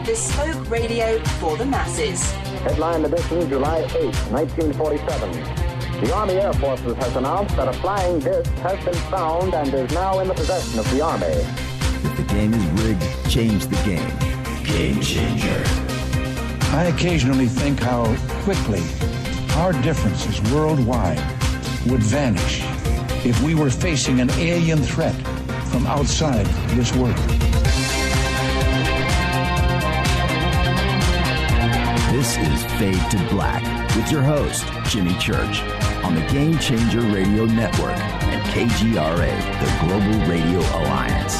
bespoke radio for the masses. Headline edition, July 8, 1947. The Army Air Forces has announced that a flying disc has been found and is now in the possession of the Army. If the game is rigged, change the game. Game changer. I occasionally think how quickly our differences worldwide would vanish if we were facing an alien threat from outside this world. This is Fade to Black with your host, Jimmy Church, on the Game Changer Radio Network and KGRA, the Global Radio Alliance.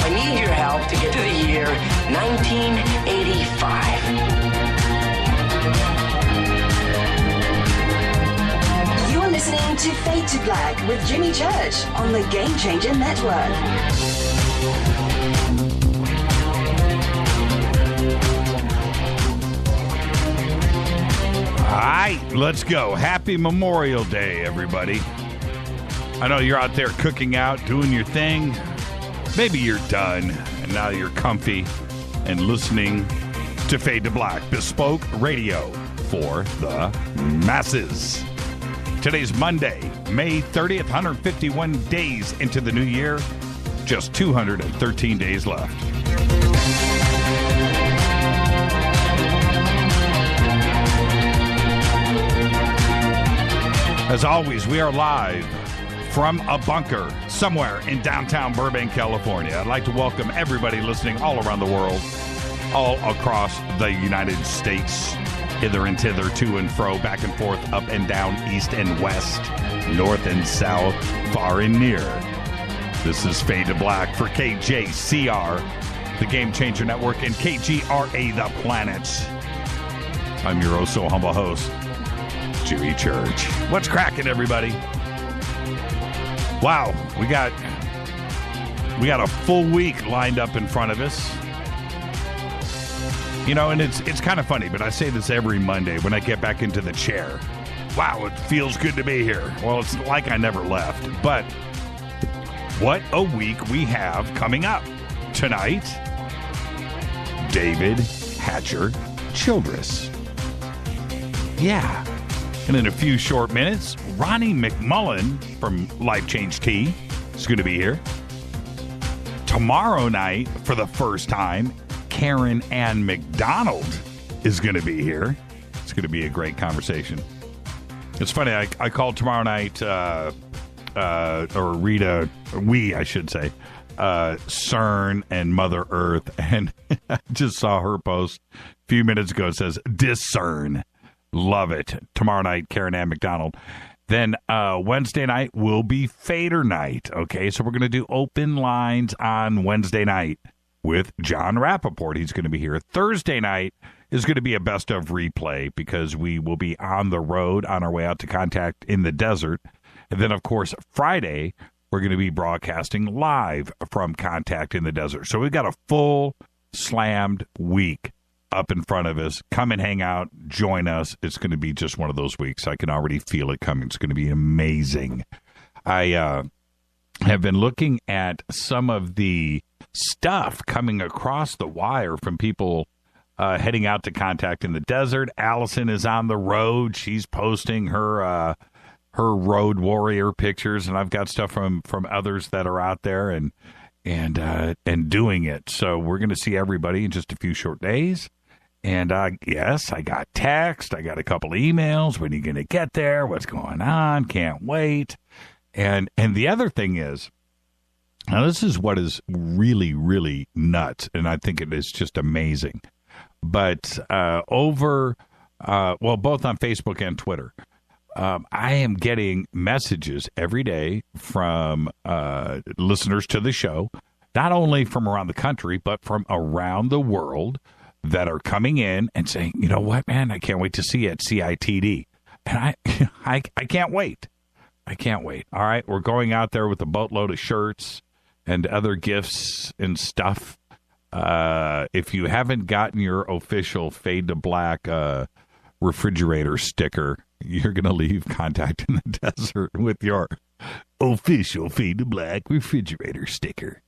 I need your help to get to the year 1985. You're listening to Fade to Black with Jimmy Church on the Game Changer Network. All right, let's go. Happy Memorial Day, everybody. I know you're out there cooking out, doing your thing. Maybe you're done, and now you're comfy and listening to Fade to Black, bespoke radio for the masses. Today's Monday, May 30th, 151 days into the new year, just 213 days left. As always, we are live from a bunker somewhere in downtown Burbank, California. I'd like to welcome everybody listening all around the world, all across the United States, hither and thither, to and fro, back and forth, up and down, east and west, north and south, far and near. This is Fade to Black for KJCR, the Game Changer Network, and KGRA, the Planet. I'm your oh so humble host, Jimmy Church. What's cracking, everybody? Wow, we got a full week lined up in front of us. You know, and it's kind of funny, but I say this every Monday when I get back into the chair. Wow, it feels good to be here. Well, it's like I never left. But what a week we have coming up. Tonight, David Hatcher Childress. Yeah. And in a few short minutes, Ronnie McMullen from Life Change Tea is going to be here. Tomorrow night, for the first time, Karen Ann McDonald is going to be here. It's going to be a great conversation. It's funny, I called tomorrow night, or Rita, I should say, CERN and Mother Earth, and I just saw her post a few minutes ago. It says, discern. Love it. Tomorrow night, Karen Ann McDonald. Then Wednesday night will be Fader night. Okay, so we're going to do open lines on Wednesday night with John Rappaport. He's going to be here. Thursday night is going to be a best of replay because we will be on the road on our way out to Contact in the Desert. And then, of course, Friday, we're going to be broadcasting live from Contact in the Desert. So we've got a full slammed week up in front of us. Come and hang out, join us. It's going to be just one of those weeks. I can already feel it coming. It's going to be amazing. I have been looking at some of the stuff coming across the wire from people heading out to Contact in the Desert. Allison is on the road. She's posting her road warrior pictures, and I've got stuff from others that are out there and doing it. So we're going to see everybody in just a few short days. And yes, I got text. I got a couple emails. When are you going to get there? What's going on? Can't wait. And the other thing is, now this is what is really, really nuts, and I think it is just amazing. But both on Facebook and Twitter, I am getting messages every day from listeners to the show, not only from around the country, but from around the world, that are coming in and saying, you know what, man, I can't wait to see you at CITD. And I can't wait. I can't wait. All right, we're going out there with a boatload of shirts and other gifts and stuff. If you haven't gotten your official Fade to Black refrigerator sticker, you're going to leave Contact in the Desert with your official Fade to Black refrigerator sticker.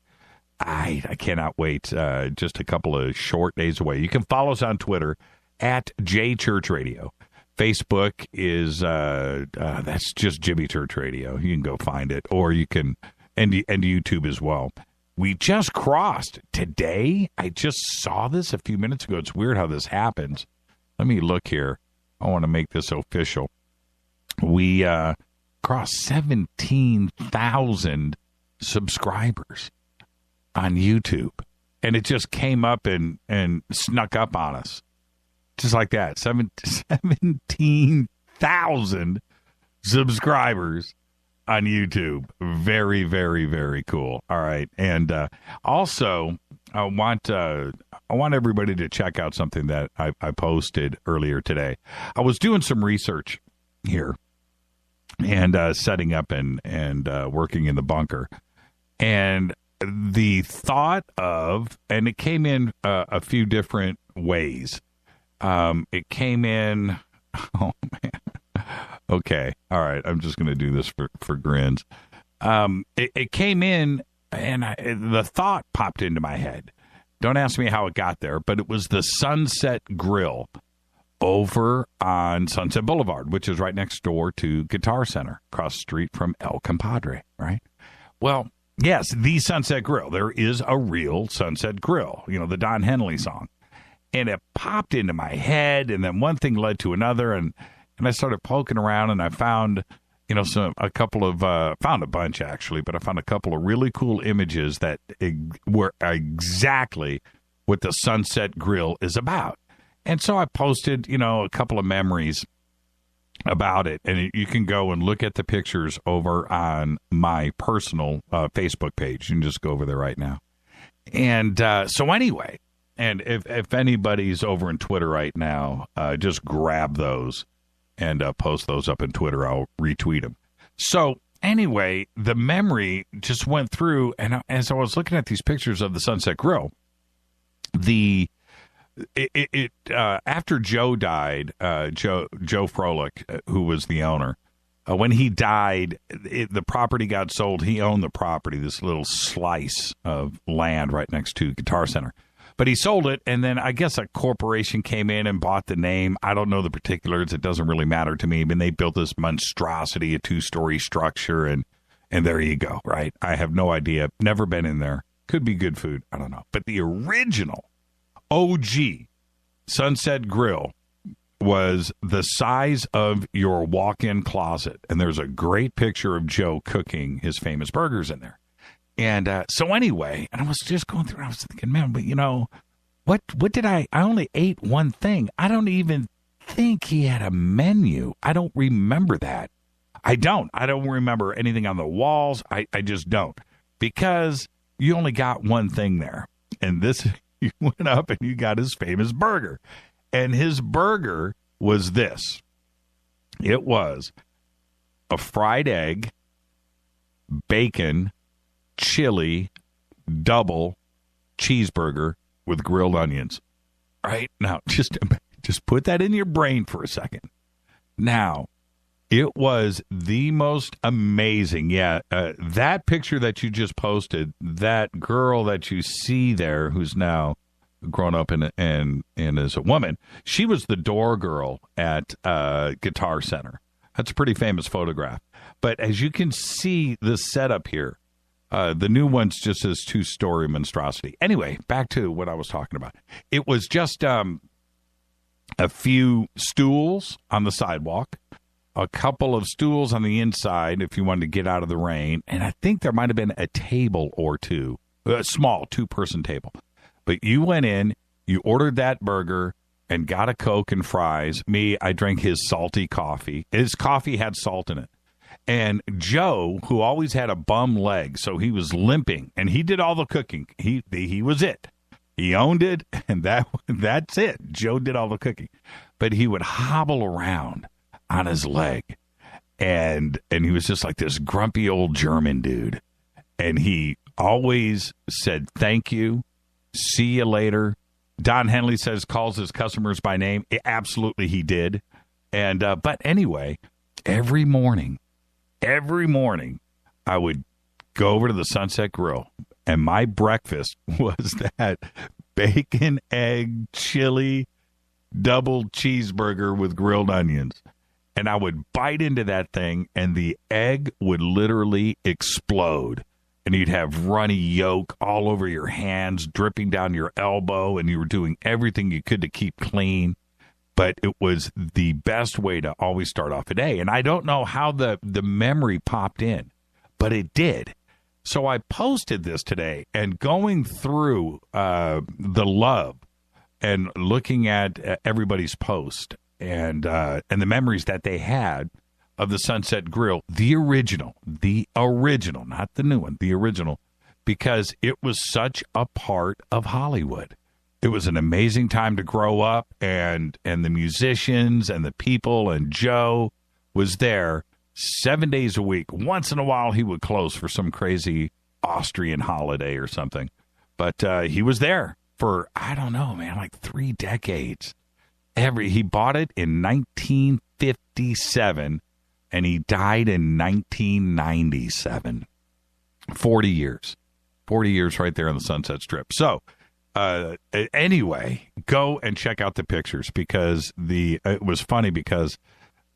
I cannot wait. Just a couple of short days away. You can follow us on Twitter at JChurchRadio. Facebook is that's just Jimmy Church Radio. You can go find it, or you can and YouTube as well. We just crossed today. I just saw this a few minutes ago. It's weird how this happens. Let me look here. I want to make this official. We crossed 17,000 subscribers on YouTube, and it just came up and snuck up on us. Just like that, 17,000 subscribers on YouTube. Very, very, very cool. All right, and also I want everybody to check out something that I posted earlier today. I was doing some research here and setting up and working in the bunker, and the thought of, and it came in a few different ways. It came in, oh man. Okay. All right. I'm just going to do this for grins. It came in and the thought popped into my head. Don't ask me how it got there, but it was the Sunset Grill over on Sunset Boulevard, which is right next door to Guitar Center, across the street from El Compadre, right? Well, yes, the Sunset Grill. There is a real Sunset Grill, the Don Henley song. And it popped into my head, and then one thing led to another, and I started poking around, and I found, found a bunch actually, but I found a couple of really cool images that were exactly what the Sunset Grill is about. And so I posted, a couple of memories about it, and you can go and look at the pictures over on my personal Facebook page. You can just go over there right now. And so anyway. And if anybody's over in Twitter right now, just grab those and post those up in Twitter. I'll retweet them. So anyway, the memory just went through, and as I was looking at these pictures of the Sunset Grill, after Joe died, Joe Froelich, who was the owner, when he died, the property got sold. He owned the property, this little slice of land right next to Guitar Center. But he sold it, and then I guess a corporation came in and bought the name. I don't know the particulars. It doesn't really matter to me. I mean, they built this monstrosity, a 2-story structure, and there you go, right? I have no idea. Never been in there. Could be good food. I don't know. But the original OG Sunset Grill was the size of your walk-in closet, and there's a great picture of Joe cooking his famous burgers in there. And so anyway, and I was just going through, and I was thinking, man, but what did I only ate one thing. I don't even think he had a menu. I don't remember that. I don't remember anything on the walls. I just don't, because you only got one thing there. And this, you went up and you got his famous burger. And his burger was this. It was a fried egg, bacon, chili, double cheeseburger with grilled onions. Right now, just put that in your brain for a second. Now, it was the most amazing. Yeah, that picture that you just posted, that girl that you see there, who's now grown up and is a woman, she was the door girl at Guitar Center. That's a pretty famous photograph. But as you can see the setup here, the new one's just this 2-story monstrosity. Anyway, back to what I was talking about. It was just a few stools on the sidewalk, a couple of stools on the inside if you wanted to get out of the rain, and I think there might have been a table or two, a small 2-person table. But you went in, you ordered that burger, and got a Coke and fries. Me, I drank his salty coffee. His coffee had salt in it. And Joe, who always had a bum leg, so he was limping, and he did all the cooking. He was it. He owned it, and that's it. Joe did all the cooking. But he would hobble around on his leg, and he was just like this grumpy old German dude. And he always said, thank you, see you later. Don Henley calls his customers by name. Absolutely, he did. And but anyway, every morning, I would go over to the Sunset Grill, and my breakfast was that bacon, egg, chili, double cheeseburger with grilled onions. And I would bite into that thing, and the egg would literally explode. And you'd have runny yolk all over your hands, dripping down your elbow, and you were doing everything you could to keep clean. But it was the best way to always start off a day. And I don't know how the memory popped in, but it did. So I posted this today, and going through the love and looking at everybody's post and the memories that they had of the Sunset Grill, the original, not the new one, the original, because it was such a part of Hollywood. It was an amazing time to grow up, and the musicians and the people, and Joe was there 7 days a week. Once in a while, he would close for some crazy Austrian holiday or something. But he was there for, I don't know, man, like 3 decades. He bought it in 1957, and he died in 1997. 40 years. 40 years right there on the Sunset Strip. So, anyway, go and check out the pictures, because it was funny because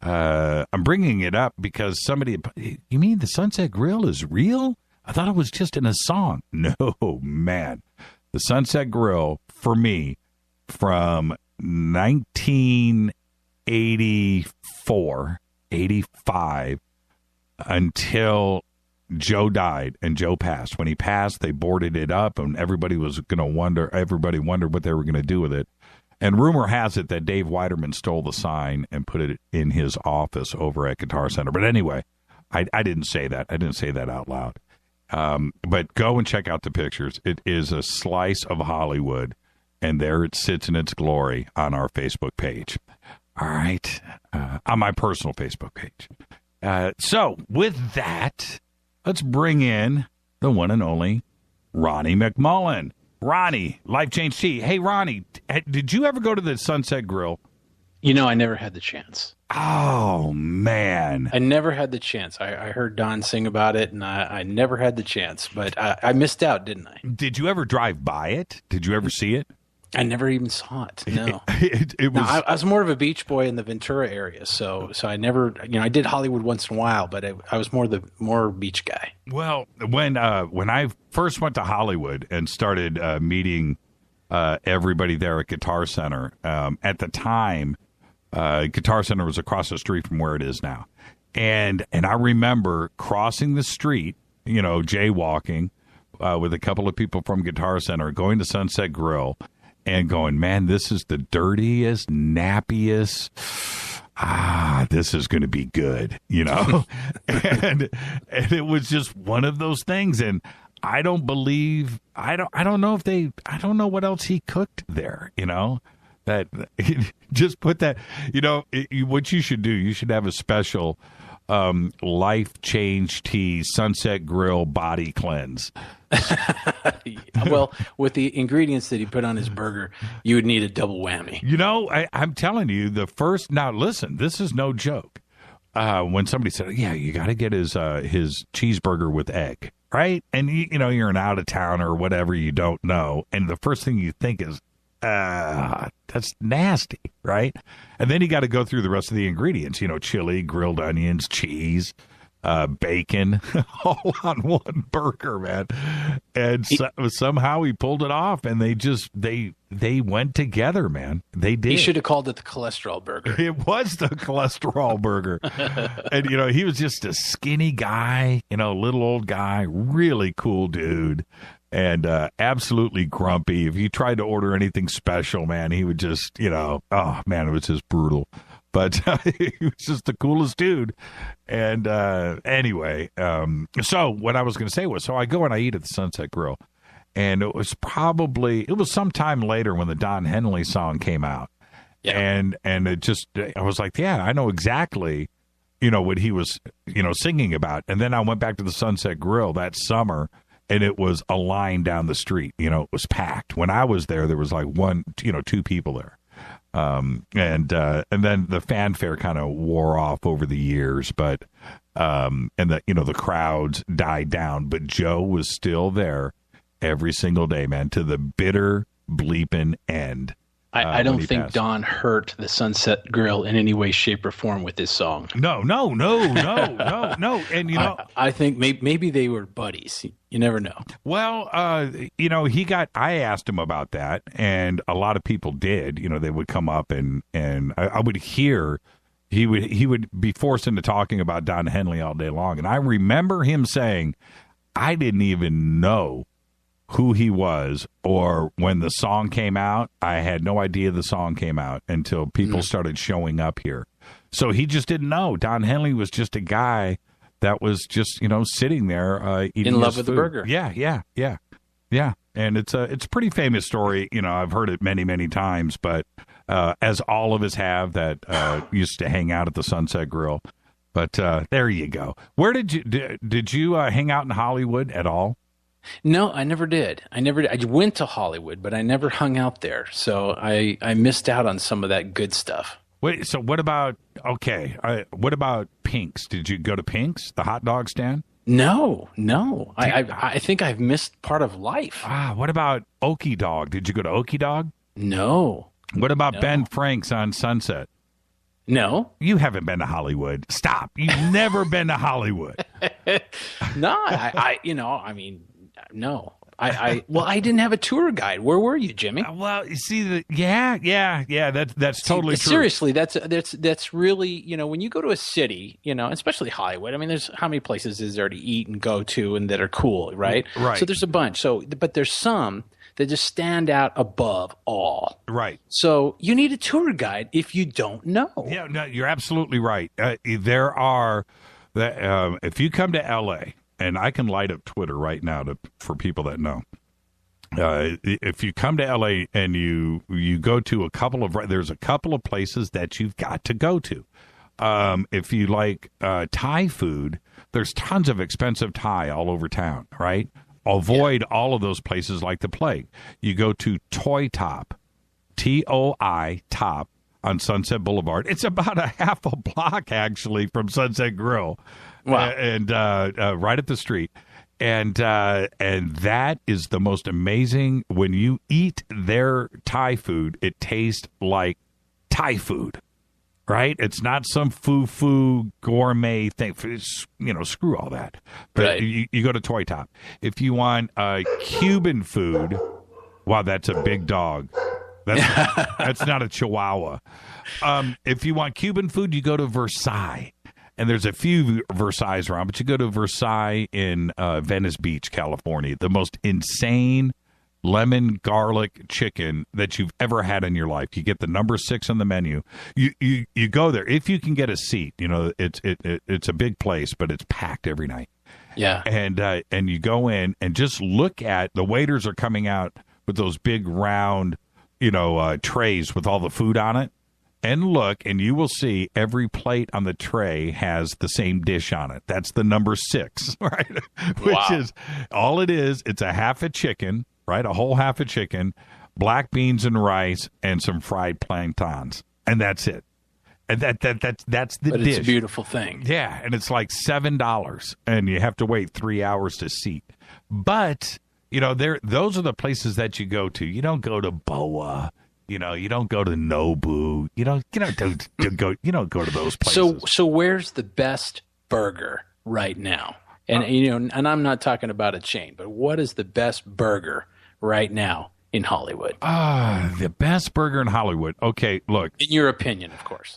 I'm bringing it up because somebody, you mean the Sunset Grill is real? I thought it was just in a song. No, man. The Sunset Grill, for me, from 1984, 85, until Joe died and Joe passed. When he passed, they boarded it up, and everybody wondered what they were going to do with it. And rumor has it that Dave Weiderman stole the sign and put it in his office over at Guitar Center. But anyway, I didn't say that. I didn't say that out loud. But go and check out the pictures. It is a slice of Hollywood, and there it sits in its glory on our Facebook page. All right. On my personal Facebook page. So with that, let's bring in the one and only Ronnie McMullen. Ronnie, Life Change Tea. Hey, Ronnie, did you ever go to the Sunset Grill? You know, I never had the chance. Oh, man. I never had the chance. I heard Don sing about it, and I never had the chance. But I missed out, didn't I? Did you ever drive by it? Did you ever see it? I never even saw it. No, it was. No, I was more of a beach boy in the Ventura area, so I never. I did Hollywood once in a while, but I was more beach guy. Well, when I first went to Hollywood and started meeting everybody there at Guitar Center, at the time, Guitar Center was across the street from where it is now, and I remember crossing the street, jaywalking with a couple of people from Guitar Center, going to Sunset Grill. And going, man, this is the dirtiest, nappiest. This is going to be good, and it was just one of those things. And I don't know what else he cooked there, that just put that, what you should do, you should have a special Life Change Tea Sunset Grill body cleanse. Well, with the ingredients that he put on his burger, you would need a double whammy. I'm telling you, now listen, this is no joke. When somebody said, yeah, you got to get his cheeseburger with egg, right? And you're an out of towner or whatever, you don't know. And the first thing you think is, that's nasty, right? And then you got to go through the rest of the ingredients, chili, grilled onions, cheese, bacon, all on one burger, man. And somehow he pulled it off, and they went together, man. They did. He should have called it the cholesterol burger. It was the cholesterol burger. And, he was just a skinny guy, little old guy, really cool dude. And absolutely grumpy. If you tried to order anything special, man, he would just, oh, man, it was just brutal. But he was just the coolest dude. And anyway, so what I was going to say was, so I go and I eat at the Sunset Grill. And it was sometime later when the Don Henley song came out. Yeah. And it just, I was like, yeah, I know exactly, what he was, singing about. And then I went back to the Sunset Grill that summer. And it was a line down the street. It was packed. When I was there was like two people there. And then the fanfare kind of wore off over the years, but and the crowds died down. But Joe was still there, every single day, man, to the bitter bleeping end. I don't think Don hurt the Sunset Grill in any way, shape, or form with this song. No. And, I think maybe they were buddies. You never know. Well, I asked him about that, and a lot of people did. They would come up and I would hear he would be forced into talking about Don Henley all day long. And I remember him saying, I didn't even know who he was, or when the song came out, I had no idea the song came out until people started showing up here. So he just didn't know. Don Henley was just a guy that was just, sitting there eating in love his with food. the burger. Yeah. And it's a pretty famous story. I've heard it many, many times, but as all of us have that used to hang out at the Sunset Grill. But there you go. Where did you hang out in Hollywood at all? No, I never did. I went to Hollywood, but I never hung out there. So I missed out on some of that good stuff. Wait, so what about Pink's? Did you go to Pink's, the hot dog stand? No. I think I've missed part of life. What about Okie Dog? Did you go to Okie Dog? No. What about Ben Frank's on Sunset? No. You haven't been to Hollywood. Stop. You've never been to Hollywood. No, no. I didn't have a tour guide. Where were you, Jimmy? Well, you see, that's totally true. Seriously, that's really, when you go to a city, especially Hollywood. I mean, there's how many places is there to eat and go to and that are cool, right? Right. So there's a bunch. But there's some that just stand out above all. Right. So you need a tour guide if you don't know. Yeah, no, you're absolutely right. There are, if you come to L.A., and I can light up Twitter right now for people that know. If you come to L.A. and you go to there's a couple of places that you've got to go to. If you like Thai food, there's tons of expensive Thai all over town, right? Avoid all of those places like the plague. You go to Toy Top, T-O-I, Top, on Sunset Boulevard. It's about a half a block, actually, from Sunset Grill. Wow. And right at the street. And that is the most amazing. When you eat their Thai food, it tastes like Thai food, right? It's not some foo-foo gourmet thing. Screw all that. But right. You go to Toy Top. If you want Cuban food, wow, that's a big dog. That's not a Chihuahua. If you want Cuban food, you go to Versailles. And there's a few Versailles around, but you go to Versailles in Venice Beach, California. The most insane lemon garlic chicken that you've ever had in your life. You get the number 6 on the menu. You go there if you can get a seat. It's a big place, but it's packed every night. Yeah. And you go in and just look at the waiters are coming out with those big round trays with all the food on it. And look, and you will see every plate on the tray has the same dish on it. That's the number 6, right? Which is all it is. It's a half a chicken, right? A whole half a chicken, black beans and rice, and some fried plantains, and that's it. And that's the dish. It's a beautiful thing. Yeah, and it's like $7, and you have to wait 3 hours to seat. But those are the places that you go to. You don't go to Boa. You don't go to Nobu. You don't go to those places. So where's the best burger right now? And and I'm not talking about a chain, but what is the best burger right now in Hollywood? The best burger in Hollywood. Okay, look. In your opinion, of course.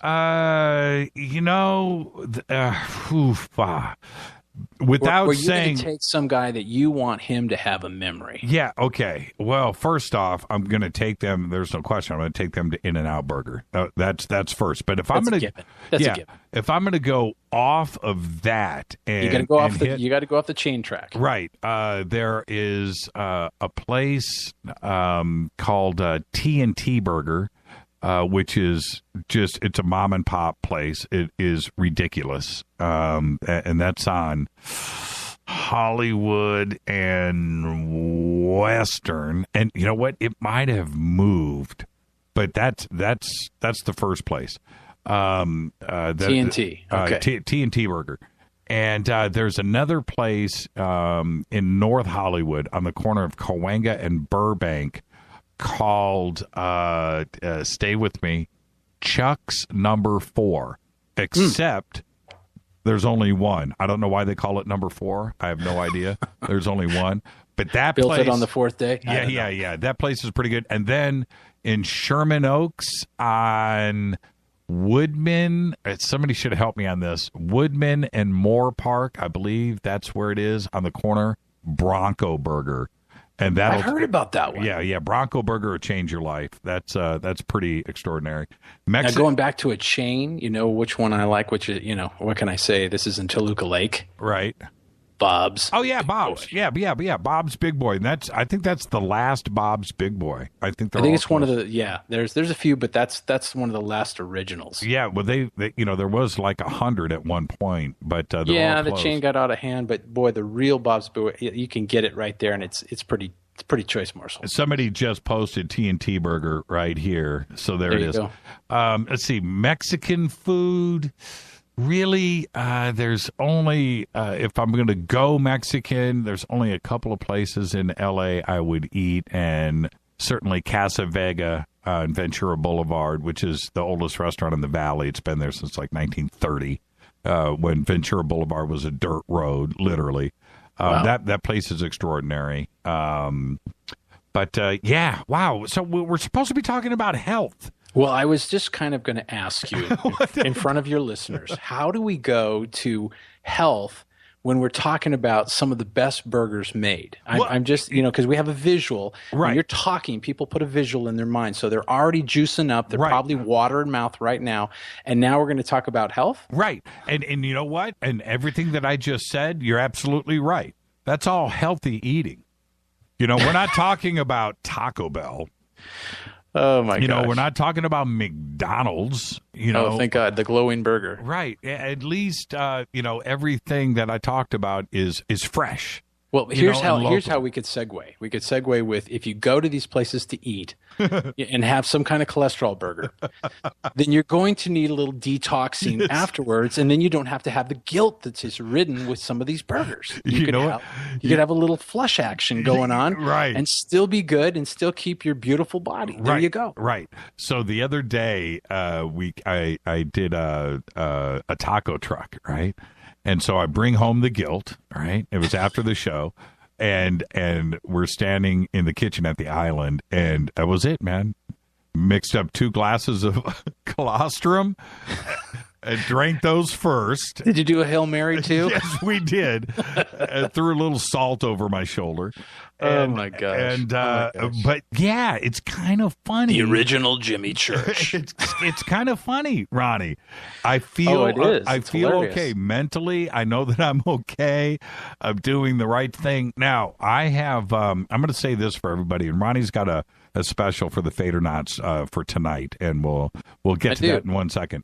Without or saying, take some guy that you want him to have a memory. Yeah. Okay. Well, first off, I'm going to take them. There's no question. I'm going to take them to In-N-Out Burger. That's first. But if I'm going to, if I'm going to go off of that, and you got to go off you got to go off the chain track. Right. There is a place called T&T Burger. Which is it's a mom and pop place. It is ridiculous. And that's on Hollywood and Western. And you know what? It might have moved, but that's the first place. T&T. Okay. T&T Burger. And there's another place in North Hollywood on the corner of Cahuenga and Burbank called, stay with me, Chuck's Number 4. Except there's only one. I don't know why they call it Number 4. I have no idea. There's only one. But that Built place, it on the fourth day? Yeah. That place is pretty good. And then in Sherman Oaks on Woodman, somebody should help me on this. Woodman and Moore Park, I believe that's where it is on the corner. Bronco Burger. And I heard about that one. Yeah. Bronco Burger will change your life. That's pretty extraordinary. Now, going back to a chain, you know which one I like, which is, you know, what can I say? This is in Toluca Lake. Right. Bob's. Oh, yeah, Bob's. Yeah. Bob's Big Boy. And I think that's the last Bob's Big Boy. I think it's one of the, there's a few, but that's one of the last originals. Yeah, well, they you know, there was like 100 at one point, but the chain got out of hand, but boy, the real Bob's Big Boy, you can get it right there, and it's pretty choice morsel. Somebody just posted TNT Burger right here, so there it is. Go. Let's see, Mexican food. Really, there's only, if I'm going to go Mexican, there's only a couple of places in L.A. I would eat, and certainly Casa Vega on Ventura Boulevard, which is the oldest restaurant in the Valley. It's been there since like 1930, when Ventura Boulevard was a dirt road, literally. Wow. That place is extraordinary. But wow. So we're supposed to be talking about health. Well, I was just kind of going to ask you in front of your listeners, how do we go to health when we're talking about some of the best burgers made? I'm just, because we have a visual. Right. When you're talking, people put a visual in their mind. So they're already juicing up. They're probably water in mouth right now. And now we're going to talk about health? Right. And you know what? And everything that I just said, you're absolutely right. That's all healthy eating. We're not talking about Taco Bell. Oh, my gosh. We're not talking about McDonald's, Oh, thank God. The glowing burger. Right. At least, everything that I talked about is fresh. Well, here's how we could segue. We could segue with, if you go to these places to eat and have some kind of cholesterol burger, then you're going to need a little detoxing afterwards, and then you don't have to have the guilt that's just ridden with some of these burgers. You could have a little flush action going on, right, and still be good and still keep your beautiful body. There you go. Right. So the other day, I did a taco truck, right? And so I bring home the guilt, right? It was after the show, and we're standing in the kitchen at the island, and that was it, man. Mixed up 2 glasses of colostrum and drank those first. Did you do a Hail Mary too? Yes, we did. Threw a little salt over my shoulder. Oh my gosh! But yeah, it's kind of funny. The original Jimmy Church. it's kind of funny, Ronnie. I feel It's feel hilarious. okay mentally. I know that I'm okay. I'm doing the right thing. Now I have. I'm going to say this for everybody, and Ronnie's got a special for the Fade or Nots for tonight, and we'll get to that in 1 second.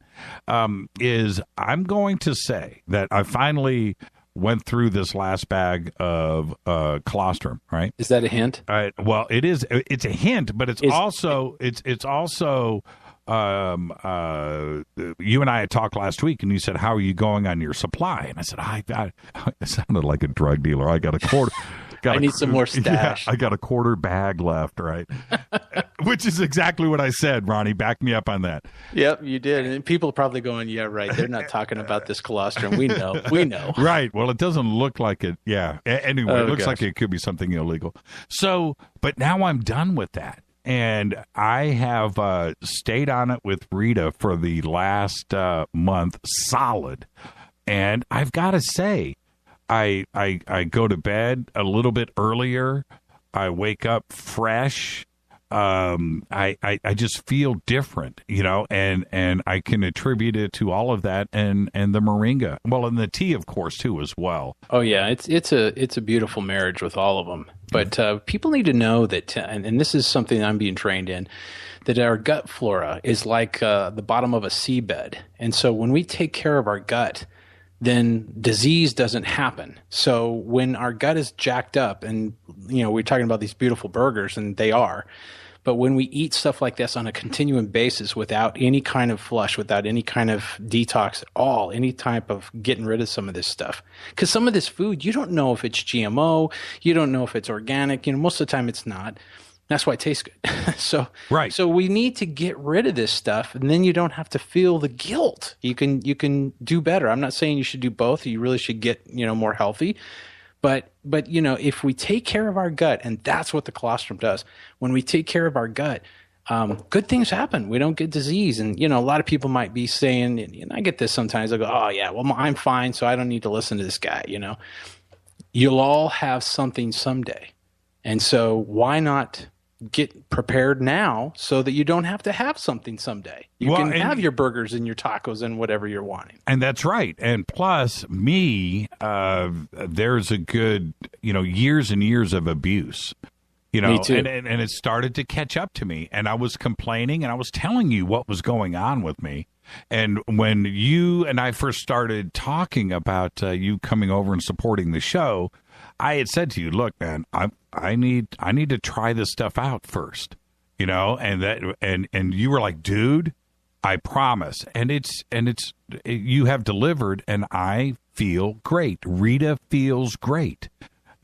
Is I'm going to say that I finally went through this last bag of colostrum, right? Is that a hint? Well, it is. It's a hint, but it's also you and I had talked last week, and you said, "How are you going on your supply?" And I said, "I sounded like a drug dealer. I got a quarter." I need some more stash. Yeah, I got a quarter bag left, right? Which is exactly what I said, Ronnie. Back me up on that. Yep, you did. And people are probably going, yeah, right. They're not talking about this colostrum. We know. Right. Well, it doesn't look like it. Yeah. Anyway, it looks like it could be something illegal. So, but now I'm done with that. And I have stayed on it with Rita for the last month solid. And I've got to say, I go to bed a little bit earlier. I wake up fresh. I just feel different, and I can attribute it to all of that and the moringa. Well, and the tea, of course, too, as well. Oh yeah, it's a beautiful marriage with all of them. But people need to know that, and this is something I'm being trained in, that our gut flora is like the bottom of a seabed, and so when we take care of our gut, then disease doesn't happen. So when our gut is jacked up, and we're talking about these beautiful burgers, and they are. But when we eat stuff like this on a continuing basis without any kind of flush, without any kind of detox at all, any type of getting rid of some of this stuff, because some of this food, you don't know if it's GMO, you don't know if it's organic, most of the time it's not. That's why it tastes good. So we need to get rid of this stuff, and then you don't have to feel the guilt. You can do better. I'm not saying you should do both. You really should get, more healthy. But if we take care of our gut, and that's what the colostrum does, when we take care of our gut, good things happen. We don't get disease. And, a lot of people might be saying, and I get this sometimes, I go, oh yeah, well, I'm fine, so I don't need to listen to this guy, You'll all have something someday. And so why not get prepared now so that you don't have to have something someday? You can have your burgers and your tacos and whatever you're wanting. And that's right. And plus there's a good, years and years of abuse, Me too. And it started to catch up to me, and I was complaining and I was telling you what was going on with me. And when you and I first started talking about you coming over and supporting the show, I had said to you, look, man, I need to try this stuff out first, and you were like, dude, I promise. And you have delivered, and I feel great. Rita feels great.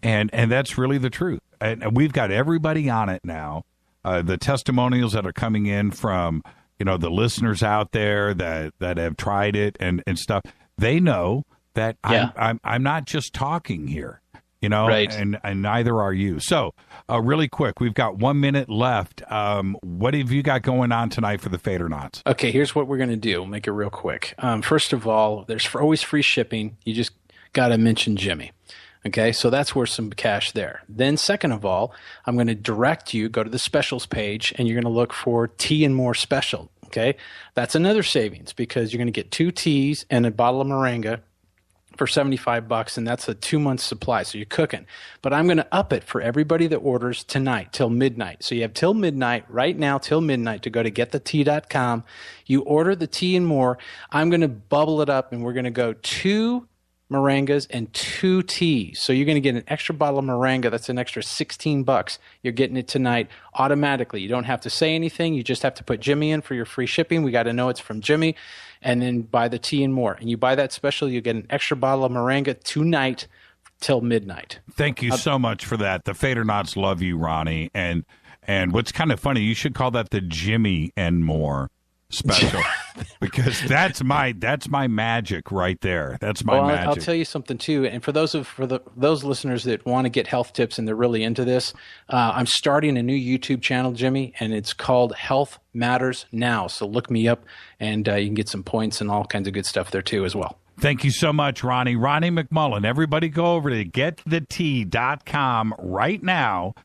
And that's really the truth. And we've got everybody on it now. The testimonials that are coming in from, the listeners out there that have tried it and stuff, they know that I'm not just talking here. Right. And neither are you. So, really quick, we've got 1 minute left. What have you got going on tonight for the Fade or Nots? Okay, here's what we're going to do. We'll make it real quick. First of all, there's always free shipping. You just got to mention Jimmy. Okay, so that's worth some cash there. Then second of all, I'm going to direct you, go to the specials page, and you're going to look for Tea and More Special. Okay, that's another savings because you're going to get 2 teas and a bottle of moringa for $75, and that's a 2-month supply. So you're cooking. But I'm going to up it for everybody that orders tonight till midnight. So you have till midnight, right now till midnight, to go to getthetea.com. You order the Tea and More. I'm going to bubble it up, and we're going to go 2 moringas and 2 teas. So you're going to get an extra bottle of moringa. That's an extra $16. You're getting it tonight automatically. You don't have to say anything. You just have to put Jimmy in for your free shipping. We got to know it's from Jimmy. And then buy the Tea and More. And you buy that special, you get an extra bottle of moringa tonight till midnight. Thank you so much for that. The Fade or Nots love you, Ronnie. And what's kind of funny, you should call that the Jimmy and More special because that's my magic right there. That's my magic. I'll tell you something too. And for those listeners that want to get health tips and they're really into this, I'm starting a new YouTube channel, Jimmy, and it's called Health Matters Now. So look me up, and you can get some points and all kinds of good stuff there too as well. Thank you so much, Ronnie. Ronnie McMullen. Everybody go over to getthetea.com right now.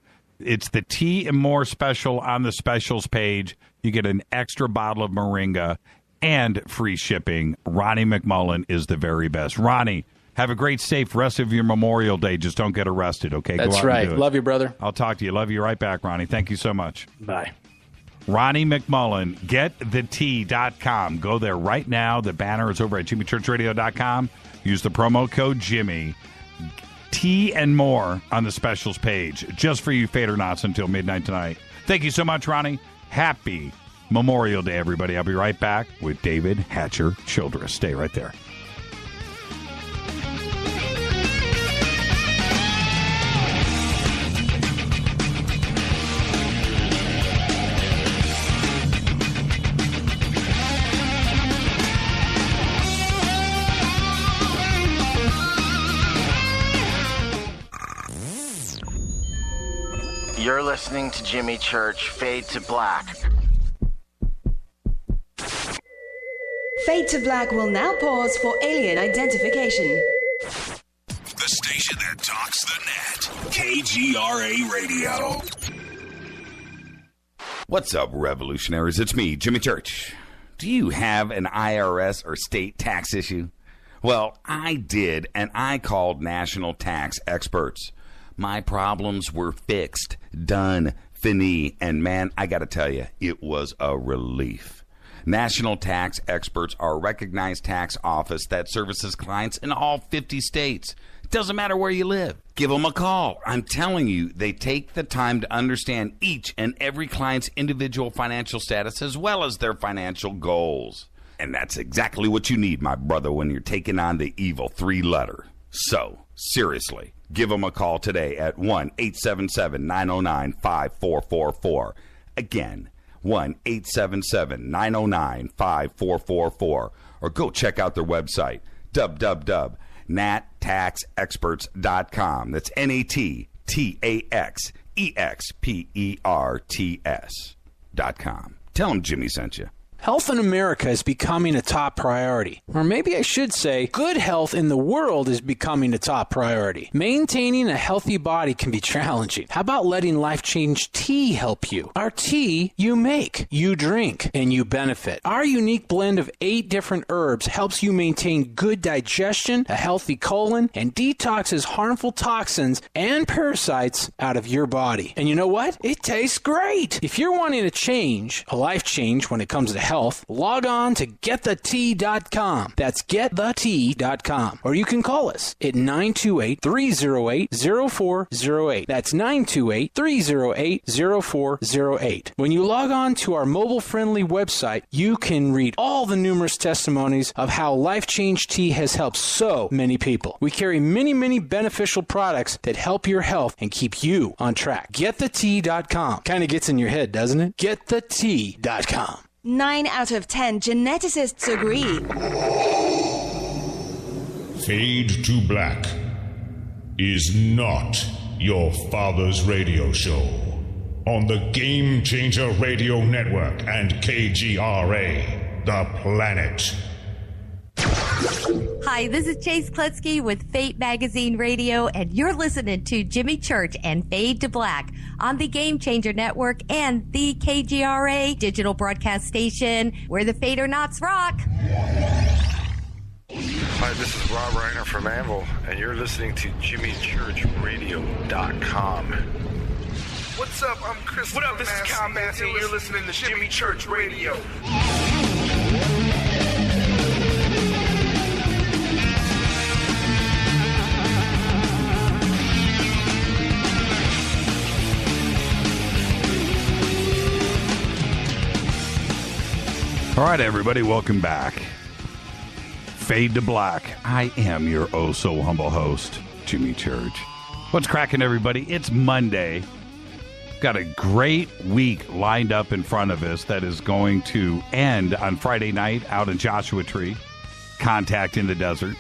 It's the Tea and More special on the specials page. You get an extra bottle of moringa and free shipping. Ronnie McMullen is the very best. Ronnie, have a great, safe rest of your Memorial Day. Just don't get arrested, okay? That's Go out right. And do it. Love you, brother. I'll talk to you. Love you right back, Ronnie. Thank you so much. Bye. Ronnie McMullen, getthetea.com. Go there right now. The banner is over at jimmychurchradio.com. Use the promo code Jimmy. Tea and More on the specials page, just for you Fade or Nots until midnight tonight. Thank you so much, Ronnie. Happy Memorial Day, everybody. I'll be right back with David Hatcher Childress. Stay right there. You're listening to Jimmy Church, Fade to Black. Fade to Black will now pause for alien identification. The station that talks the net. KGRA Radio. What's up, revolutionaries? It's me, Jimmy Church. Do you have an IRS or state tax issue? Well, I did, and I called national tax experts. My problems were fixed, done, fini, and man, I gotta tell you, it was a relief. National Tax Experts are a recognized tax office that services clients in all 50 states. Doesn't matter where you live. Give them a call. I'm telling you, they take the time to understand each and every client's individual financial status as well as their financial goals. And that's exactly what you need, my brother, when you're taking on the evil 3-letter. So, seriously, give them a call today at 1-877-909-5444. Again, 1-877-909-5444. Or go check out their website, www.nattaxexperts.com. That's NATTAXEXPERTS.com. Tell them Jimmy sent you. Health in America is becoming a top priority. Or maybe I should say, good health in the world is becoming a top priority. Maintaining a healthy body can be challenging. How about letting Life Change Tea help you? Our tea you make, you drink, and you benefit. Our unique blend of 8 different herbs helps you maintain good digestion, a healthy colon, and detoxes harmful toxins and parasites out of your body. And you know what? It tastes great. If you're wanting a change, a life change when it comes to health, log on to getthetea.com. That's getthetea.com. Or you can call us at 928-308-0408. That's 928-308-0408. When you log on to our mobile-friendly website, you can read all the numerous testimonies of how Life Change Tea has helped so many people. We carry many, many beneficial products that help your health and keep you on track. Getthetea.com. Kind of gets in your head, doesn't it? Getthetea.com. 9 out of 10 geneticists agree. Fade to Black is not your father's radio show on the Game Changer Radio Network and KGRA, The Planet. Hi, this is Chase Klutsky with Fate Magazine Radio, and you're listening to Jimmy Church and Fade to Black on the Game Changer Network and the KGRA digital broadcast station, where the Fade or Nots rock. Hi, this is Rob Reiner from Anvil, and you're listening to JimmyChurchRadio.com. What's up? I'm Chris. What up? This is Kyle Massey, and you're listening to Jimmy Church Radio. All right, everybody, welcome back. Fade to Black. I am your oh-so-humble host, Jimmy Church. What's cracking, everybody? It's Monday. Got a great week lined up in front of us that is going to end on Friday night out in Joshua Tree, Contact in the Desert.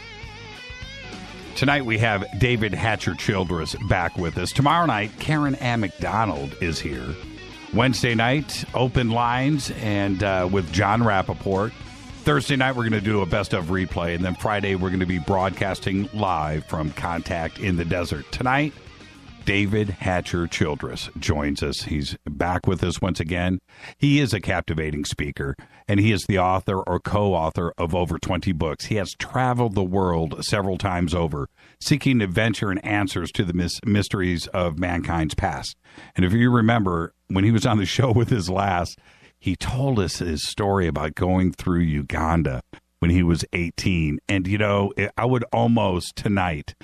Tonight we have David Hatcher Childress back with us. Tomorrow night, Karen Ann McDonald is here. Wednesday night, open lines and with John Rappaport. Thursday night, we're going to do a best of replay. And then Friday, we're going to be broadcasting live from Contact in the Desert. Tonight, David Hatcher Childress joins us. He's back with us once again. He is a captivating speaker, and he is the author or co-author of over 20 books. He has traveled the world several times over, seeking adventure and answers to the mysteries of mankind's past. And if you remember, when he was on the show with his last, he told us his story about going through Uganda when he was 18. And, you know, I would almost tonight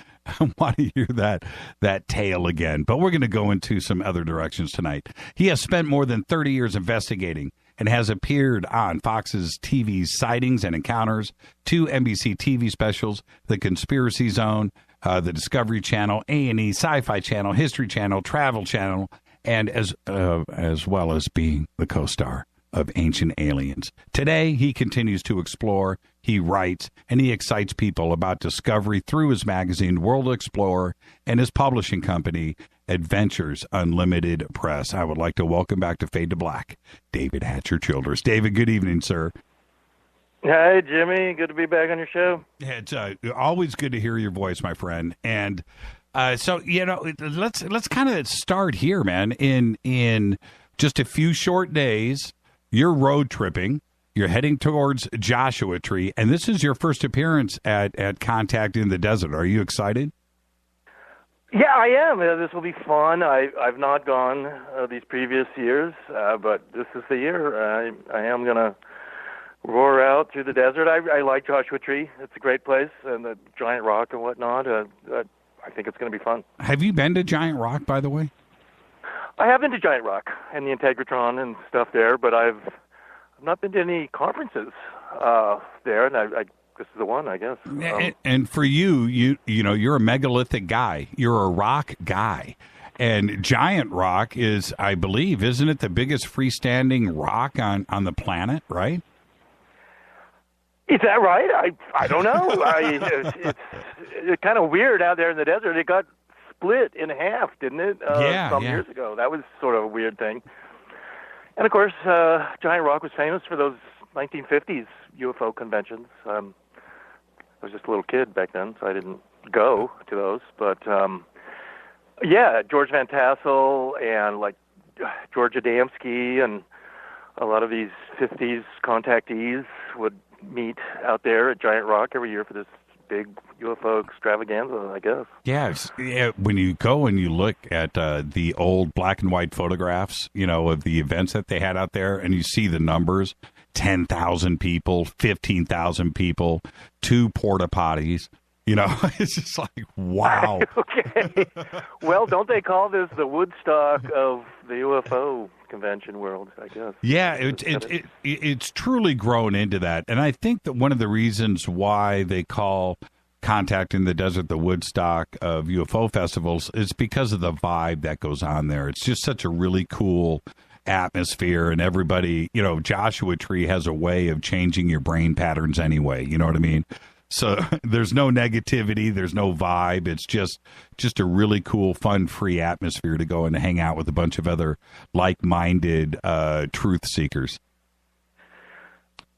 want to hear that tale again. But we're going to go into some other directions tonight. He has spent more than 30 years investigating and has appeared on Fox's TV's Sightings and Encounters, 2 NBC TV specials, The Conspiracy Zone, the Discovery Channel, A&E, Sci-Fi Channel, History Channel, Travel Channel, and as well as being the co-star of Ancient Aliens. Today, he continues to explore, he writes, and he excites people about discovery through his magazine, World Explorer, and his publishing company, Adventures Unlimited Press. I would like to welcome back to Fade to Black, David Hatcher Childress. David, good evening, sir. Hey, Jimmy. Good to be back on your show. It's always good to hear your voice, my friend. And so, you know, let's kind of start here, man. In just a few short days, you're road tripping. You're heading towards Joshua Tree, and this is your first appearance at Contact in the Desert. Are you excited? Yeah, I am. This will be fun. I've not gone these previous years, but this is the year. I am going to roar out through the desert. I like Joshua Tree. It's a great place, and the Giant Rock and whatnot. I think it's going to be fun. Have you been to Giant Rock, by the way? I have been to Giant Rock and the Integratron and stuff there, but I've not been to any conferences there, and I this is the one, I guess. And for you know, you're a megalithic guy. You're a rock guy. And Giant Rock is, I believe, isn't it the biggest freestanding rock on the planet, right? Is that right? I don't know. It's kind of weird out there in the desert. It got split in half, didn't it? Some years ago. That was sort of a weird thing. And, of course, Giant Rock was famous for those 1950s UFO conventions. I was just a little kid back then, so I didn't go to those. But, George Van Tassel and, like, George Adamski and a lot of these 50s contactees would meet out there at Giant Rock every year for this big UFO extravaganza, I guess. Yeah, when you go and you look at the old black and white photographs, you know, of the events that they had out there, and you see the numbers, 10,000 people, 15,000 people, 2 porta potties, you know, it's just like, wow. Okay. Well, don't they call this the Woodstock of the UFO convention world, I guess? Yeah, it's truly grown into that. And I think that one of the reasons why they call Contact in the Desert the Woodstock of UFO festivals is because of the vibe that goes on there. It's just such a really cool atmosphere, and everybody, you know, Joshua Tree has a way of changing your brain patterns anyway, you know what I mean? So there's no negativity, there's no vibe. It's just a really cool, fun, free atmosphere to go and hang out with a bunch of other like-minded truth seekers.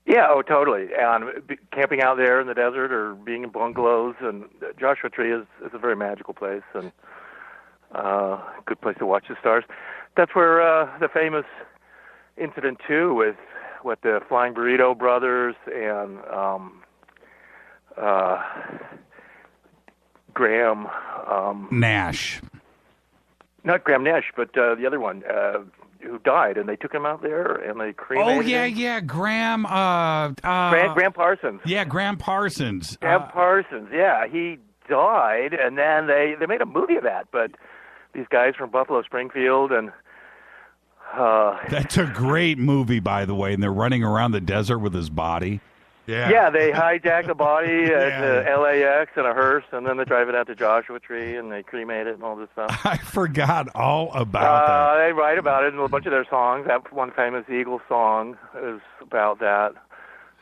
Yeah, totally. And camping out there in the desert or being in bungalows, and Joshua Tree is a very magical place and a good place to watch the stars. That's where the famous incident, too, with the Flying Burrito Brothers and Graham Nash. Not Graham Nash, but the other one who died, and they took him out there and they cremated him. Graham. Graham Parsons. Yeah, Graham Parsons. Parsons. Yeah, he died, and then they made a movie of that. But these guys from Buffalo Springfield and. That's a great movie, by the way, and they're running around the desert with his body. Yeah, they hijack the body at LAX in a hearse, and then they drive it out to Joshua Tree, and they cremate it and all this stuff. I forgot all about that. They write about it in a bunch of their songs. That one famous Eagles song is about that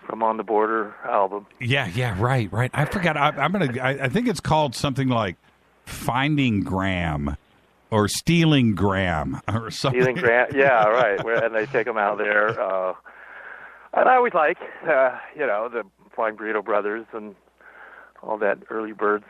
from On the Border album. Yeah, right. I forgot. I think it's called something like Finding Graham or Stealing Graham or something. Stealing Graham, yeah, right. And they take them out there. And I always like, the Flying Burrito Brothers and all that early birds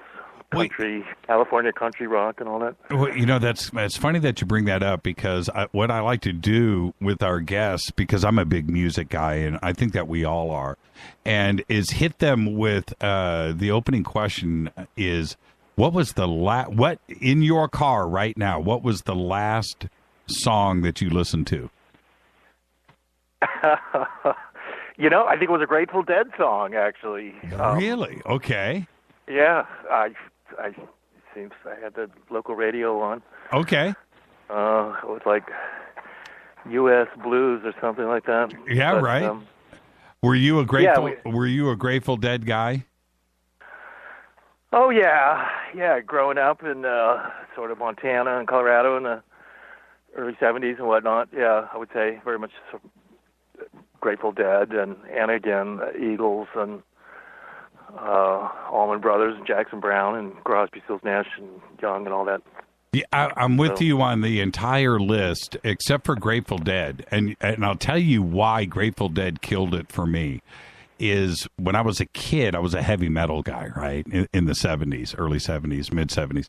country, California country rock and all that. Well, you know, it's funny that you bring that up because what I like to do with our guests, because I'm a big music guy and I think that we all are, and is hit them with the opening question is, what was the what in your car right now, what was the last song that you listened to? I think it was a Grateful Dead song, actually. Really? Okay. Yeah, I had the local radio on. Okay. It was like U.S. Blues or something like that. Yeah, but, right. Were you a Grateful Dead guy? Oh yeah. Growing up in sort of Montana and Colorado in the early '70s and whatnot. Yeah, I would say very much Grateful Dead and again Eagles and Allman Brothers and Jackson Browne and Crosby, Stills, Nash and Young and all that. Yeah, I'm with you on the entire list except for Grateful Dead, and I'll tell you why Grateful Dead killed it for me. Is when I was a kid, I was a heavy metal guy, right? In the 70s, early 70s, mid 70s.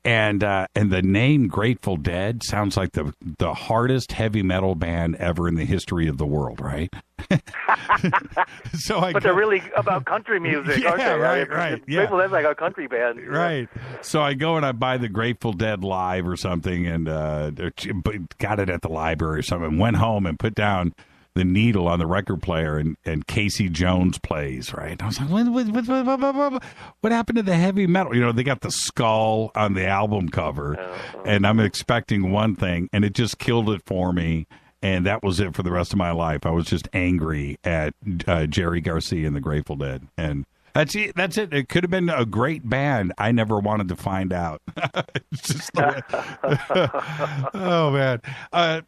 And the name Grateful Dead sounds like the hardest heavy metal band ever in the history of the world, right? But they're really about country music, aren't they? Right. Yeah. Grateful Dead's like a country band. Right. So I go and I buy the Grateful Dead live or something and got it at the library or something. Went home and put down needle on the record player, and Casey Jones plays, right? I was like, what happened to the heavy metal? You know, they got the skull on the album cover, and I'm expecting one thing, and it just killed it for me, and that was it for the rest of my life. I was just angry at Jerry Garcia and the Grateful Dead, and that's it. It could have been a great band. I never wanted to find out. It's just oh man.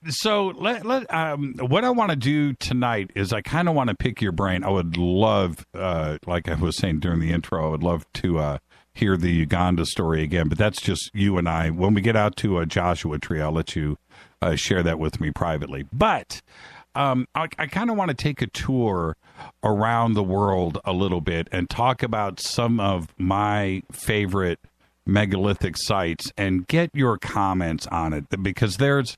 So what I want to do tonight is I kind of want to pick your brain. I would love, like I was saying during the intro, I would love to hear the Uganda story again. But that's just you and I. When we get out to a Joshua Tree, I'll let you share that with me privately. But I kind of want to take a tour around the world a little bit and talk about some of my favorite megalithic sites and get your comments on it, because there's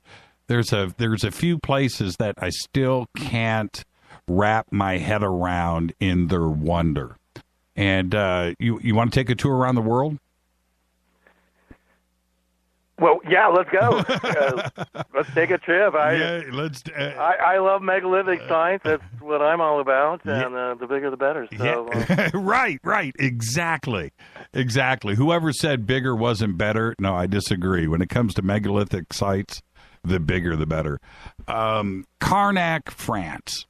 a few places that I still can't wrap my head around in their wonder. And you want to take a tour around the world? Well, yeah, let's go. Let's take a trip. I love megalithic science. That's what I'm all about, and the bigger the better. So, Right, exactly. Whoever said bigger wasn't better, no, I disagree. When it comes to megalithic sites, the bigger the better. Karnak, France.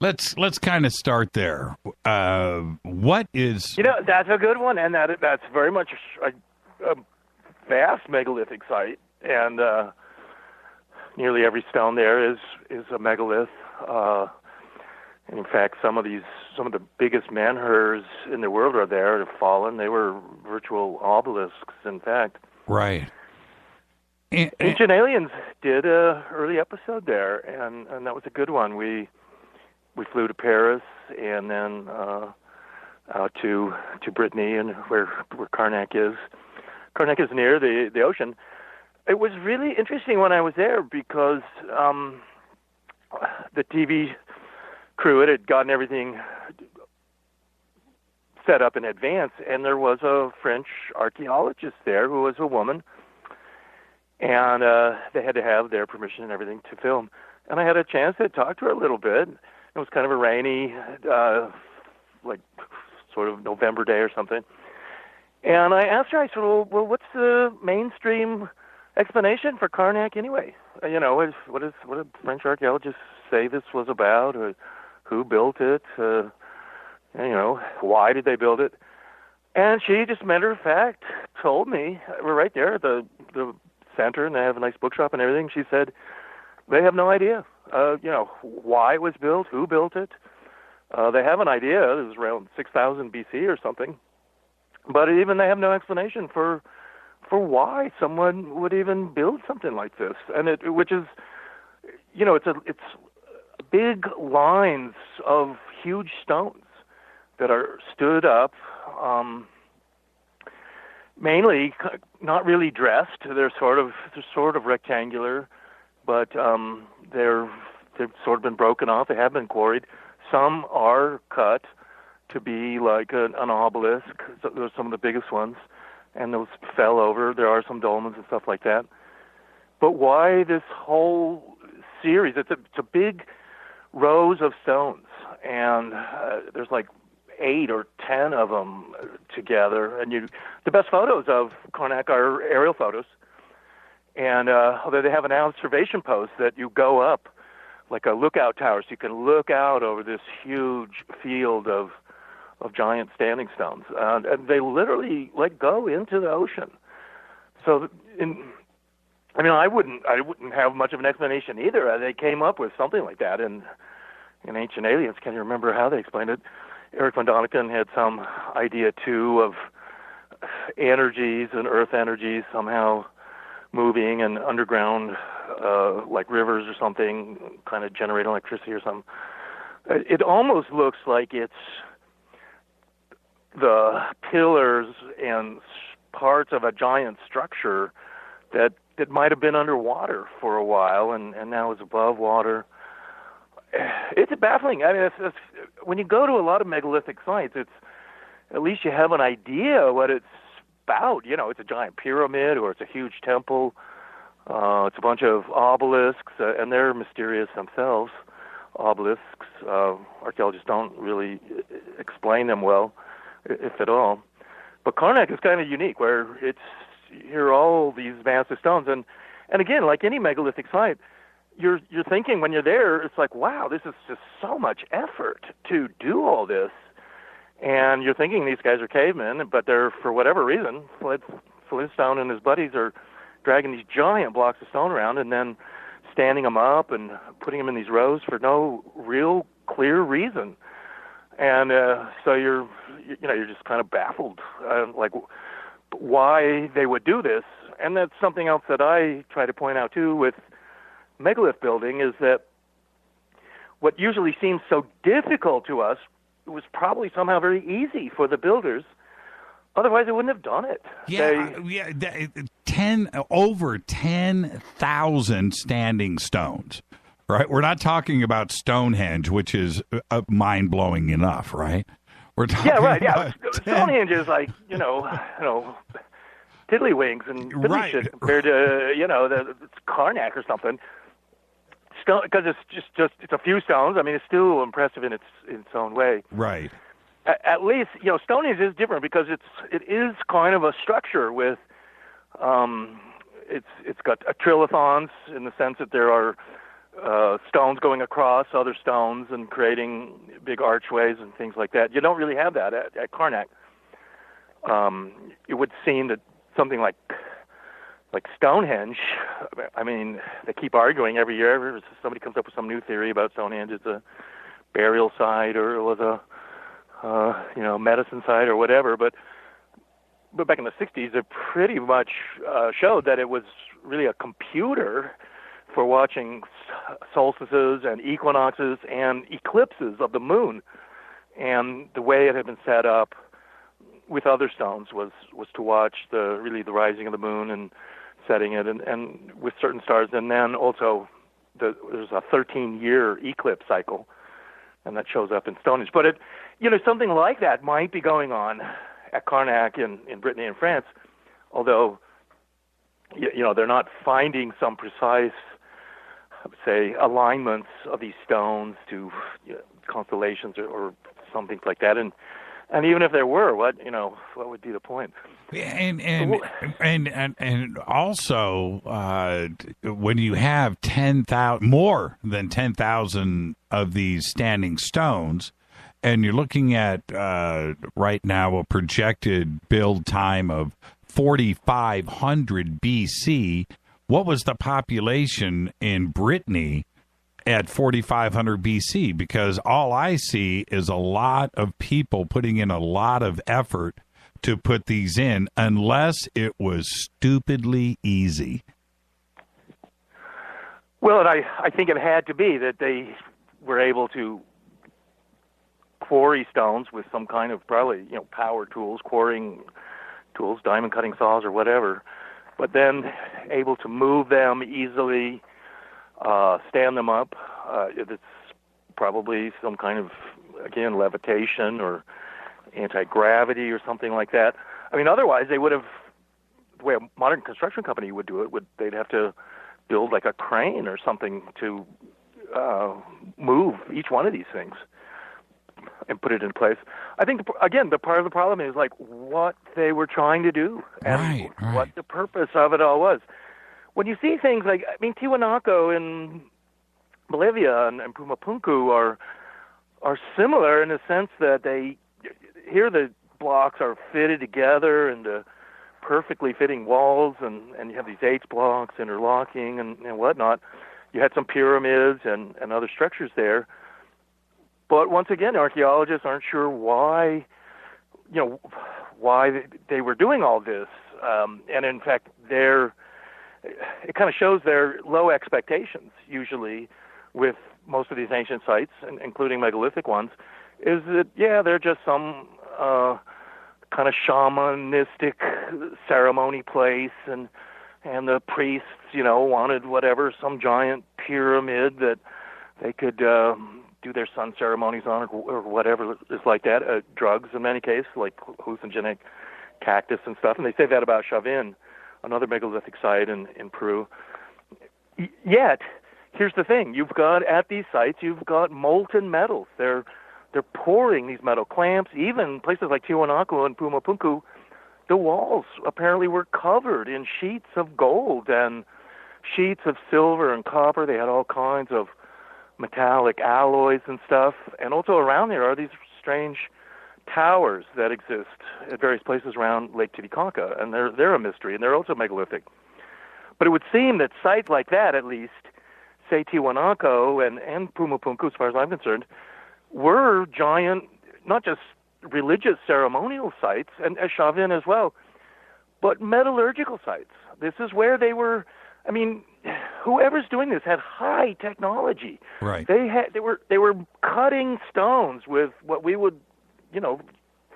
Let's kind of start there. What is? That's a good one, and that's very much a vast megalithic site, and nearly every stone there is a megalith. In fact, some of the biggest menhirs in the world are there. Have fallen. They were virtual obelisks, in fact. Right. Ancient Aliens did a early episode there, and that was a good one. We flew to Paris and then out to Brittany, and where Karnak is. Karnak is near the ocean. It was really interesting when I was there because the TV crew had gotten everything set up in advance, and there was a French archaeologist there who was a woman, and they had to have their permission and everything to film. And I had a chance to talk to her a little bit. It was kind of a rainy, like sort of November day or something. And I asked her, I said, well, what's the mainstream explanation for Karnak anyway? What did French archaeologists say this was about? Or who built it? Why did they build it? And she just, matter of fact, told me, we're right there at the center, and they have a nice bookshop and everything. She said they have no idea, why it was built, who built it. They have an idea. It was around 6,000 BC or something. But even they have no explanation for why someone would even build something like this, and which is, it's big lines of huge stones that are stood up, mainly not really dressed. They're sort of rectangular, but they've sort of been broken off. They have been quarried. Some are cut to be like an obelisk. So those are some of the biggest ones, and those fell over. There are some dolmens and stuff like that. But why this whole series? It's a big rows of stones, and there's like 8 or 10 of them together. And the best photos of Karnak are aerial photos. And although they have an observation post that you go up, like a lookout tower, so you can look out over this huge field of giant standing stones, and they literally go into the ocean. So, I wouldn't have much of an explanation either. They came up with something like that in Ancient Aliens. Can't you remember how they explained it? Eric von Daniken had some idea too of energies and earth energies somehow moving and underground, like rivers or something, kind of generate electricity or something. It almost looks like it's the pillars and parts of a giant structure that might have been underwater for a while and now is above water. It's baffling. It's when you go to a lot of megalithic sites, it's at least you have an idea what it's about. It's a giant pyramid or it's a huge temple. It's a bunch of obelisks, and they're mysterious themselves. Obelisks, archaeologists don't really explain them well, if at all. But Karnak is kind of unique, where here are all these massive stones, and again, like any megalithic site, you're thinking when you're there, it's like, wow, this is just so much effort to do all this, and you're thinking these guys are cavemen, but they're, for whatever reason, Flintstone and his buddies are dragging these giant blocks of stone around and then standing them up and putting them in these rows for no real clear reason. And so you're just kind of baffled, like why they would do this. And that's something else that I try to point out too with megalith building, is that what usually seems so difficult to us was probably somehow very easy for the builders. Otherwise, they wouldn't have done it. Over 10,000 standing stones, right? We're not talking about Stonehenge, which is mind-blowing enough, right? We're talking about Stonehenge is like, tiddlywinks and fiddly shit compared to, it's Karnak or something. Because it's a few stones. I mean, it's still impressive in its own way. Right. At least, Stonehenge is different because it is kind of a structure with, it's got trilithons in the sense that there are stones going across other stones and creating big archways and things like that. You don't really have that at Karnak. It would seem that something like Stonehenge, I mean, they keep arguing every year. Somebody comes up with some new theory about Stonehenge. It's a burial site, or it was a medicine site or whatever. But back in the 60s, it pretty much showed that it was really a computer for watching solstices and equinoxes and eclipses of the moon. And the way it had been set up with other stones was to watch the rising of the moon and setting it, and with certain stars. And then also there's a 13-year eclipse cycle, and that shows up in Stonehenge. But something like that might be going on at Karnak in Brittany and France, although they're not finding some precise, say, alignments of these stones to constellations or something like that. And even if there were, what would be the point? And also, when you have more than 10,000 of these standing stones, and you're looking at right now a projected build time of 4,500 BC, what was the population in Brittany at 4,500 BC? Because all I see is a lot of people putting in a lot of effort to put these in, unless it was stupidly easy. Well, and I think it had to be that they were able to quarry stones with some kind of probably power tools, quarrying tools, diamond cutting saws or whatever, but then able to move them easily, stand them up. It's probably some kind of, again, levitation or anti-gravity or something like that. I mean, otherwise they would have, the way a modern construction company would do it, they'd have to build like a crane or something to move each one of these things and put it in place. I think, again, the part of the problem is like what they were trying to do and what the purpose of it all was. When you see things like, Tiwanaku in Bolivia and Pumapunku are similar in the sense that here the blocks are fitted together into perfectly fitting walls, and you have these H blocks interlocking and whatnot. You had some pyramids and other structures there. But once again, archaeologists aren't sure why they were doing all this. And in fact, it kind of shows their low expectations, usually, with most of these ancient sites, including megalithic ones, is that, they're just some kind of shamanistic ceremony place, and the priests, wanted some giant pyramid that they could do their sun ceremonies on or whatever is like that, drugs in many cases, like hallucinogenic cactus and stuff. And they say that about Chavin, another megalithic site in Peru. Yet, here's the thing. You've got, at these sites, you've got molten metals. They're pouring these metal clamps. Even places like Tiwanaku and Pumapunku, the walls apparently were covered in sheets of gold and sheets of silver and copper. They had all kinds of metallic alloys and stuff. And also around there are these strange towers that exist at various places around Lake Titicaca, and they're a mystery, and they're also megalithic. But it would seem that sites like that, at least, say Tiwanaku and Pumapunku, as far as I'm concerned, were giant, not just religious ceremonial sites, and Chavin as well, but metallurgical sites. This is where they were. I mean, whoever's doing this had high technology. Right. They were cutting stones with what we would,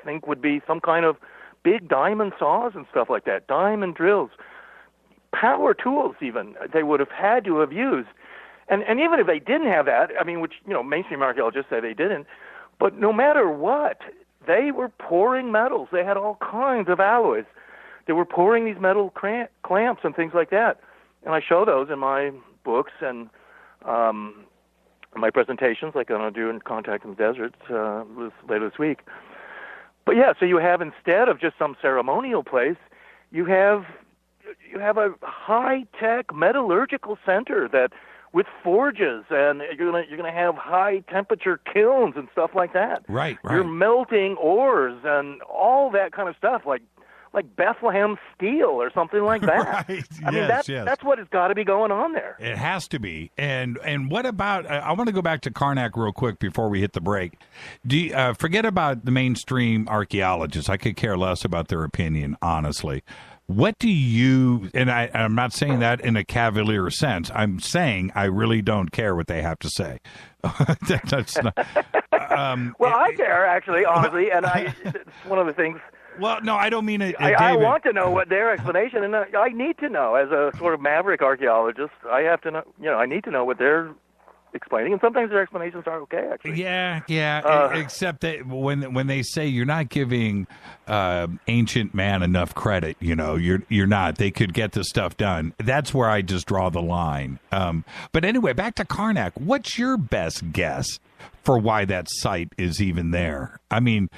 think would be some kind of big diamond saws and stuff like that, diamond drills, power tools even, they would have had to have used. And even if they didn't have that, I mean, which, mainstream archaeologists say they didn't, but no matter what, they were pouring metals. They had all kinds of alloys. They were pouring these metal clamps and things like that. And I show those in my books and my presentations, like I'm going to do in Contact in the Desert later this week. But yeah, so you have, instead of just some ceremonial place, you have a high-tech metallurgical center that with forges, and you're gonna have high-temperature kilns and stuff like that. Right. You're melting ores and all that kind of stuff, like Bethlehem steel or something like that. Right. I mean, that's what has got to be going on there. It has to be. And what about? I want to go back to Karnak real quick before we hit the break. Forget about the mainstream archaeologists. I could care less about their opinion, honestly. What do you? And I'm not saying that in a cavalier sense. I'm saying I really don't care what they have to say. That's not. Well, I care actually, honestly, and it's one of the things. Well, no, I don't mean it. I want to know what their explanation, and I need to know as a sort of maverick archaeologist. I have to know. I need to know what they're explaining, and sometimes their explanations are okay. Actually, yeah. Except that when they say you're not giving ancient man enough credit, you're not. They could get this stuff done. That's where I just draw the line. But anyway, back to Karnak. What's your best guess for why that site is even there? I mean,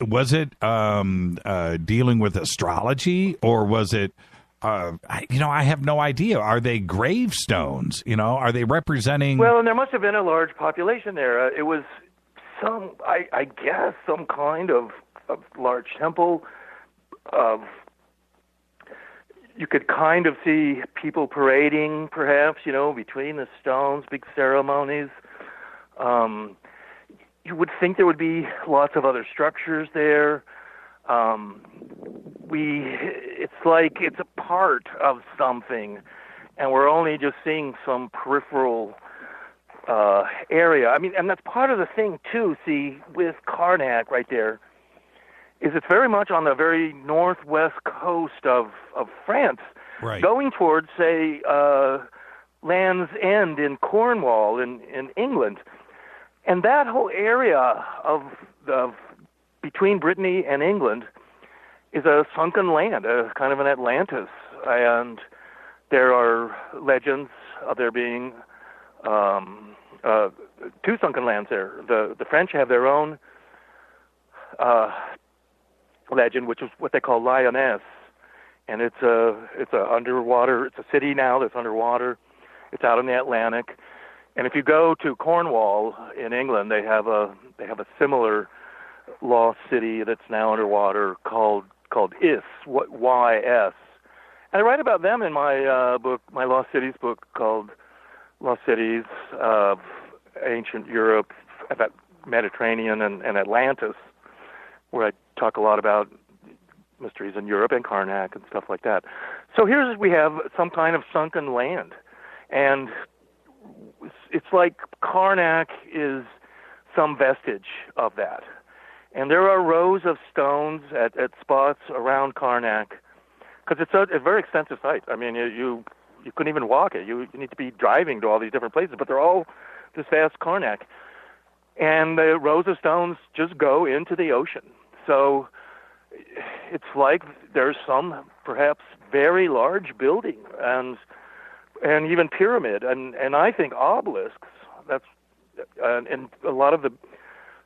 was it dealing with astrology, or was it, I have no idea. Are they gravestones? Are they representing? Well, and there must have been a large population there. It was I guess, some kind of large temple. You could kind of see people parading, perhaps, between the stones, big ceremonies. You would think there would be lots of other structures there. It's like it's a part of something, and we're only just seeing some peripheral area. I mean, and that's part of the thing, too, see, with Karnak right there, is it's very much on the very northwest coast of France, right, going towards, say, Land's End in Cornwall in England. And that whole area of between Brittany and England is a sunken land, kind of an Atlantis. And there are legends of there being two sunken lands there. The French have their own legend, which is what they call Lyonesse, and it's a underwater. It's a city now that's underwater. It's out in the Atlantic. And if you go to Cornwall in England, they have a similar lost city that's now underwater called Is, Y-S. And I write about them in my book, my Lost Cities book, called Lost Cities of Ancient Europe, about Mediterranean and Atlantis, where I talk a lot about mysteries in Europe and Karnak and stuff like that. So we have some kind of sunken land, and it's like Karnak is some vestige of that. And there are rows of stones at spots around Karnak, because it's a very extensive site. I mean, you couldn't even walk it. You need to be driving to all these different places, but they're all this vast Karnak. And the rows of stones just go into the ocean. So it's like there's some perhaps very large building, and and even pyramid, and I think obelisks. That's and a lot of the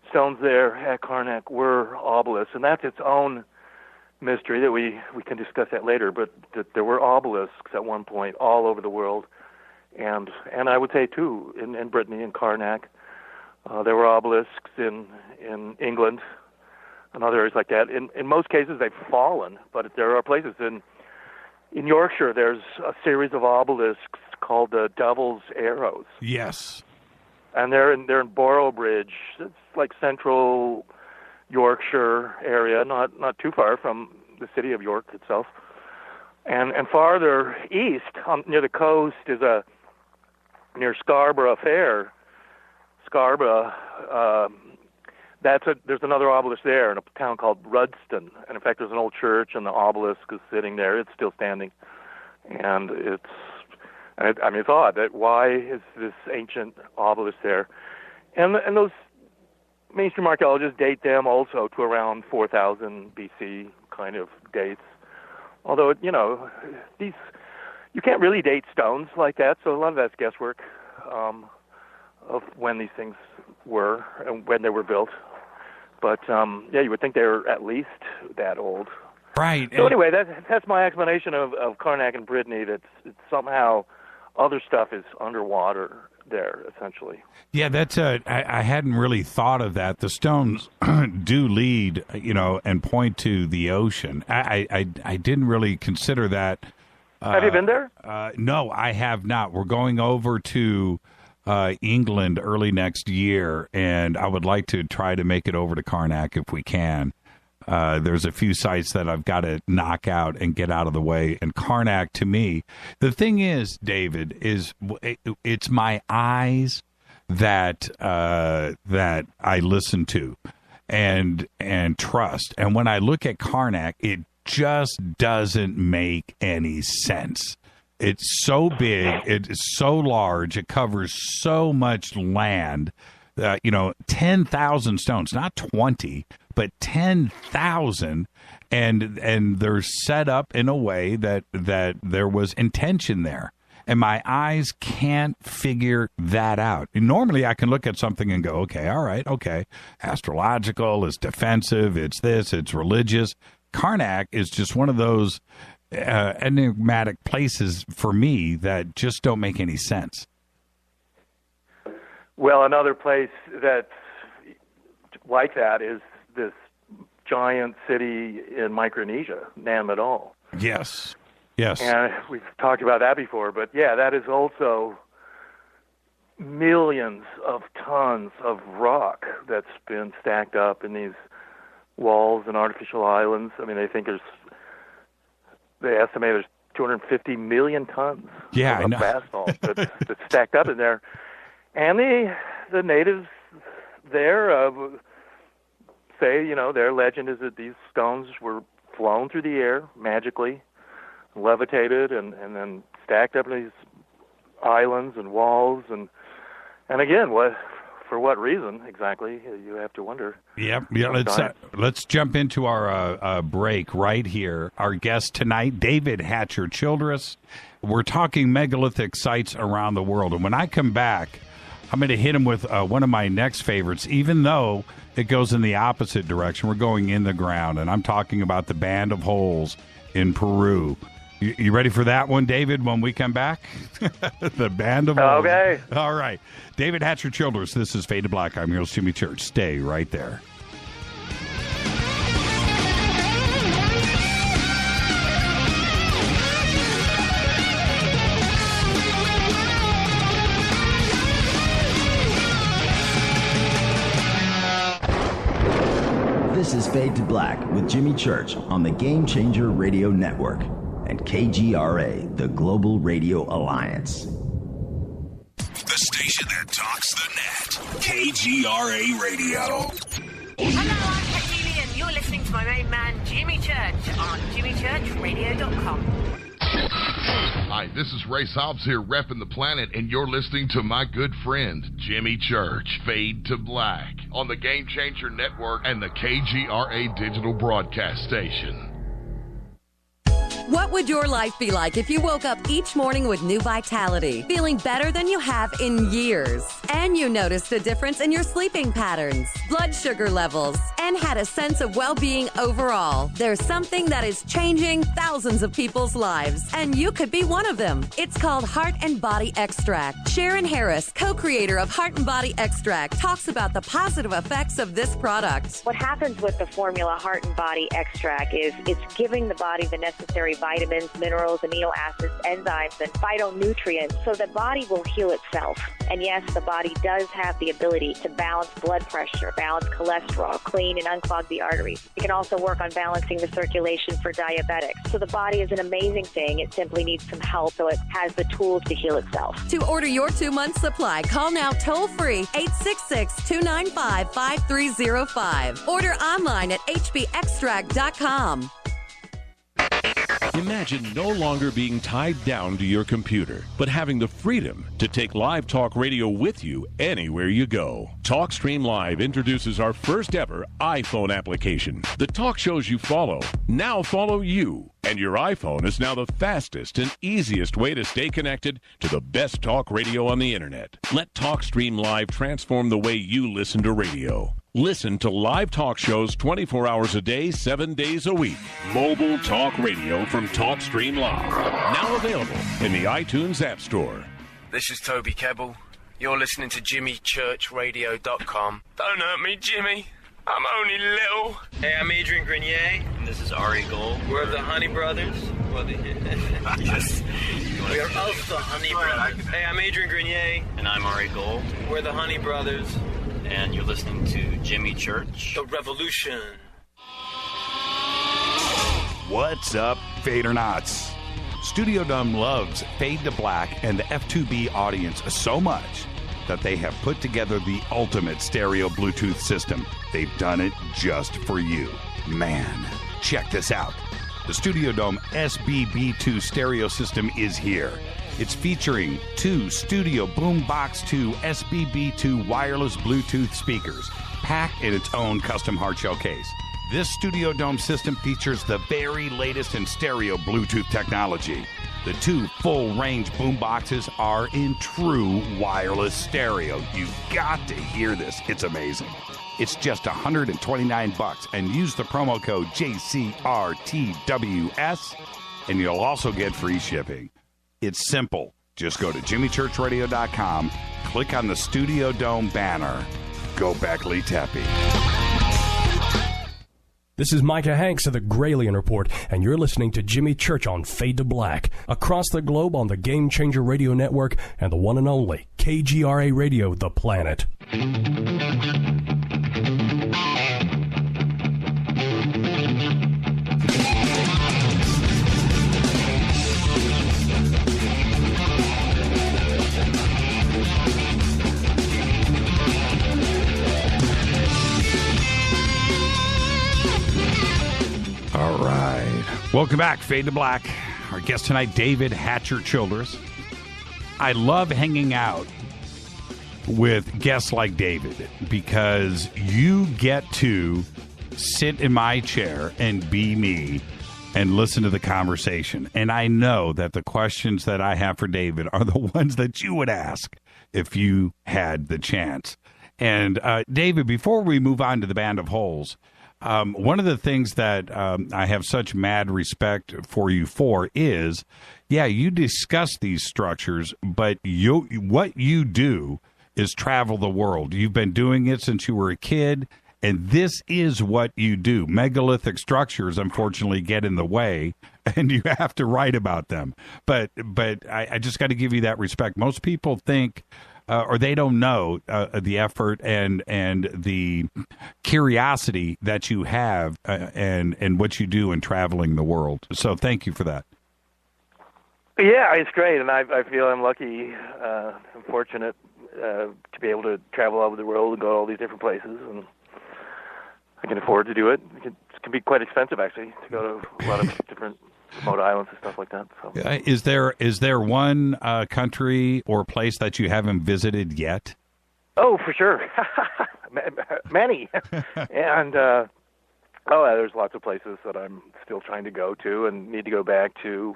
stones there at Karnak were obelisks, and that's its own mystery that we can discuss that later. But that there were obelisks at one point all over the world, and I would say too in Brittany and Karnak. There were obelisks in England and other areas like that. In most cases, they've fallen, but there are places in Yorkshire. There's a series of obelisks called the Devil's Arrows. Yes, and they're in Boroughbridge. It's like central Yorkshire area, not too far from the city of York itself. And farther east, near the coast, is near Scarborough Fair. Scarborough, there's another obelisk there in a town called Rudston, and in fact, there's an old church, and the obelisk is sitting there. It's still standing, and it's odd that why is this ancient obelisk there, and those mainstream archaeologists date them also to around 4000 BC kind of dates, although you can't really date stones like that, so a lot of that's guesswork. Of when these things were and when they were built. But, you would think they were at least that old. Right. So anyway, that's my explanation of Karnak and Brittany, that somehow other stuff is underwater there, essentially. Yeah, that's I hadn't really thought of that. The stones do lead, and point to the ocean. I didn't really consider that. Have you been there? No, I have not. We're going over to England early next year, and I would like to try to make it over to Karnak if we can. There's a few sites that I've got to knock out and get out of the way, and Karnak, to me, the thing is, David, is it's my eyes that I listen to and trust, and when I look at Karnak, it just doesn't make any sense. It's so big, it's so large, it covers so much land, 10,000 stones, not 20, but 10,000, and they're set up in a way that there was intention there. And my eyes can't figure that out. And normally I can look at something and go, okay, all right, okay, astrological, it's defensive, it's this, it's religious. Karnak is just one of those enigmatic places for me that just don't make any sense. Well, another place that's like that is this giant city in Micronesia, Nan Madol. Yes. And we've talked about that before, but yeah, that is also millions of tons of rock that's been stacked up in these walls and artificial islands. I mean, they estimate there's 250 million tons of basalt that's stacked up in there. And the natives there say, their legend is that these stones were flown through the air magically, levitated, and then stacked up in these islands and walls. And again, for what reason exactly, you have to wonder. Yeah. Let's jump into our break right here. Our guest tonight, David Hatcher Childress. We're talking megalithic sites around the world. And when I come back, I'm going to hit him with one of my next favorites, even though it goes in the opposite direction. We're going in the ground, and I'm talking about the Band of Holes in Peru. You ready for that one, David, when we come back? The Band of Holes. Okay. All right. David Hatcher Childress, this is Fade to Black. I'm your host, Jimmy Church. Stay right there. This is Fade to Black with Jimmy Church on the Game Changer Radio Network and KGRA, the Global Radio Alliance. The station that talks the net. KGRA Radio. Hello, I'm Katie, and you're listening to my main man, Jimmy Church, on jimmychurchradio.com. Hi, this is Ray Hobbs here, repping the planet, and you're listening to my good friend, Jimmy Church, Fade to Black, on the Game Changer Network and the KGRA Digital Broadcast Station. What would your life be like if you woke up each morning with new vitality, feeling better than you have in years, and you noticed a difference in your sleeping patterns, blood sugar levels, and had a sense of well-being overall? There's something that is changing thousands of people's lives, and you could be one of them. It's called Heart and Body Extract. Sharon Harris, co-creator of Heart and Body Extract, talks about the positive effects of this product. What happens with the formula Heart and Body Extract is it's giving the body the necessary vitamins, minerals, amino acids, enzymes, and phytonutrients so the body will heal itself. And yes, the body does have the ability to balance blood pressure, balance cholesterol, clean and unclog the arteries. It can also work on balancing the circulation for diabetics. So the body is an amazing thing. It simply needs some help so it has the tools to heal itself. To order your 2-month supply, call now toll-free 866-295-5305. Order online at hbextract.com. Imagine no longer being tied down to your computer, but having the freedom to take live talk radio with you anywhere you go. TalkStream Live introduces our first ever iPhone application. The talk shows you follow now follow you, and your iPhone is now the fastest and easiest way to stay connected to the best talk radio on the internet. Let TalkStream Live transform the way you listen to radio. Listen to live talk shows 24 hours a day, 7 days a week. Mobile talk radio from TalkStream Live. Now available in the iTunes App Store. This is Toby Kebbell. You're listening to JimmyChurchRadio.com. Don't hurt me, Jimmy. I'm only little. Hey, I'm Adrian Grenier. And this is Ari Gold. We're the Honey Brothers. Yes. We are of the Honey Brothers. Hey, I'm Adrian Grenier. And I'm Ari Gold. We're the Honey Brothers. And you're listening to Jimmy Church. The Revolution. What's up, Fadernauts? Studio Dome loves Fade to Black and the F2B audience so much that they have put together the ultimate stereo Bluetooth system. They've done it just for you. Man, check this out. The Studio Dome SBB2 stereo system is here. It's featuring 2 Studio Boombox 2 SBB2 wireless Bluetooth speakers, packed in its own custom hardshell case. This Studio Dome system features the very latest in stereo Bluetooth technology. The 2 full-range boomboxes are in true wireless stereo. You've got to hear this. It's amazing. It's just $129, and use the promo code JCRTWS, and you'll also get free shipping. It's simple. Just go to JimmyChurchRadio.com, click on the Studio Dome banner. Go Beckley Teppy. This is Micah Hanks of the Gralien Report, and you're listening to Jimmy Church on Fade to Black, across the globe on the Game Changer Radio Network and the one and only KGRA Radio, The Planet. All right. Welcome back, Fade to Black. Our guest tonight, David Hatcher Childress. I love hanging out with guests like David because you get to sit in my chair and be me and listen to the conversation. And I know that the questions that I have for David are the ones that you would ask if you had the chance. And David, before we move on to the Band of Holes, one of the things that I have such mad respect for you for is, yeah, you discuss these structures, but what you do is travel the world. You've been doing it since you were a kid, and this is what you do. Megalithic structures, unfortunately, get in the way, and you have to write about them. But I just got to give you that respect. Most people think... or they don't know the effort and the curiosity that you have and what you do in traveling the world. So thank you for that. Yeah, it's great, and I feel I'm lucky, I'm fortunate to be able to travel all over the world and go to all these different places, and I can afford to do it. It can be quite expensive, actually, to go to a lot of different remote islands and stuff like that. So. Is there one country or place that you haven't visited yet? Oh, for sure. Many. And Oh, there's lots of places that I'm still trying to go to and need to go back to.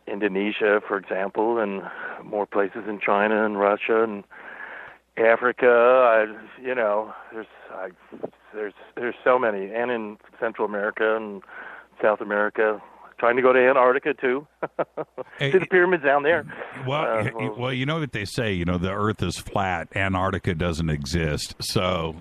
Indonesia, for example, and more places in China and Russia and Africa. There's so many, and in Central America and South America. Trying to go to Antarctica too. See the pyramids down there. Well, you know what they say. The Earth is flat. Antarctica doesn't exist. So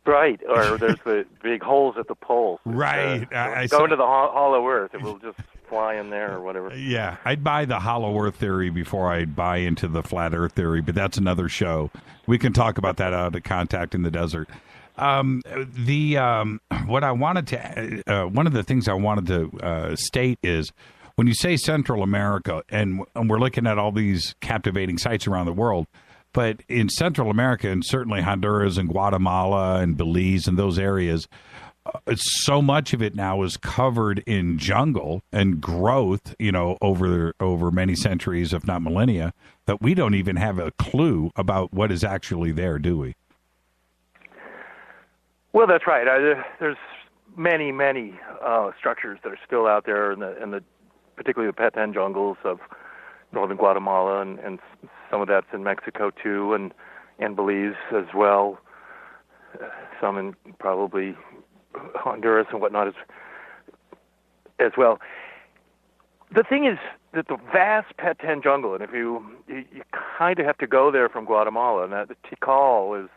Right, or there's the big holes at the poles. Right. Go into the hollow Earth. It will just fly in there or whatever. Yeah, I'd buy the hollow Earth theory before I'd buy into the flat Earth theory, but that's another show. We can talk about that out at Contact in the Desert. One of the things I wanted to state is when you say Central America, and we're looking at all these captivating sites around the world, but in Central America, and certainly Honduras and Guatemala and Belize and those areas, so much of it now is covered in jungle and growth, over many centuries, if not millennia, that we don't even have a clue about what is actually there, do we? Well, that's right. There's many structures that are still out there in the particularly the Petén jungles of northern Guatemala, and some of that's in Mexico too, and Belize as well. Some in probably Honduras and whatnot as well. The thing is that the vast Petén jungle, and if you kind of have to go there from Guatemala, and the Tikal is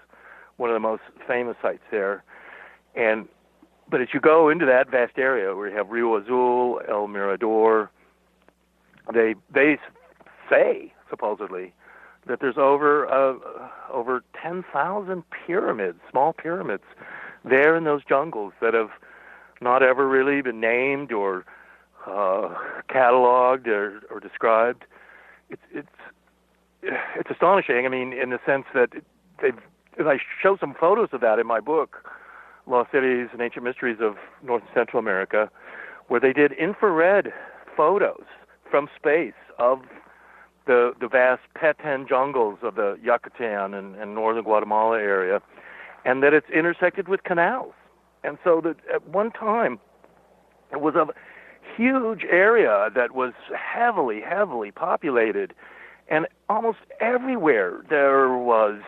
one of the most famous sites there. But as you go into that vast area where you have Rio Azul, El Mirador, they say supposedly that there's over 10,000 pyramids, small pyramids, there in those jungles that have not ever really been named or cataloged or described. It's astonishing. I mean, in the sense that I show some photos of that in my book, Lost Cities and Ancient Mysteries of North and Central America, where they did infrared photos from space of the vast Petén jungles of the Yucatan and northern Guatemala area, and that it's intersected with canals. And so that at one time, it was a huge area that was heavily populated, and almost everywhere there was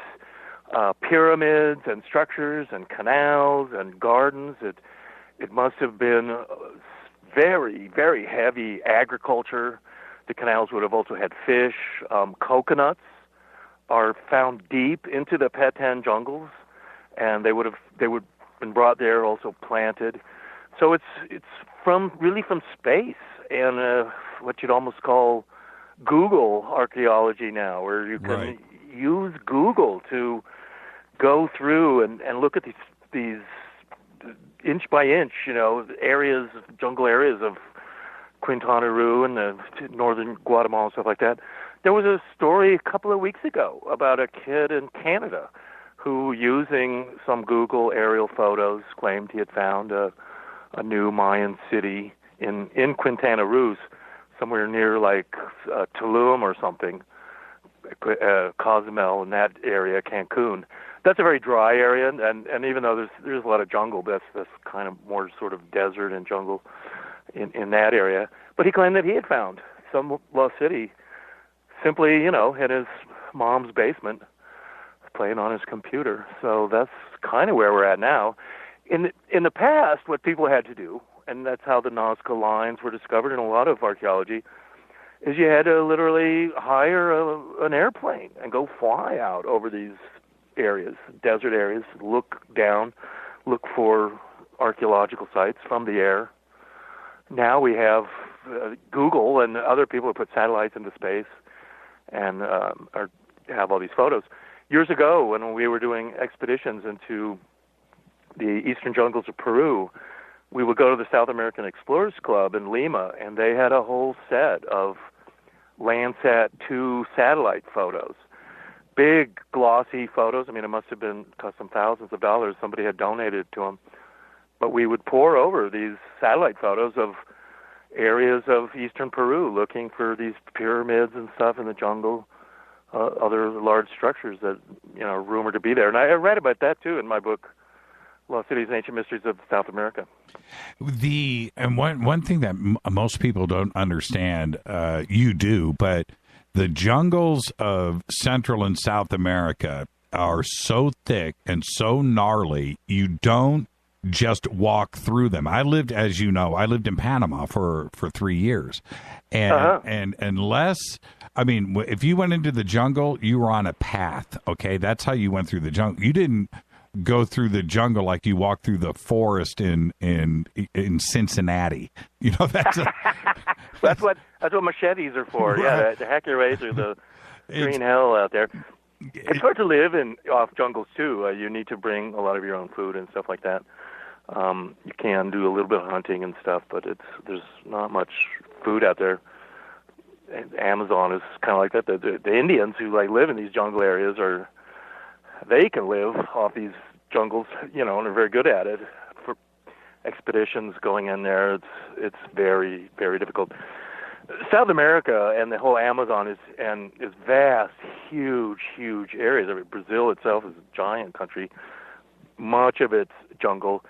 pyramids and structures and canals and gardens. It must have been very heavy agriculture. The canals would have also had fish. Coconuts are found deep into the Petén jungles, and they would been brought there, also planted. So it's really from space, and what you'd almost call Google archaeology now, where you can use Google to go through and look at these inch by inch, areas, jungle areas of Quintana Roo and the northern Guatemala and stuff like that. There was a story a couple of weeks ago about a kid in Canada who, using some Google aerial photos, claimed he had found a new Mayan city in Quintana Roo, somewhere near like Tulum or something, Cozumel in that area, Cancun. That's a very dry area, and even though there's a lot of jungle, that's kind of more sort of desert and jungle in that area. But he claimed that he had found some lost city simply, in his mom's basement, playing on his computer. So that's kind of where we're at now. In the past, what people had to do, and that's how the Nazca lines were discovered in a lot of archaeology, is you had to literally hire an airplane and go fly out over these areas, desert areas, look down, look for archaeological sites from the air. Now we have Google and other people who put satellites into space and have all these photos. Years ago, when we were doing expeditions into the eastern jungles of Peru, we would go to the South American Explorers Club in Lima, and they had a whole set of Landsat 2 satellite photos. Big, glossy photos. I mean, it must have been cost them thousands of dollars. Somebody had donated to them. But we would pore over these satellite photos of areas of eastern Peru, looking for these pyramids and stuff in the jungle, other large structures that are rumored to be there. And I read about that too in my book, Lost Cities and Ancient Mysteries of South America. One thing that most people don't understand, you do, but the jungles of Central and South America are so thick and so gnarly, you don't just walk through them. I lived, as you know, in Panama for 3 years. And unless, I mean, if you went into the jungle, you were on a path, okay? That's how you went through the jungle. You didn't go through the jungle like you walk through the forest in Cincinnati. You know, that's what machetes are for. Right. Yeah, to hack your way through the green hell out there. It's hard to live off jungles too. You need to bring a lot of your own food and stuff like that. You can do a little bit of hunting and stuff, but there's not much food out there. And Amazon is kind of like that. The Indians who live in these jungle areas they can live off these jungles, and are very good at it. For expeditions going in there, it's very, very difficult. South America and the whole Amazon is vast, huge, huge areas. I mean, Brazil itself is a giant country. Much of it's jungle.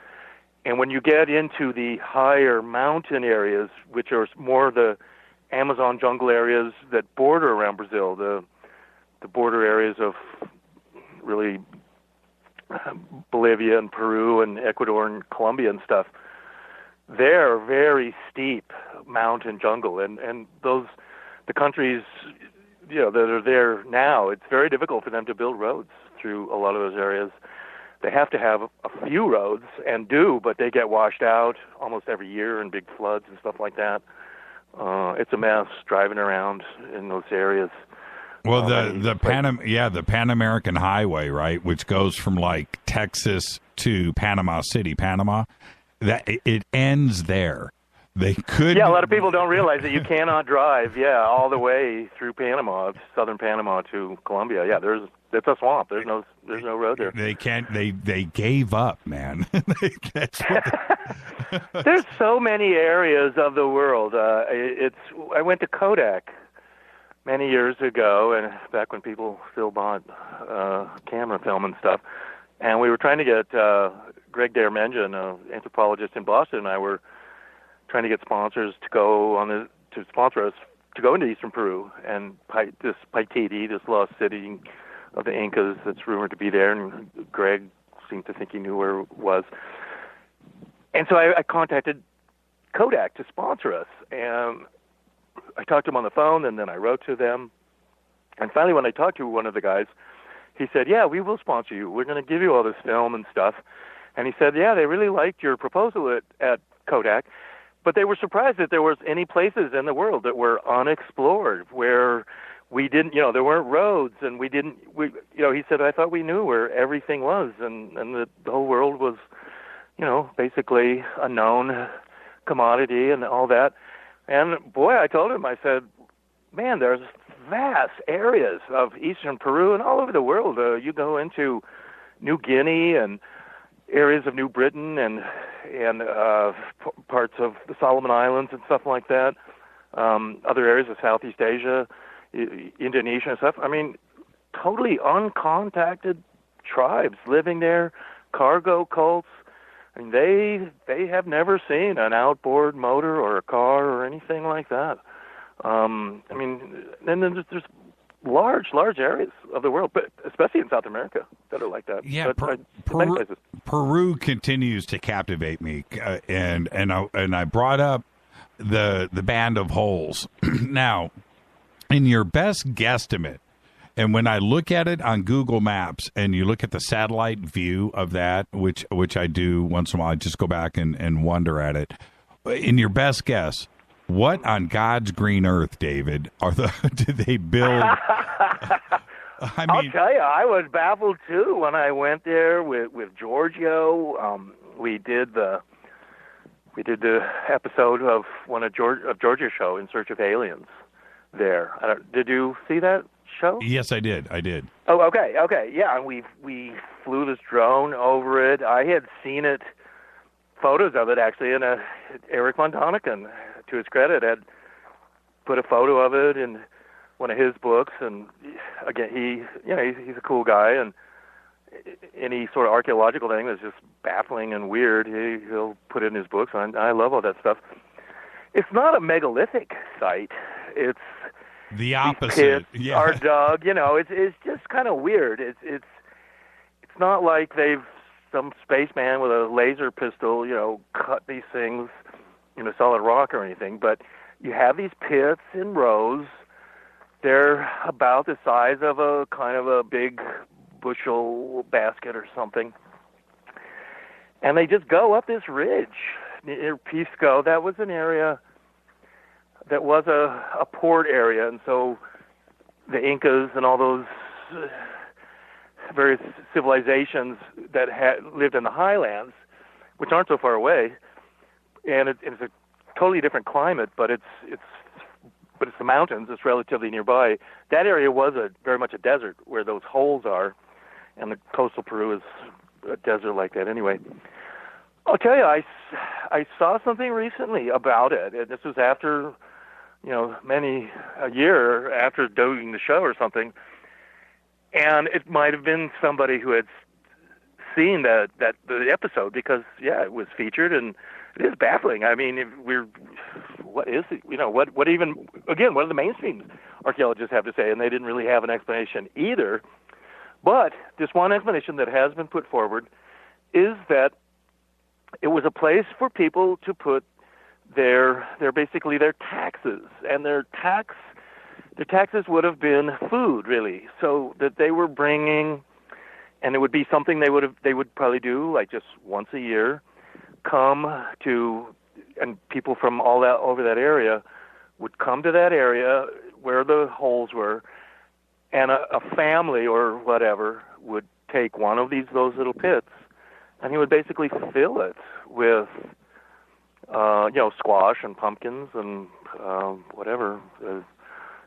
And when you get into the higher mountain areas, which are more the Amazon jungle areas that border around Brazil, the border areas of really Bolivia and Peru and Ecuador and Colombia and stuff, they're very steep mountain jungle. And the countries, that are there now, it's very difficult for them to build roads through a lot of those areas. They have to have a few roads but they get washed out almost every year in big floods and stuff like that. It's a mess driving around in those areas. Well, the Pan American Highway, right, which goes from Texas to Panama City, Panama, that it ends there. They could. Yeah, a lot of people don't realize that you cannot drive. All the way through Panama, southern Panama to Colombia. Yeah, it's a swamp. There's no road there. They can't. They gave up, man. There's so many areas of the world. I went to Kodak many years ago, and back when people still bought camera film and stuff, and we were trying to get Greg Dermenja, an anthropologist in Boston, and I were trying to get sponsors to sponsor us to go into eastern Peru and this Paititi, this lost city of the Incas that's rumored to be there, and Greg seemed to think he knew where it was. And so I contacted Kodak to sponsor us, and I talked to him on the phone, and then I wrote to them. And finally, when I talked to one of the guys, he said, "Yeah, we will sponsor you. We're going to give you all this film and stuff." And he said, "Yeah, they really liked your proposal at Kodak, but they were surprised that there was any places in the world that were unexplored, where we didn't, there weren't roads, and he said, I thought we knew where everything was, and the whole world was, basically a known commodity and all that." And boy, I told him, I said, man, there's vast areas of eastern Peru and all over the world. You go into New Guinea and areas of New Britain and parts of the Solomon Islands and stuff like that, other areas of Southeast Asia, Indonesia and stuff. I mean, totally uncontacted tribes living there, cargo cults. I mean, they have never seen an outboard motor or a car or anything like that. And then there's large areas of the world, but especially in South America, that are like that. Yeah, Peru continues to captivate me, and I brought up the Band of Holes. Now, in your best guesstimate, and when I look at it on Google Maps, and you look at the satellite view of that, which I do once in a while, I just go back and wonder at it. In your best guess, what on God's green earth, David, did they build? I'll tell you, I was baffled too when I went there with Giorgio. We did the episode of Giorgio's show, In Search of Aliens. There, did you see that show? Yes, I did. Oh, okay, yeah. And we flew this drone over it. I had seen it, photos of it actually, and Eric von Däniken, to his credit, had put a photo of it in one of his books. And again, he's a cool guy, and any sort of archaeological thing that's just baffling and weird, he'll put it in his books. I love all that stuff. It's not a megalithic site. It's the opposite. Pits are dug. It's just kind of weird. It's not like some spaceman with a laser pistol, cut these things in a solid rock or anything. But you have these pits in rows. They're about the size of a kind of a big bushel basket or something. And they just go up this ridge near Pisco. That was an area that was a port area, and so the Incas and all those various civilizations that lived in the highlands, which aren't so far away, and it's a totally different climate, but it's the mountains. It's relatively nearby. That area was very much a desert where those holes are, and the coastal Peru is a desert like that anyway. I'll tell you, I saw something recently about it. This was after, a year after doing the show or something, and it might have been somebody who had seen the episode because, it was featured, and it is baffling. I mean, what is it? What even, again, what do the mainstream archaeologists have to say? And they didn't really have an explanation either. But this one explanation that has been put forward is that it was a place for people to put their taxes, and their taxes would have been food, really, so that they were bringing, and it would be something they would probably do like just once a year, and people from all that over that area would come to that area where the holes were, and a family or whatever would take one of those little pits, and he would basically fill it with squash and pumpkins and whatever,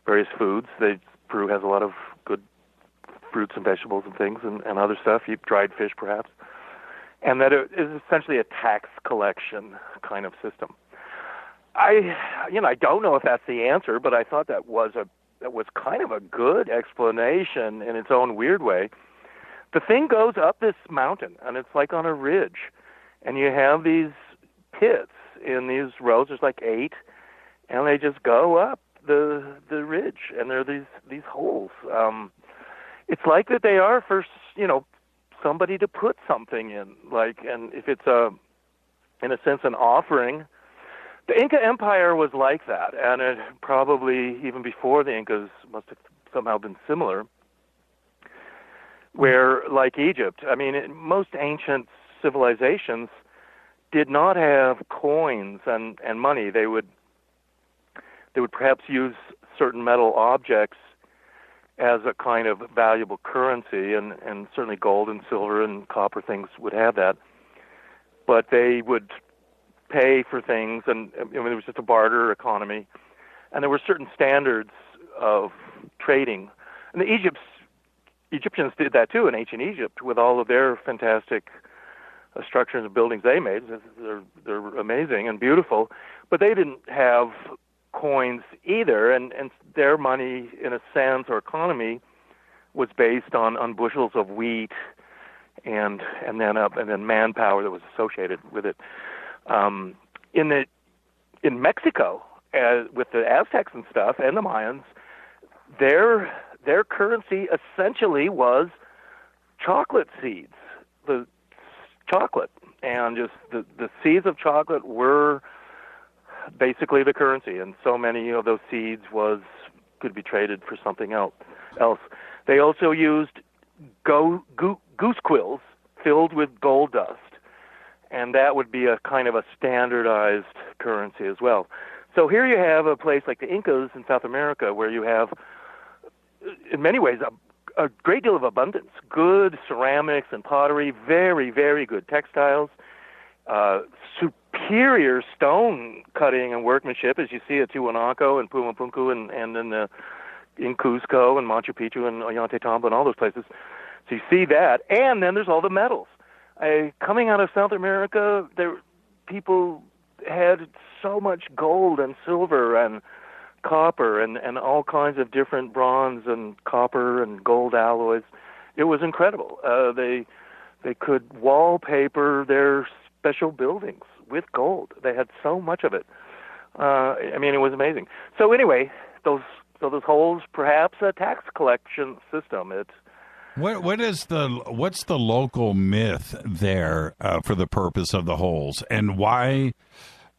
various foods. Peru has a lot of good fruits and vegetables and things and other stuff, dried fish perhaps. And that it is essentially a tax collection kind of system. I don't know if that's the answer, but I thought that was kind of a good explanation in its own weird way. The thing goes up this mountain, and it's like on a ridge, and you have these pits in these rows. There's like 8, and they just go up the ridge, and there are these holes. It's like that they are for somebody to put something in, and if it's in a sense an offering. The Inca Empire was like that, and it probably even before the Incas must have somehow been similar, where, like Egypt, I mean, most ancient civilizations did not have coins and money. They would perhaps use certain metal objects as a kind of valuable currency, and certainly gold and silver and copper things would have that. But they would pay for things, and there was just a barter economy, and there were certain standards of trading. And the Egyptians did that too in ancient Egypt with all of their fantastic structures and buildings they made. They're amazing and beautiful, but they didn't have coins either, and their money, in a sense, or economy, was based on bushels of wheat and then manpower that was associated with it. In Mexico, with the Aztecs and stuff and the Mayans, their currency essentially was chocolate seeds, the chocolate, and just the seeds of chocolate were basically the currency, and so many of those seeds could be traded for something else. They also used goose quills filled with gold dust, and that would be a kind of a standardized currency as well. So here you have a place like the Incas in South America, where you have, in many ways, a great deal of abundance, good ceramics and pottery, very, very good textiles, superior stone cutting and workmanship, as you see at Tiwanaku and Pumapunku and in Cusco and Machu Picchu and Ollantaytambo and all those places. So you see that, and then there's all the metals. Coming out of South America, people had so much gold and silver and copper and all kinds of different bronze and copper and gold alloys. It was incredible. They could wallpaper their special buildings with gold. They had so much of it. I mean, it was amazing. So anyway, those holes, perhaps a tax collection system. What's the local myth there for the purpose of the holes, and why?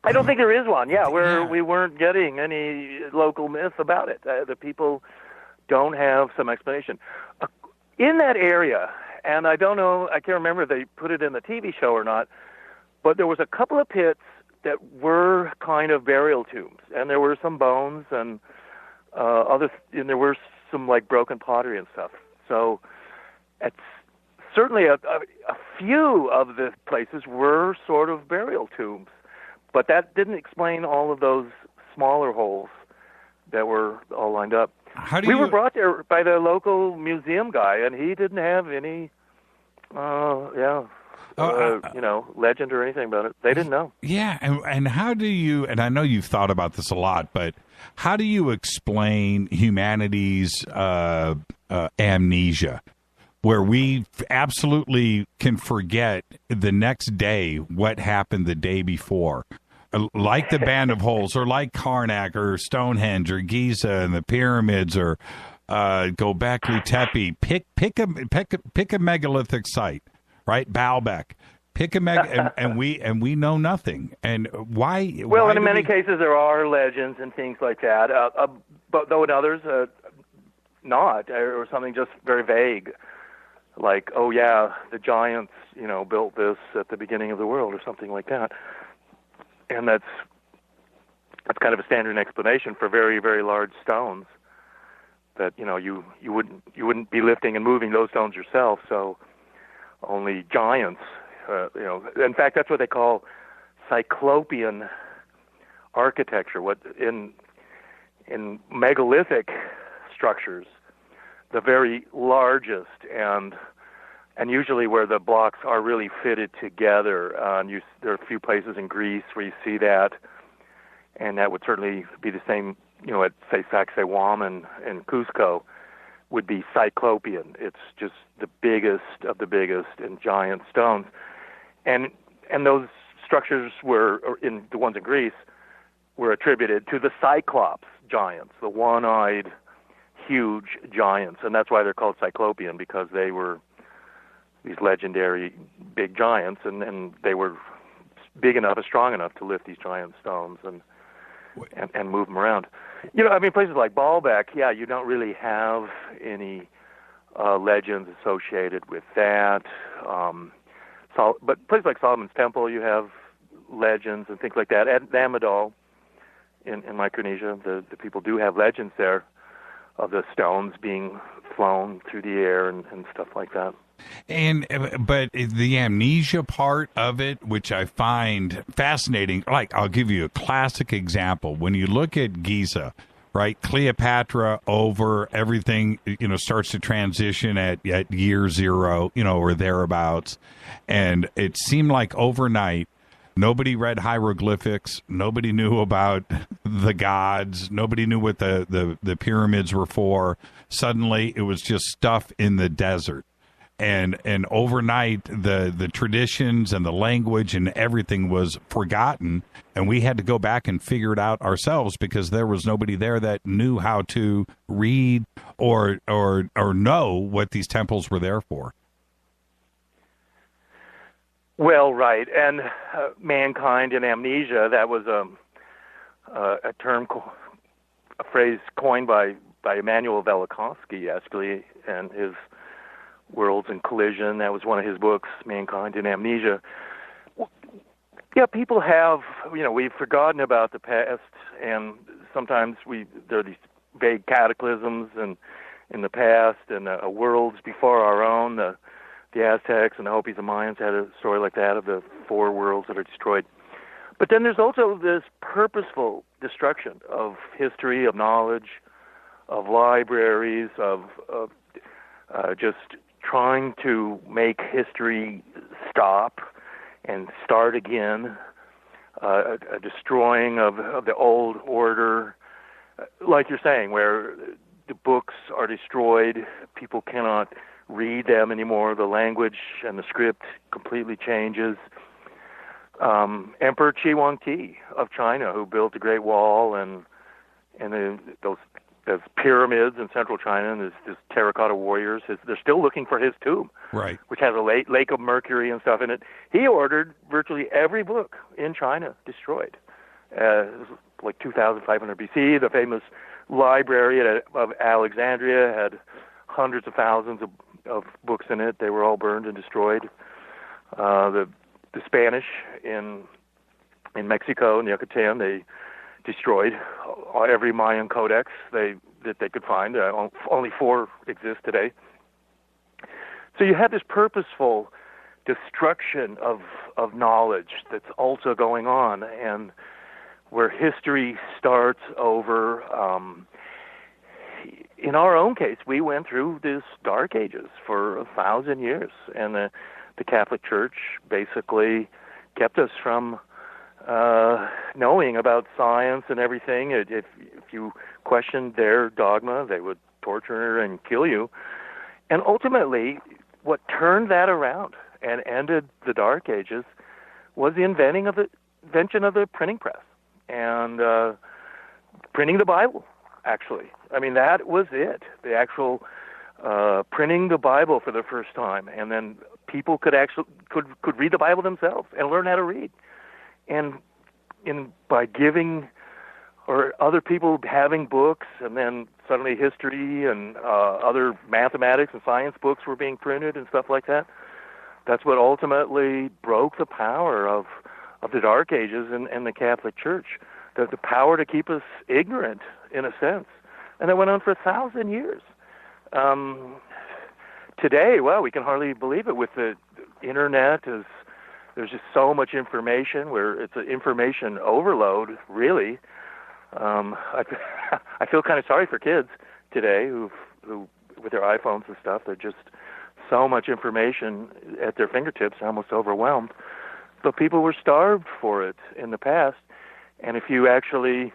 I don't think there is one. We weren't getting any local myth about it. The people don't have some explanation in that area, and I don't know. I can't remember if they put it in the TV show or not. But there was a couple of pits that were kind of burial tombs, and there were some bones and and there were some like broken pottery and stuff. So it's certainly a few of the places were sort of burial tombs, but that didn't explain all of those smaller holes that were all lined up. We were brought there by the local museum guy, and he didn't have any, legend or anything about it. They didn't know. Yeah, and how do you, and I know you've thought about this a lot, but how do you explain humanity's amnesia, where we absolutely can forget the next day what happened the day before? Like the Band of Holes, or like Karnak, or Stonehenge, or Giza, and the pyramids, or Göbekli Tepe. Pick a megalithic site, right? Baalbek. Pick a and we know nothing. And why? Well, why in many cases there are legends and things like that, but though in others not, or something just very vague, like, oh yeah, the giants, built this at the beginning of the world, or something like that. And that's kind of a standard explanation for very, very large stones that you wouldn't be lifting and moving those stones yourself. So only giants, In fact, that's what they call cyclopean architecture. What in megalithic structures, the very largest and usually where the blocks are really fitted together. There are a few places in Greece where you see that, and that would certainly be the same, at, say, Sacsayhuaman in Cusco, would be cyclopean. It's just the biggest of the biggest and giant stones. And those structures in the ones in Greece, were attributed to the Cyclops giants, the one-eyed, huge giants. And that's why they're called cyclopean, because they were these legendary big giants, and they were big enough and strong enough to lift these giant stones and move them around. Places like Baalbek, you don't really have any legends associated with that. But places like Solomon's Temple, you have legends and things like that. At Namadol in Micronesia, the people do have legends there of the stones being flown through the air and stuff like that. But the amnesia part of it, which I find fascinating, like I'll give you a classic example. When you look at Giza, right, Cleopatra over everything, starts to transition at year zero, or thereabouts. And it seemed like overnight, nobody read hieroglyphics. Nobody knew about the gods. Nobody knew what the pyramids were for. Suddenly, it was just stuff in the desert. And overnight, the traditions and the language and everything was forgotten, and we had to go back and figure it out ourselves because there was nobody there that knew how to read or know what these temples were there for. Well, right, and mankind and amnesia, that was a term, a phrase coined by Immanuel Velikovsky, actually, and his Worlds in Collision. That was one of his books, Mankind and Amnesia. Yeah, people have, we've forgotten about the past, and sometimes there are these vague cataclysms in the past, and worlds before our own. The Aztecs and the Hopis and Mayans had a story like that of the 4 worlds that are destroyed. But then there's also this purposeful destruction of history, of knowledge, of libraries, of just trying to make history stop and start again, a destroying of the old order, like you're saying, where the books are destroyed, people cannot read them anymore. The language and the script completely changes. Emperor Qi Huangdi of China, who built the Great Wall and those pyramids in central China, and there's terracotta warriors. They're still looking for his tomb, right, which has a lake of mercury and stuff in it. He ordered virtually every book in China destroyed. Like 2,500 BC, the famous library of Alexandria had hundreds of thousands of books in it. They were all burned and destroyed. The Spanish in Mexico, in Yucatan, they destroyed every Mayan codex that they could find. Only 4 exist today. So you have this purposeful destruction of knowledge that's also going on, and where history starts over. In our own case, we went through this Dark Ages for 1,000 years, and the Catholic Church basically kept us from knowing about science and everything. If you questioned their dogma, they would torture and kill you. And ultimately, what turned that around and ended the Dark Ages was the invention of the printing press and printing the Bible, actually. I mean, that was it. The actual printing the Bible for the first time, and then people could read the Bible themselves and learn how to read. And by giving or other people having books, and then suddenly history and other mathematics and science books were being printed and stuff like that. That's what ultimately broke the power of the Dark Ages and the Catholic Church, the power to keep us ignorant, in a sense. And that went on for 1,000 years. Today, well, we can hardly believe it with the internet. There's just so much information where it's an information overload, really. I feel kind of sorry for kids today who with their iPhones and stuff, they're just so much information at their fingertips, almost overwhelmed. But people were starved for it in the past, and if you actually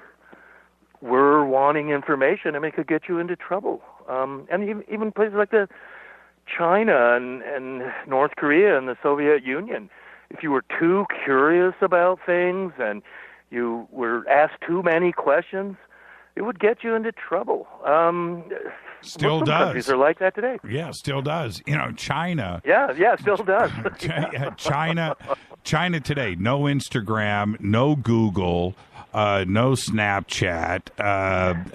were wanting information, I mean, it could get you into trouble. And even places like China and North Korea and the Soviet Union, if you were too curious about things and you were asked too many questions, it would get you into trouble. Still Muslim does. Countries are like that today. Yeah, still does. You know, China. Yeah, still does. China today, no Instagram, no Google, no Snapchat,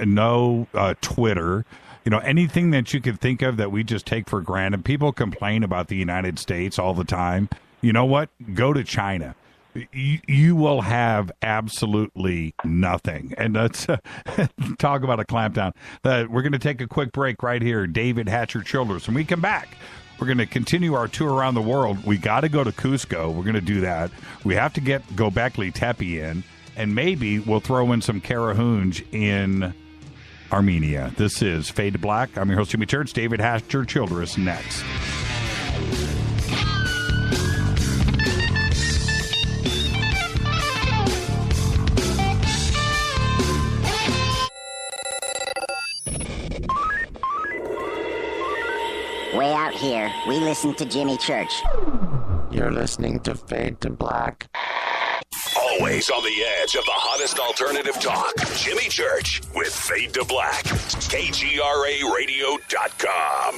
no Twitter. You know, anything that you could think of that we just take for granted. People complain about the United States all the time. You know what? Go to China. You will have absolutely nothing. And let's talk about a clampdown. We're going to take a quick break right here. David Hatcher Childress. When we come back, we're going to continue our tour around the world. We got to go to Cusco. We're going to do that. We have to get Göbekli Tepe in, and maybe we'll throw in some Karahuj in Armenia. This is Fade to Black. I'm your host, Jimmy Church. David Hatcher Childress next. Way out here, we listen to Jimmy Church. You're listening to Fade to Black. Always on the edge of the hottest alternative talk. Jimmy Church with Fade to Black. KGRARadio.com.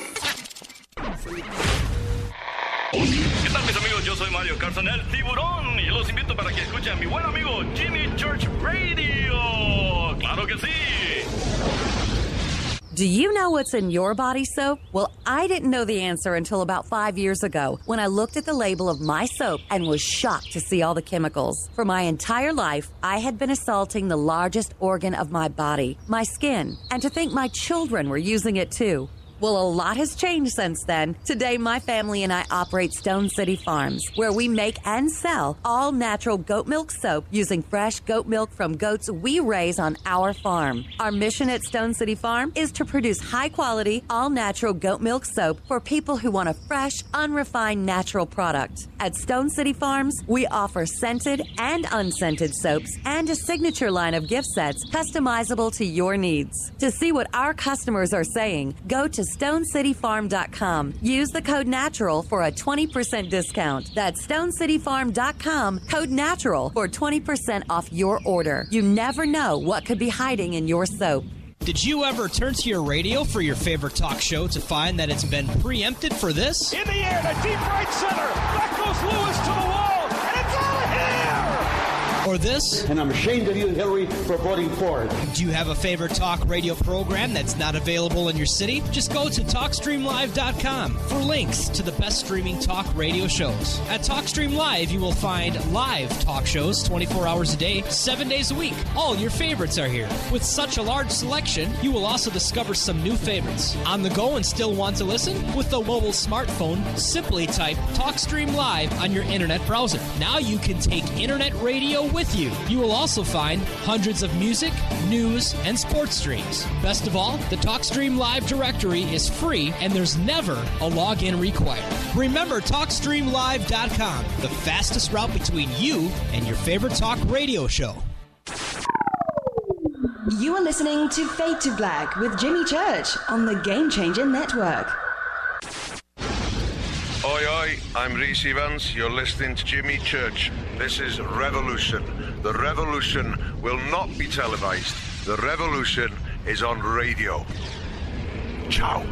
¿Qué tal, mis amigos? Yo soy Mario Carson, el tiburón, y los invito para que escuchen a mi buen amigo Jimmy Church Radio. ¡Claro que sí! Do you know what's in your body soap? Well, I didn't know the answer until about 5 years ago when I looked at the label of my soap and was shocked to see all the chemicals. For my entire life, I had been assaulting the largest organ of my body, my skin, and to think my children were using it too. Well, a lot has changed since then. Today, my family and I operate Stone City Farms, where we make and sell all natural goat milk soap using fresh goat milk from goats we raise on our farm. Our mission at Stone City Farm is to produce high-quality, all-natural goat milk soap for people who want a fresh, unrefined, natural product. At Stone City Farms, we offer scented and unscented soaps and a signature line of gift sets customizable to your needs. To see what our customers are saying, go to StoneCityFarm.com. Use the code NATURAL for a 20% discount. That's StoneCityFarm.com, code NATURAL for 20% off your order. You never know what could be hiding in your soap. Did you ever turn to your radio for your favorite talk show to find that it's been preempted for this? In the air, to deep right center. Back goes Lewis to the wall, and it's out of here! Or this? And I'm ashamed of you, Hillary, for voting for it. Do you have a favorite talk radio program that's not available in your city? Just go to TalkStreamLive.com for links to the best streaming talk radio shows. At TalkStream Live, you will find live talk shows 24 hours a day, 7 days a week. All your favorites are here. With such a large selection, you will also discover some new favorites. On the go and still want to listen? With a mobile smartphone, simply type TalkStream Live on your internet browser. Now you can take internet radio with you. You will also find hundreds of music, news, and sports streams. Best of all, the TalkStream Live directory is free and there's never a login required. Remember TalkStreamLive.com, the fastest route between you and your favorite talk radio show. You are listening to Fade to Black with Jimmy Church on the Game Changer Network. Oi, oi, I'm Reese Evans. You're listening to Jimmy Church. This is Revolution. The revolution will not be televised. The revolution is on radio. Ciao.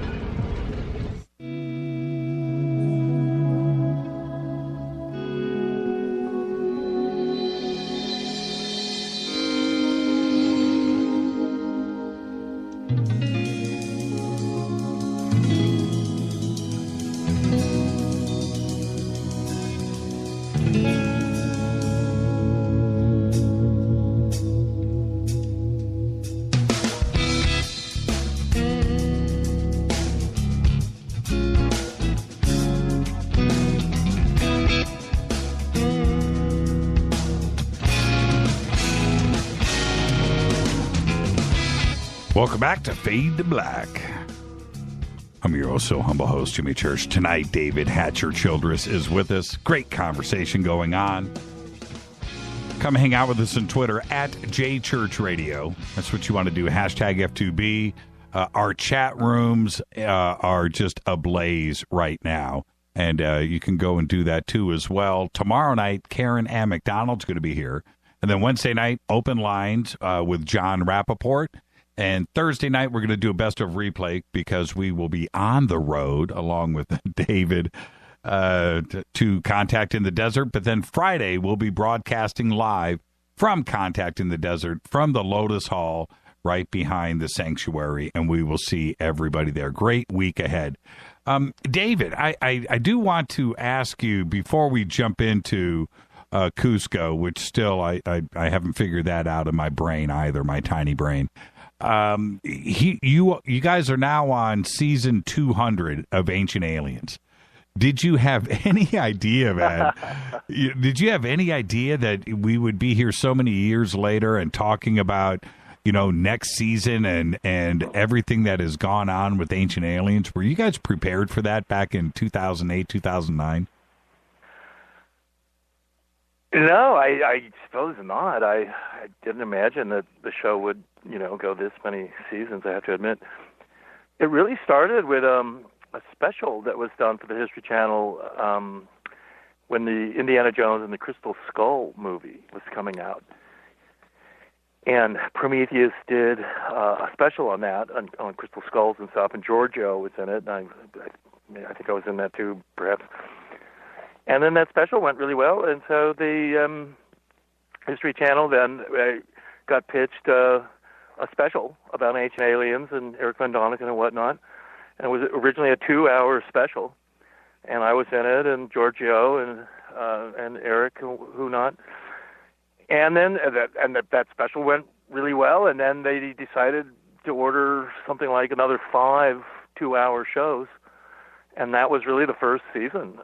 Welcome back to Fade to Black. I'm your so humble host, Jimmy Church. Tonight, David Hatcher Childress is with us. Great conversation going on. Come hang out with us on Twitter at JChurchRadio. That's what you want to do. Hashtag F2B. Our chat rooms are just ablaze right now. And you can go and do that too as well. Tomorrow night, Karen Ann McDonald's going to be here. And then Wednesday night, open lines with John Rappaport. And Thursday night, we're going to do a best of replay because we will be on the road along with David to Contact in the Desert. But then Friday, we'll be broadcasting live from Contact in the Desert from the Lotus Hall right behind the sanctuary. And we will see everybody there. Great week ahead. David, I do want to ask you before we jump into Cusco, which still I haven't figured that out in my brain either, my tiny brain. You guys are now on season 200 of Ancient Aliens. Did you have any idea, man? Did you have any idea that we would be here so many years later and talking about, next season and everything that has gone on with Ancient Aliens? Were you guys prepared for that back in 2008, 2009? No, I suppose not. I didn't imagine that the show would, go this many seasons, I have to admit. It really started with a special that was done for the History Channel when the Indiana Jones and the Crystal Skull movie was coming out. And Prometheus did a special on that, on Crystal Skulls and stuff, and Giorgio was in it. And I think I was in that too, perhaps. And then that special went really well, and so the History Channel then got pitched a special about Ancient Aliens and Eric Von Däniken and whatnot. And it was originally a 2-hour special, and I was in it, and Giorgio and Eric, who not. And then that special went really well, and then they decided to order something like another 5 2-hour shows, and that was really the first season.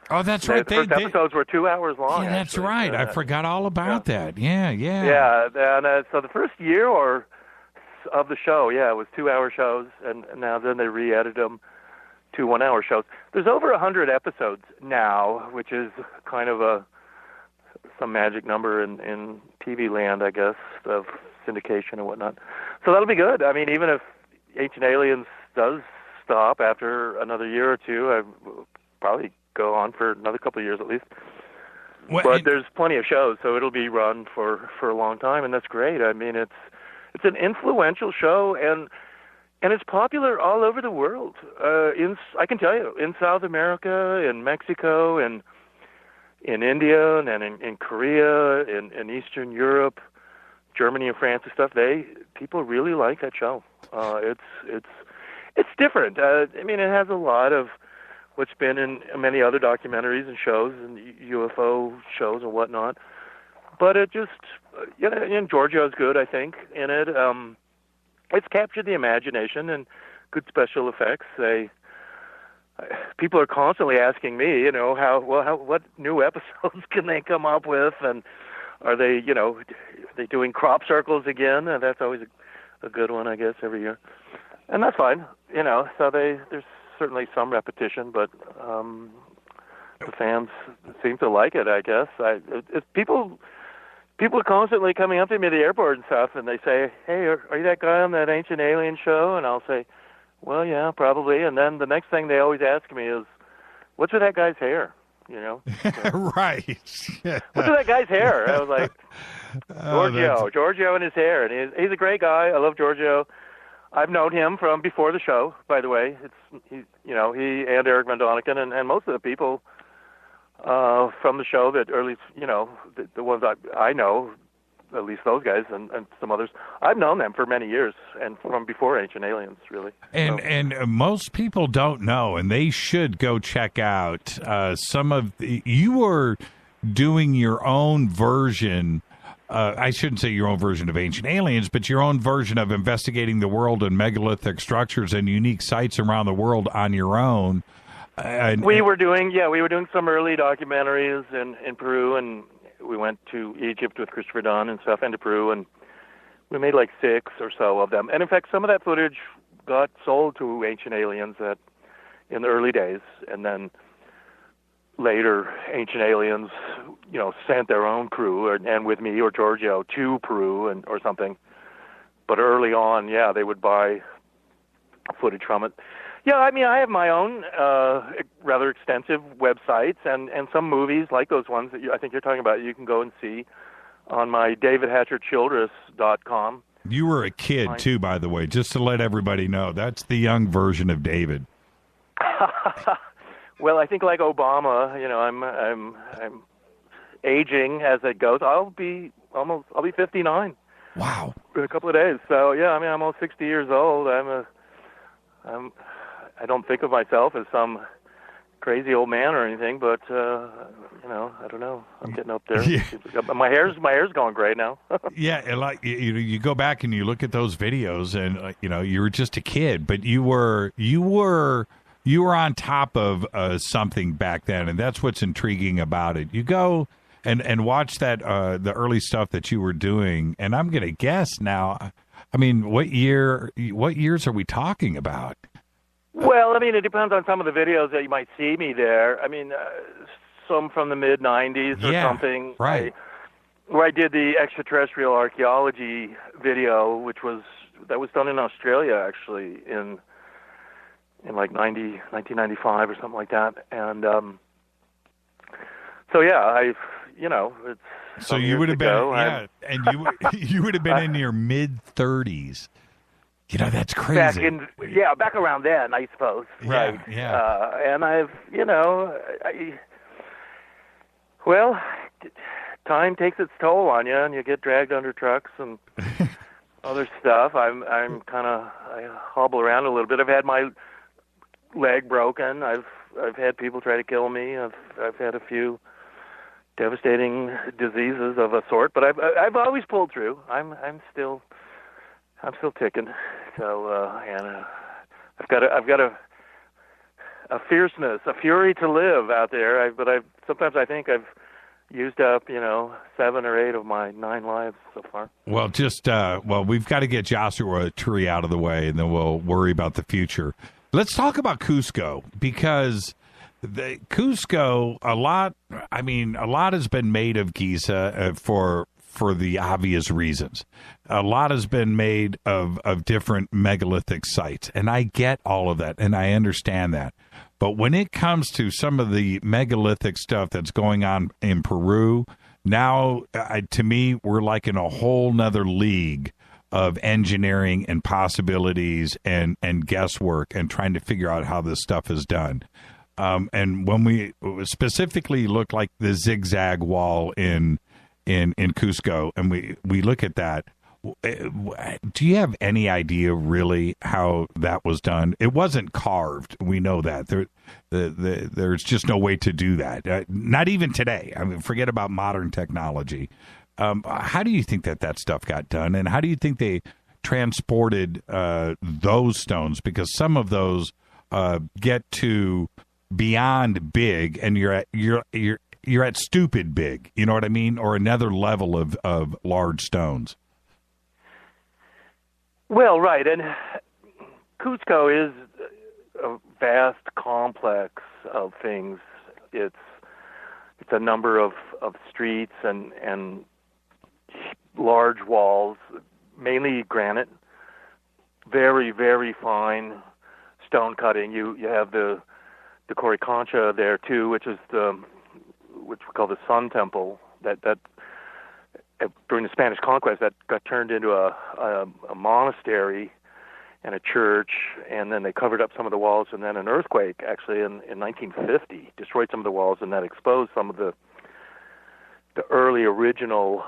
Oh, that's right. The first episodes were 2 hours long. Yeah, that's right. I forgot all about that. Yeah. Yeah, and so the first year of the show, it was 2-hour shows, and now then they re-edited them to 1-hour shows. There's over 100 episodes now, which is kind of some magic number in TV land, I guess, of syndication and whatnot. So that'll be good. I mean, even if Ancient Aliens does stop after another year or two. I'll probably go on for another couple of years at least. Well, but there's plenty of shows, so it'll be run for a long time, and that's great. I mean, it's an influential show, and it's popular all over the world. I can tell you, in South America, in Mexico, and in India, and in Korea, in Eastern Europe, Germany and France and stuff, people really like that show. It's different. I mean, it has a lot of what's been in many other documentaries and shows and UFO shows and whatnot. But it just, and Giorgio's good, I think, in it. It's captured the imagination and good special effects. People are constantly asking me, what new episodes can they come up with, and are they doing crop circles again? And that's always a good one, I guess, every year. And that's fine, so there's certainly some repetition, but the fans seem to like it, I guess. People are constantly coming up to me at the airport and stuff, and they say, "Hey, are you that guy on that Ancient Alien show?" And I'll say, "Well, yeah, probably." And then the next thing they always ask me is, "What's with that guy's hair?" Right. What's with that guy's hair? I was like, Giorgio and his hair, and he's a great guy. I love Giorgio. I've known him from before the show, by the way. He and Eric Von Däniken and most of the people from the show that, or at least, the ones I know, at least those guys and some others, I've known them for many years and from before Ancient Aliens, really. And most people don't know, and they should go check out you are doing your own version. I shouldn't say your own version of Ancient Aliens, but your own version of investigating the world and megalithic structures and unique sites around the world on your own. We were doing some early documentaries in Peru, and we went to Egypt with Christopher Dunn and stuff, and to Peru, and we made like 6 or so of them. And in fact, some of that footage got sold to Ancient Aliens in the early days, and then later Ancient Aliens, sent their own crew, and with me or Giorgio, to Peru or something. But early on, they would buy footage from it. Yeah, I mean, I have my own rather extensive websites and some movies like those ones that I think you're talking about. You can go and see on my davidhatcherchildress.com. You were a kid too, by the way, just to let everybody know. That's the young version of David. Well, I think like Obama, I'm aging as it goes. I'll be 59. Wow. In a couple of days. So yeah, I mean, I'm almost 60 years old. I don't think of myself as some crazy old man or anything, but I don't know. I'm getting up there. Yeah. My hair's going gray now. Yeah, and like you go back and you look at those videos, and you were just a kid, but you were on top of something back then, and that's what's intriguing about it. You go and watch that the early stuff that you were doing, and I'm gonna guess now. I mean, what years are we talking about? Well, I mean, it depends on some of the videos that you might see me there. I mean, some from the mid-'90s or something. Right. Where I did the extraterrestrial archaeology video, that was done in Australia, actually, in like 1995 or something like that. And so, yeah, it's... So you would have been, and you would have been in your mid-30s. That's crazy. Back around then, I suppose. Right. Yeah. And I've, time takes its toll on you, and you get dragged under trucks and other stuff. I hobble around a little bit. I've had my leg broken. I've had people try to kill me. I've had a few devastating diseases of a sort, but I've always pulled through. I'm still ticking. So and I've got a fierceness, a fury to live out there. Sometimes I think I've used up 7 or 8 of my 9 lives so far. Well, we've got to get Joshua Tree out of the way, and then we'll worry about the future. Let's talk about Cusco, because a lot has been made of Giza for for the obvious reasons. A lot has been made of different megalithic sites, and I get all of that, and I understand that. But when it comes to some of the megalithic stuff that's going on in Peru, now, to me, we're like in a whole nother league of engineering and possibilities and guesswork and trying to figure out how this stuff is done. And when we specifically look like the zigzag wall in Cusco, and we look at that, do you have any idea really how that was done? It wasn't carved. We know that. There's just no way to do that. Not even today. I mean, forget about modern technology. How do you think that stuff got done, and how do you think they transported those stones? Because some of those get to beyond big, and you're at stupid big. You know what I mean? Or another level of large stones. Well, right, and Cusco is a vast complex of things. It's a number of streets and large walls, mainly granite, very, very fine stone cutting. You have the Coricancha there too, which we call the Sun Temple. That during the Spanish conquest that got turned into a monastery and a church, and then they covered up some of the walls, and then an earthquake actually in 1950 destroyed some of the walls, and that exposed some of the early original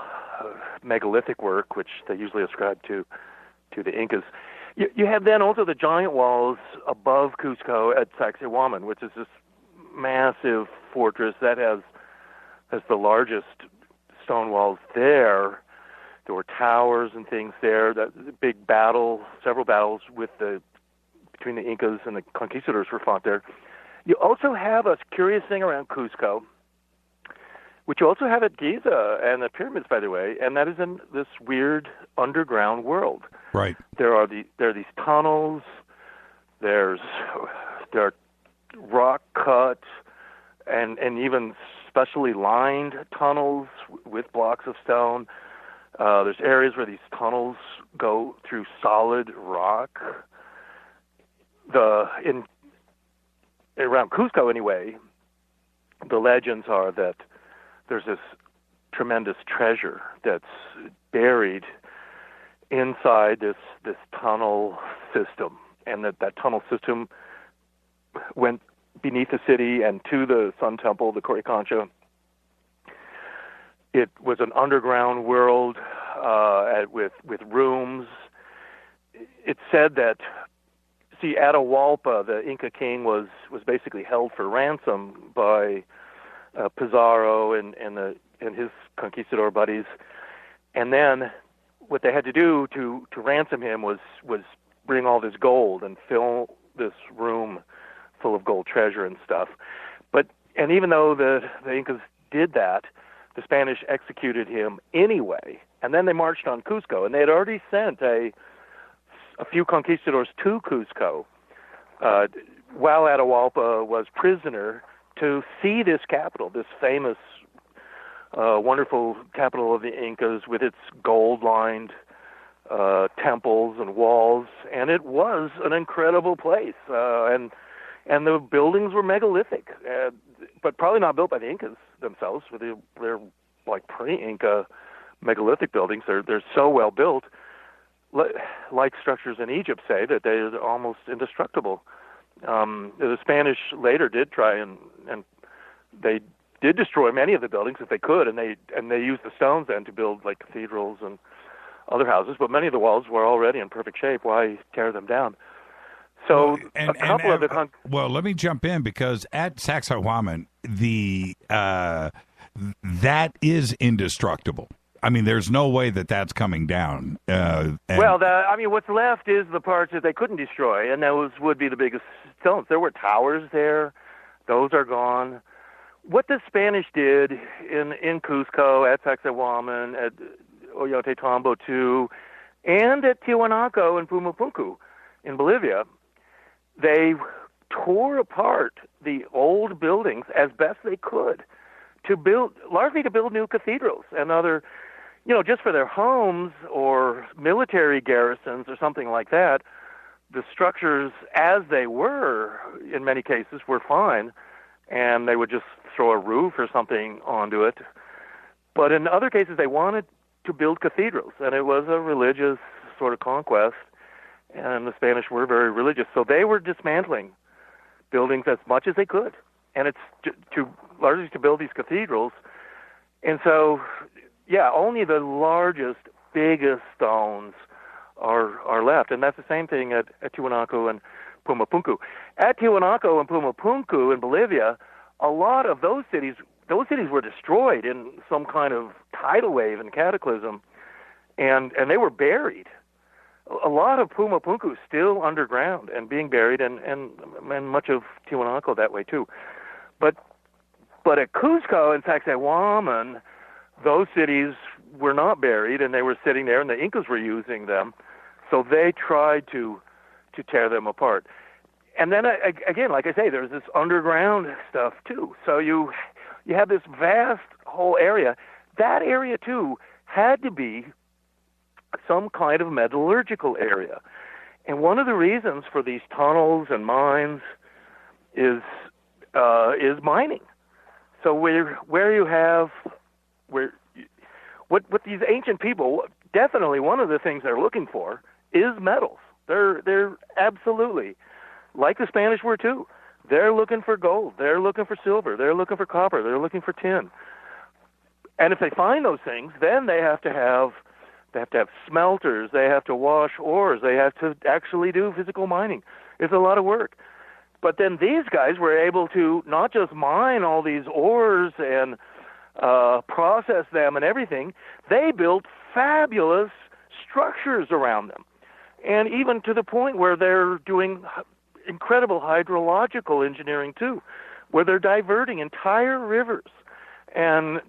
megalithic work, which they usually ascribe to the Incas. You have then also the giant walls above Cusco at Sacsayhuaman, which is this massive fortress that has the largest stone walls there. There were towers and things there. The big battle, several battles between the Incas and the conquistadors were fought there. You also have a curious thing around Cusco, which you also have at Giza and the pyramids, by the way, and that is in this weird underground world. Right. There are these tunnels. There are rock cut and even specially lined tunnels with blocks of stone. There's areas where these tunnels go through solid rock. Around Cusco, anyway, the legends are that there's this tremendous treasure that's buried inside this tunnel system, and that tunnel system went beneath the city and to the Sun Temple, the Coricancha. It was an underground world with rooms. It's said that, Atahualpa, the Inca king, was basically held for ransom by Pizarro and his conquistador buddies, and then what they had to do to ransom him was bring all this gold and fill this room full of gold treasure and stuff. And even though the Incas did that, the Spanish executed him anyway, and then they marched on Cusco, and they had already sent a few conquistadors to Cusco while Atahualpa was prisoner to see this capital, this famous, wonderful capital of the Incas with its gold-lined temples and walls, and it was an incredible place. And the buildings were megalithic, but probably not built by the Incas themselves. They're like pre-Inca megalithic buildings. They're so well built, like structures in Egypt say, that they're almost indestructible. The Spanish later did try and they did destroy many of the buildings if they could, and they used the stones then to build like cathedrals and other houses. But many of the walls were already in perfect shape. Why tear them down? So well, let me jump in, because at Sacsayhuaman, that is indestructible. I mean, there's no way that coming down. What's left is the parts that they couldn't destroy, and those would be the biggest stones. There were towers there; those are gone. What the Spanish did in Cusco, at Sacsayhuaman, at Ollantaytambo too, and at Tiwanaku and Pumapunku in Bolivia, they tore apart the old buildings as best they could largely to build new cathedrals and other just for their homes or military garrisons or something like that, the structures as they were, in many cases, were fine, and they would just throw a roof or something onto it. But in other cases, they wanted to build cathedrals, and it was a religious sort of conquest, and the Spanish were very religious, so they were dismantling buildings as much as they could, and it's largely to build these cathedrals. And so, only the largest, biggest stones are left, and that's the same thing at Tiwanaku and Pumapunku. At Tiwanaku and Pumapunku in Bolivia, a lot of those cities were destroyed in some kind of tidal wave and cataclysm, and they were buried. A lot of Pumapunku is still underground and being buried, and much of Tiwanaku that way too. But at Cusco and Sacsayhuaman, those cities were not buried, and they were sitting there, and the Incas were using them. So they tried to tear them apart. And then, again, like I say, there's this underground stuff, too. So you have this vast whole area. That area, too, had to be some kind of metallurgical area. And one of the reasons for these tunnels and mines is mining. So what these ancient people, definitely one of the things they're looking for is metals. They're absolutely, like the Spanish were too, they're looking for gold, they're looking for silver, they're looking for copper, they're looking for tin. And if they find those things, then they have to have smelters, they have to wash ores, they have to actually do physical mining. It's a lot of work. But then these guys were able to not just mine all these ores and process them and everything, they built fabulous structures around them. And even to the point where they're doing incredible hydrological engineering too, where they're diverting entire rivers and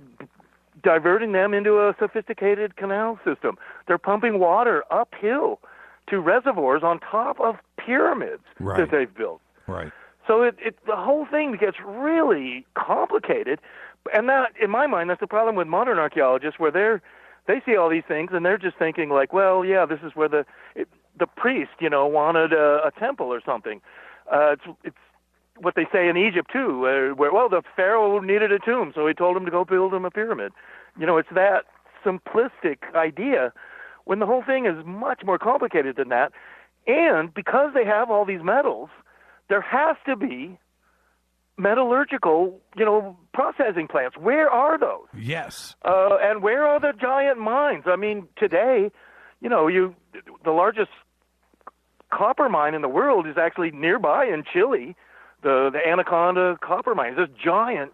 diverting them into a sophisticated canal system. They're pumping water uphill to reservoirs on top of pyramids that they've built. Right. So the whole thing gets really complicated. And that, in my mind, that's the problem with modern archaeologists, where they see all these things and they're just thinking like, well, yeah, this is where the priest, wanted a temple or something. It's what they say in Egypt too, where the pharaoh needed a tomb, so he told him to go build him a pyramid. It's that simplistic idea when the whole thing is much more complicated than that. And because they have all these metals, there has to be metallurgical, processing plants. Where are those? Yes. And where are the giant mines? I mean, today, the largest copper mine in the world is actually nearby in Chile, the Anaconda copper mine. It's this giant,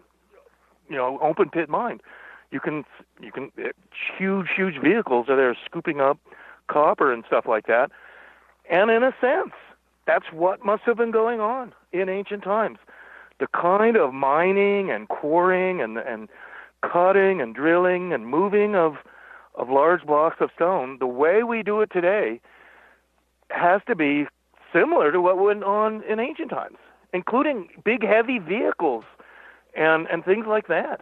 open pit mine. You can huge vehicles are there scooping up copper and stuff like that. And in a sense, that's what must have been going on in ancient times. The kind of mining and quarrying and cutting and drilling and moving of large blocks of stone, the way we do it today has to be similar to what went on in ancient times, including big, heavy vehicles and things like that.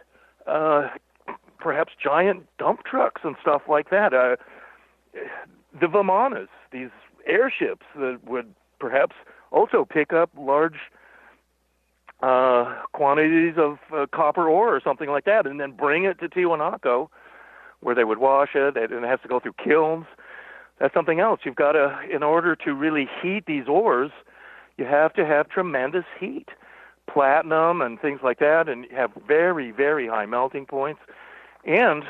Perhaps giant dump trucks and stuff like that. The Vimanas, these airships that would perhaps also pick up large quantities of copper ore or something like that, and then bring it to Tiwanaku, where they would wash it, and it has to go through kilns. That's something else. You've got to, in order to really heat these ores, you have to have tremendous heat, platinum and things like that, and have very, very high melting points. And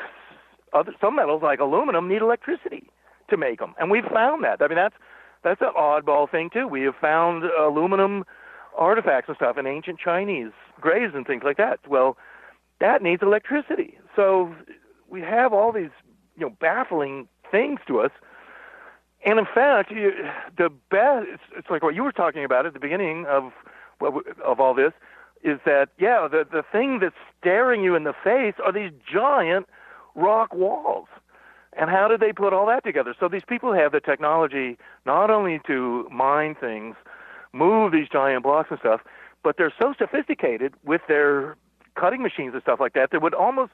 some metals like aluminum need electricity to make them, and we've found that. I mean, that's an oddball thing too. We have found aluminum artifacts and stuff in ancient Chinese graves and things like that. Well, that needs electricity. So we have all these, baffling things to us. And in fact, the best, it's like what you were talking about at the beginning of all this, is that, the thing that's staring you in the face are these giant rock walls. And how did they put all that together? So these people have the technology not only to mine things, move these giant blocks and stuff, but they're so sophisticated with their cutting machines and stuff like that, they would almost,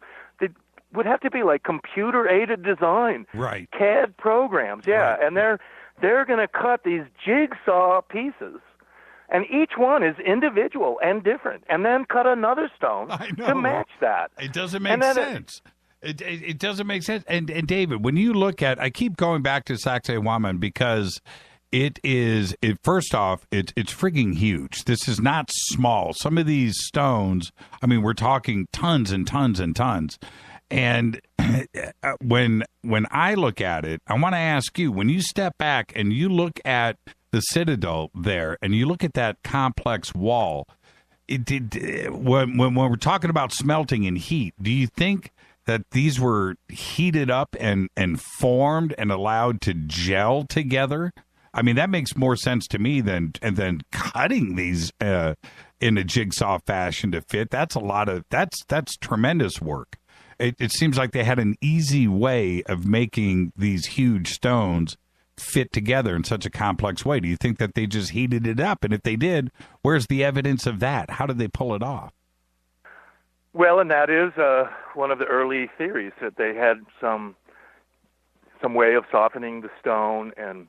would have to be like computer-aided design, right? CAD programs, yeah, and they're going to cut these jigsaw pieces, and each one is individual and different, and then cut another stone to match that. It doesn't make sense. It doesn't make sense. And David, when you look at, I keep going back to Sacsayhuaman because first off, it's frigging huge. This is not small. Some of these stones, I mean, we're talking tons and tons and tons. And when I look at it, I want to ask you, when you step back and you look at the Citadel there and you look at that complex wall, when we're talking about smelting and heat, do you think that these were heated up and formed and allowed to gel together? I mean, that makes more sense to me than cutting these in a jigsaw fashion to fit. That's that's tremendous work. It seems like they had an easy way of making these huge stones fit together in such a complex way. Do you think that they just heated it up? And if they did, where's the evidence of that? How did they pull it off? Well, and that is one of the early theories, that they had some way of softening the stone and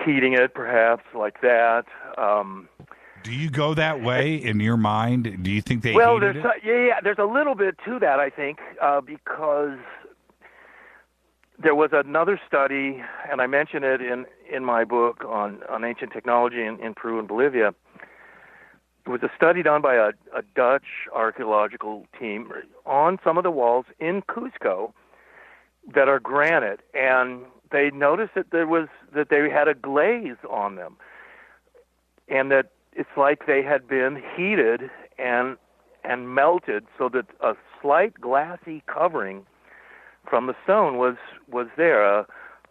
heating it, perhaps, like that. Do you go that way in your mind? Do you think they well, heated it? There's a little bit to that, I think, because there was another study, and I mention it in my book on ancient technology in Peru and Bolivia. It was a study done by a Dutch archaeological team on some of the walls in Cusco that are granite, and they noticed that they had a glaze on them, and that it's like they had been heated and melted, so that a slight glassy covering from the stone was there,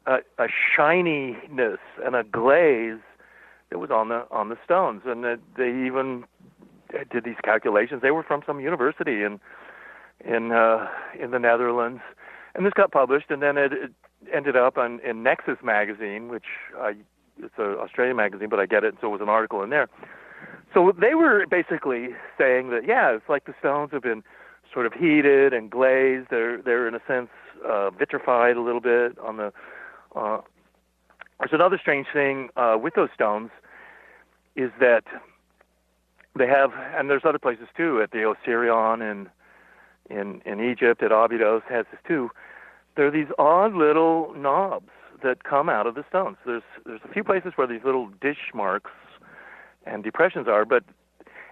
a shininess and a glaze that was on the stones, and that they even did these calculations. They were from some university in the Netherlands, and this got published, and then it ended up in Nexus magazine, which it's an Australian magazine, but I get it, so it was an article in there. So they were basically saying that, yeah, it's like the stones have been sort of heated and glazed. They're in a sense vitrified a little bit on the. There's another strange thing with those stones is that they have, and there's other places too, at the Osirion in Egypt, at Abydos has this too. There are these odd little knobs that come out of the stones. There's a few places where these little dish marks and depressions are,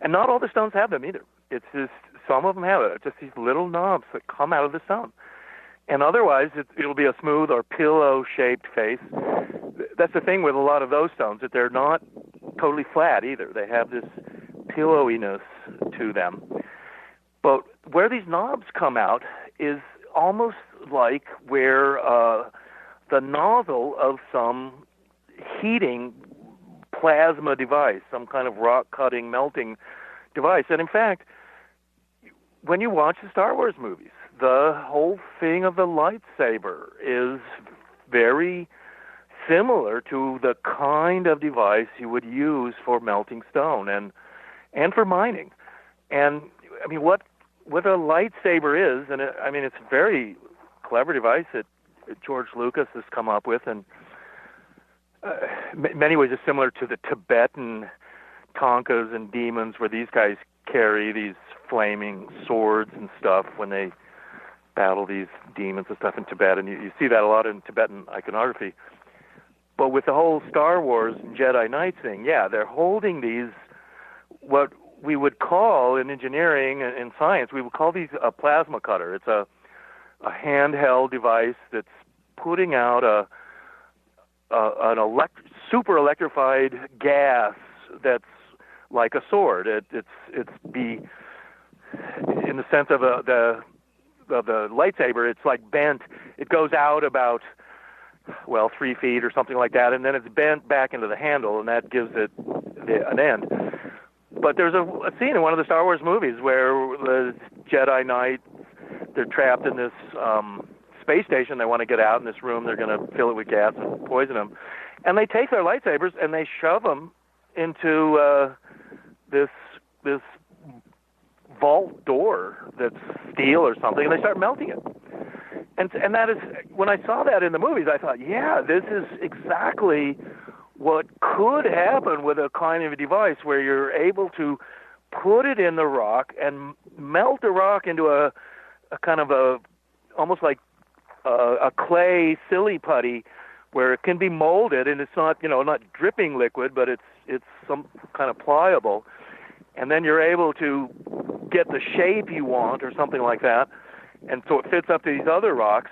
and not all the stones have them either. It's just some of them have it, just these little knobs that come out of the stone. And otherwise, it'll be a smooth or pillow-shaped face. That's the thing with a lot of those stones, that they're not totally flat either. They have this pillowiness to them. But where these knobs come out is almost like where the nozzle of some heating plasma device, some kind of rock-cutting, melting device. And in fact, when you watch the Star Wars movies, the whole thing of the lightsaber is very similar to the kind of device you would use for melting stone and for mining. And I mean, what a lightsaber is, and it's a very clever device that George Lucas has come up with, and many ways is similar to the Tibetan Tonkas and demons, where these guys carry these flaming swords and stuff when they battle these demons and stuff in Tibet, and you see that a lot in Tibetan iconography. But with the whole Star Wars and Jedi Knight thing, yeah, they're holding these, what we would call in engineering and in science, we would call these a plasma cutter. It's a handheld device that's putting out an super electrified gas that's like a sword. It's in the sense of the lightsaber, it's like bent. It goes out about 3 feet or something like that, and then it's bent back into the handle, and that gives it an end. But there's a scene in one of the Star Wars movies where the Jedi Knight, they're trapped in this space station. They want to get out in this room. They're going to fill it with gas and poison them. And they take their lightsabers and they shove them into this vault door that's steel or something, and they start melting it. And that is, when I saw that in the movies, I thought, yeah, this is exactly what could happen with a kind of a device where you're able to put it in the rock and melt the rock into a kind of a, almost like a clay silly putty, where it can be molded, and it's not, not dripping liquid, but it's some kind of pliable. And then you're able to get the shape you want or something like that. And so it fits up to these other rocks.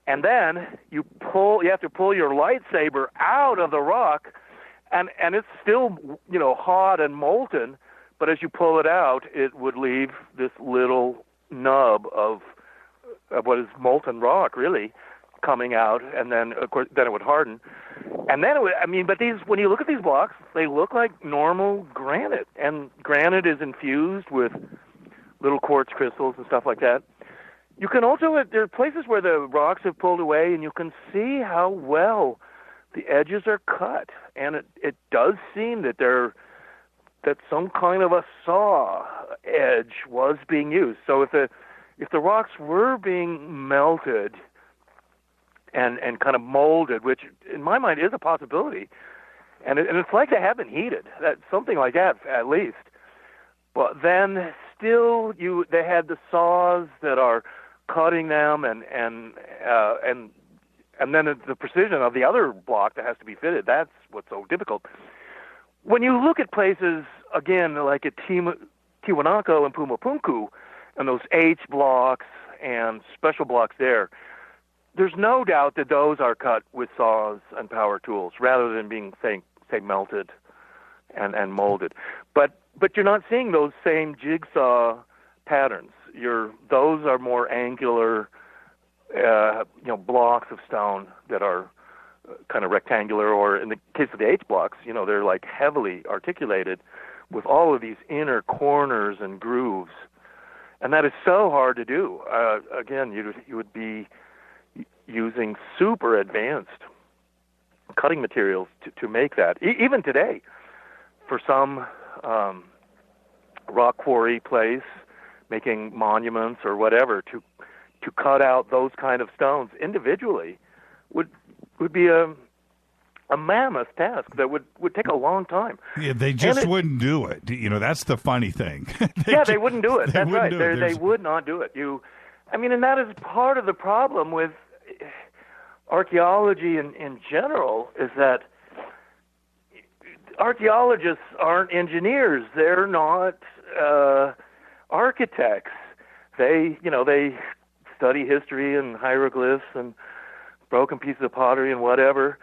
And then you have to pull your lightsaber out of the rock, and it's still, hot and molten, but as you pull it out, it would leave this little nub of what is molten rock, really, coming out, and then, of course, then it would harden. And then but when you look at these blocks, they look like normal granite, and granite is infused with little quartz crystals and stuff like that. You can also, there are places where the rocks have pulled away, and you can see how well the edges are cut, and it does seem that that some kind of a saw edge was being used. So if the rocks were being melted and kind of molded, which in my mind is a possibility, and it's like they have been heated, something like that at least. But then still, they had the saws that are cutting them, and then the precision of the other block that has to be fitted. That's what's so difficult. When you look at places, again, like at Tiwanaku and Pumapunku, and those H blocks and special blocks there's no doubt that those are cut with saws and power tools rather than being, say melted and molded. But you're not seeing those same jigsaw patterns. Those are more angular, blocks of stone that are kind of rectangular, or in the case of the H blocks, they're like heavily articulated with all of these inner corners and grooves. And that is so hard to do. Again, you would be using super advanced cutting materials to make that. Even today, for some rock quarry place, making monuments or whatever, to cut out those kind of stones individually would be a mammoth task that would take a long time. Yeah, they just wouldn't do it. That's the funny thing. They wouldn't do it. That's right. They would not do it. And that is part of the problem with archaeology in general, is that archaeologists aren't engineers. They're not architects. They study history and hieroglyphs and broken pieces of pottery and whatever,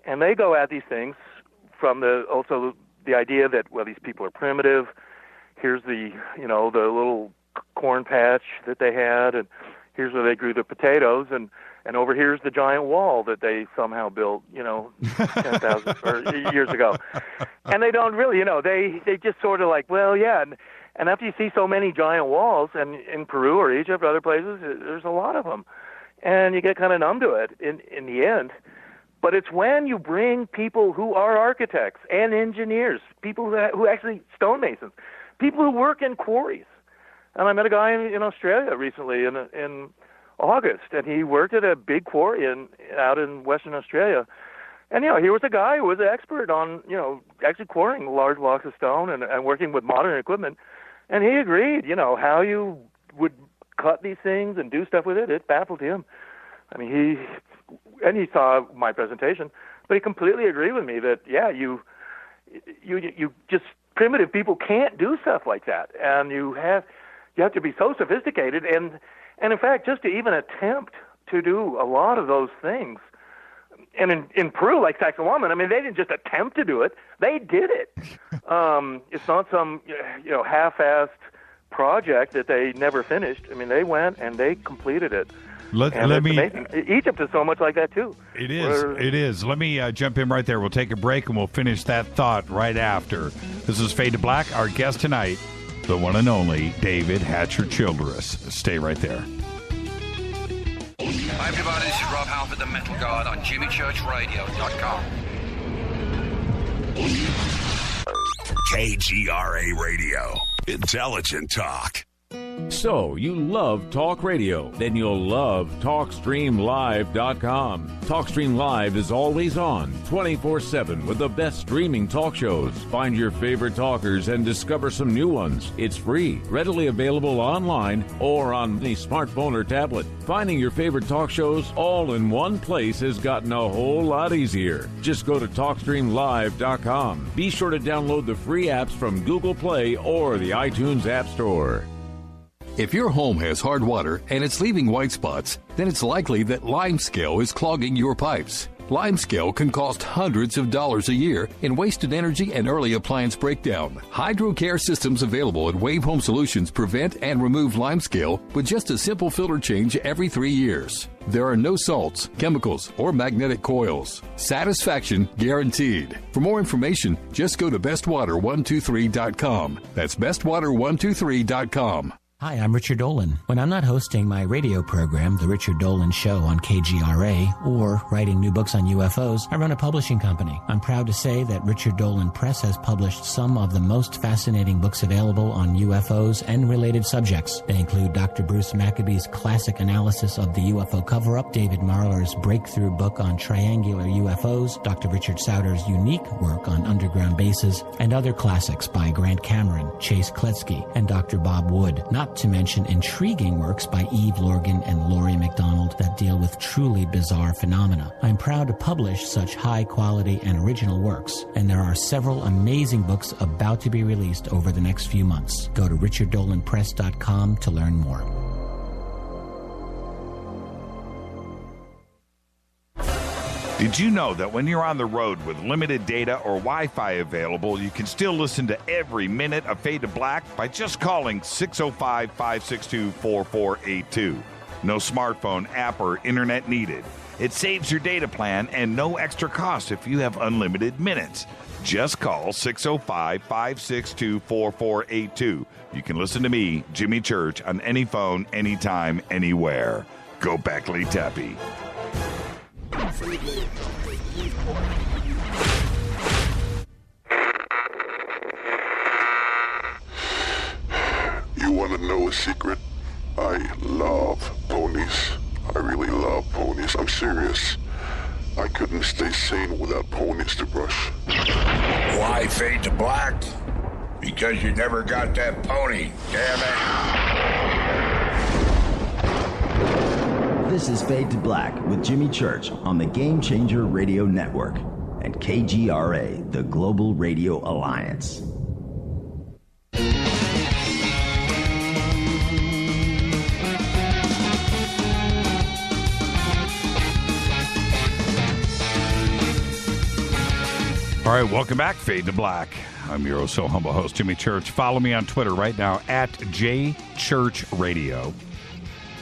and they go at these things from also the idea that, well, these people are primitive. Here's the little corn patch that they had, and here's where they grew the potatoes, and over here's the giant wall that they somehow built, 10,000 years ago. And they don't really, they just sort of like, well, yeah. And after you see so many giant walls, and in Peru or Egypt or other places, there's a lot of them. And you get kind of numb to it in the end. But it's when you bring people who are architects and engineers, people who actually, stonemasons, people who work in quarries. And I met a guy in Australia recently in August, and he worked at a big quarry out in Western Australia. And, he was a guy who was an expert on, actually quarrying large blocks of stone and working with modern equipment. And he agreed, how you would cut these things and do stuff with it. It baffled him. I mean, he saw my presentation, but he completely agreed with me that, yeah, you just, primitive people can't do stuff like that. And you have to be so sophisticated. And in fact, just to even attempt to do a lot of those things, and in Peru, like Sacsayhuaman, I mean, they didn't just attempt to do it; they did it. It's not some half-assed project that they never finished. I mean, they went and they completed it. Amazing. Egypt is so much like that too. It is. Let me jump in right there. We'll take a break and we'll finish that thought right after. This is Fade to Black. Our guest tonight, the one and only David Hatcher Childress. Stay right there. Hi everybody, this is Rob Halford, the Metal Guard on JimmyChurchRadio.com. KGRA Radio. Intelligent talk. So, you love talk radio? Then you'll love TalkStreamLive.com. TalkStream Live is always on, 24/7, with the best streaming talk shows. Find your favorite talkers and discover some new ones. It's free, readily available online or on the smartphone or tablet. Finding your favorite talk shows all in one place has gotten a whole lot easier. Just go to TalkStreamLive.com. Be sure to download the free apps from Google Play or the iTunes App Store. If your home has hard water and it's leaving white spots, then it's likely that limescale is clogging your pipes. Limescale can cost hundreds of dollars a year in wasted energy and early appliance breakdown. HydroCare systems available at Wave Home Solutions prevent and remove limescale with just a simple filter change every 3 years. There are no salts, chemicals, or magnetic coils. Satisfaction guaranteed. For more information, just go to bestwater123.com. That's bestwater123.com. Hi, I'm Richard Dolan. When I'm not hosting my radio program, The Richard Dolan Show on KGRA, or writing new books on UFOs, I run a publishing company. I'm proud to say that Richard Dolan Press has published some of the most fascinating books available on UFOs and related subjects. They include Dr. Bruce Maccabee's classic analysis of the UFO cover-up, David Marler's breakthrough book on triangular UFOs, Dr. Richard Sauter's unique work on underground bases, and other classics by Grant Cameron, Chase Kletsky, and Dr. Bob Wood, not to mention intriguing works by Eve Lorgan and Laurie MacDonald that deal with truly bizarre phenomena. I'm proud to publish such high-quality and original works, and there are several amazing books about to be released over the next few months. Go to richarddolanpress.com to learn more. Did you know that when you're on the road with limited data or Wi-Fi available, you can still listen to every minute of Fade to Black by just calling 605-562-4482. No smartphone, app, or internet needed. It saves your data plan and no extra cost if you have unlimited minutes. Just call 605-562-4482. You can listen to me, Jimmy Church, on any phone, anytime, anywhere. Go Beckley Tappy. You want to know a secret? I love ponies. I really love ponies. I'm serious. I couldn't stay sane without ponies to brush. Why Fade to Black? Because you never got that pony, damn it. This is Fade to Black with Jimmy Church on the Game Changer Radio Network and KGRA, the Global Radio Alliance. All right, welcome back, Fade to Black. I'm your so humble host, Jimmy Church. Follow me on Twitter right now at JChurchRadio.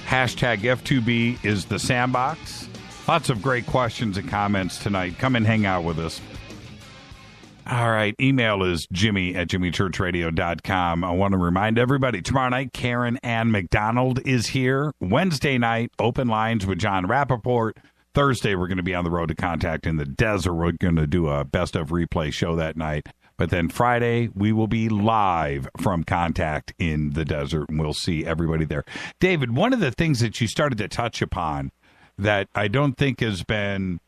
Hashtag F2B is the sandbox. Lots of great questions and comments tonight. Come and hang out with us. All right, email is jimmy@jimmychurchradio.com. I want to remind everybody, tomorrow night, Karen Ann McDonald is here. Wednesday night, open lines with John Rappaport. Thursday, we're going to be on the road to Contact in the Desert. We're going to do a best of replay show that night. But then Friday, we will be live from Contact in the Desert, and we'll see everybody there. David, one of the things that you started to touch upon that I don't think has been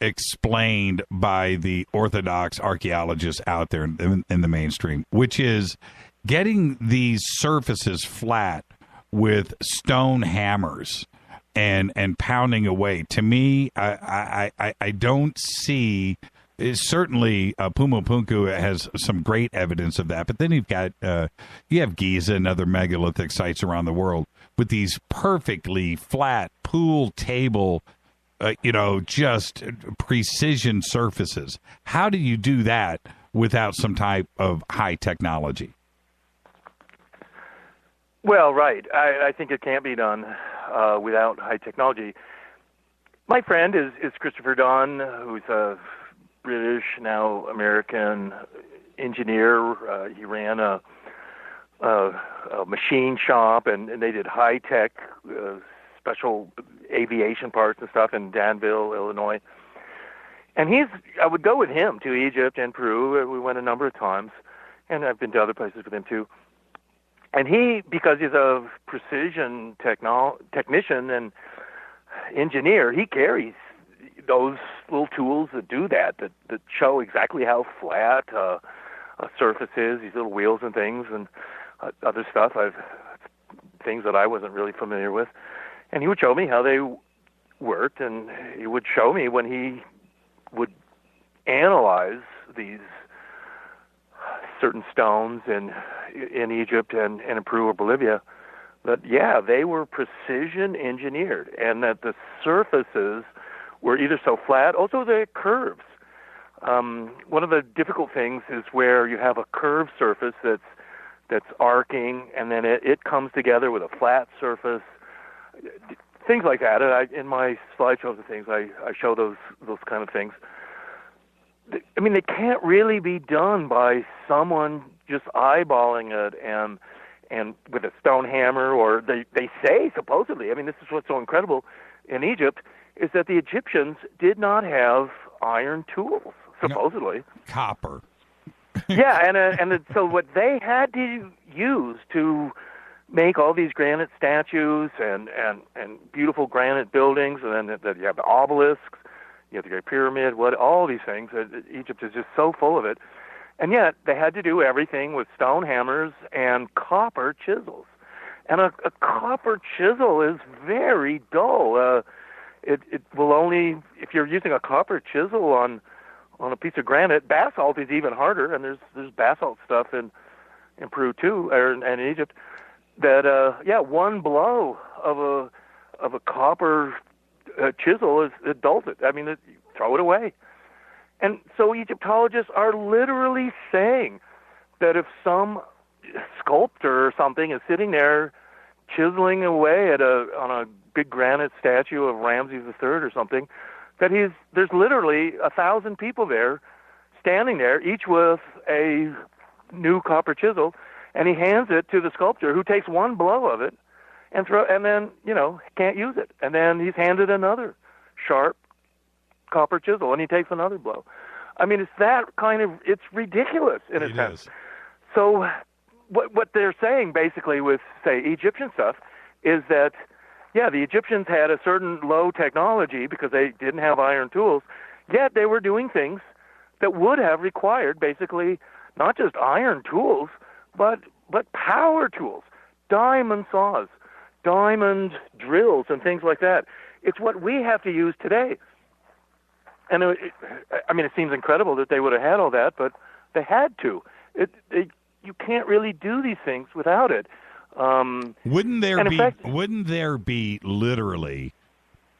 explained by the orthodox archaeologists out there in the mainstream, which is getting these surfaces flat with stone hammers and pounding away. To me, I don't see. Certainly, Pumapunku has some great evidence of that. But then you have Giza and other megalithic sites around the world with these perfectly flat pool table, just precision surfaces. How do you do that without some type of high technology? Well, right. I think it can't be done without high technology. My friend is Christopher Dunn, who's a British, now American engineer. He ran a machine shop, and they did high-tech special aviation parts and stuff in Danville, Illinois. And I would go with him to Egypt and Peru. We went a number of times, and I've been to other places with him too. And he, because he's a precision technician and engineer, he carries those little tools that do that show exactly how flat a surface is, these little wheels and things and other stuff, things that I wasn't really familiar with. And he would show me how they worked, and he would show me when he would analyze these certain stones in Egypt and in Peru or Bolivia, that, yeah, they were precision engineered, and that the surfaces were either so flat, also the curves. One of the difficult things is where you have a curved surface that's arcing, and then it comes together with a flat surface, things like that. And in my slideshows and things, I show those kind of things. I mean, they can't really be done by someone just eyeballing it and with a stone hammer, or they say, supposedly, I mean, this is what's so incredible in Egypt, is that the Egyptians did not have iron tools, supposedly. No, copper. Yeah, and so what they had to use to make all these granite statues and beautiful granite buildings, and then you have the obelisks, you have the Great Pyramid, all these things. Egypt is just so full of it. And yet they had to do everything with stone hammers and copper chisels. And a copper chisel is very dull. It will only, if you're using a copper chisel on a piece of granite, basalt is even harder, and there's basalt stuff in Peru too, and in Egypt, that one blow of a copper chisel is dulls it. I mean, throw it away. And so Egyptologists are literally saying that if some sculptor or something is sitting there chiseling away on a big granite statue of Ramses III or something, that there's literally 1,000 people there standing there, each with a new copper chisel, and he hands it to the sculptor, who takes one blow of it and then can't use it, and then he's handed another sharp copper chisel, and he takes another blow. I mean, it's that kind of, it's ridiculous in a sense. So what they're saying basically with, say, Egyptian stuff is that, yeah, the Egyptians had a certain low technology because they didn't have iron tools, yet they were doing things that would have required basically not just iron tools, but power tools, diamond saws, diamond drills, and things like that. It's what we have to use today. And it seems incredible that they would have had all that, but they had to. You can't really do these things without it. Wouldn't there be literally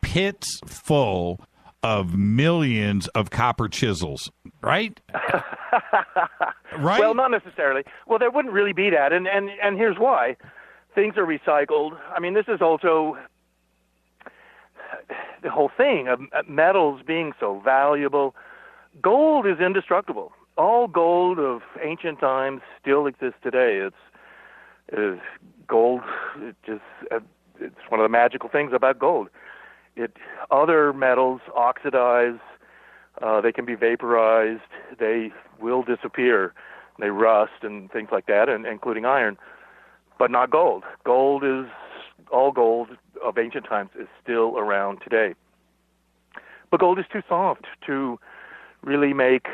pits full of millions of copper chisels, right? Right? Well, not necessarily. Well, there wouldn't really be that, and here's why. Things are recycled. I mean, this is also the whole thing of metals being so valuable. Gold is indestructible. All gold of ancient times still exists today. It's gold. It's one of the magical things about gold. Other metals oxidize. They can be vaporized. They will disappear. They rust and things like that, and including iron. But not gold. All gold of ancient times is still around today. But gold is too soft to really make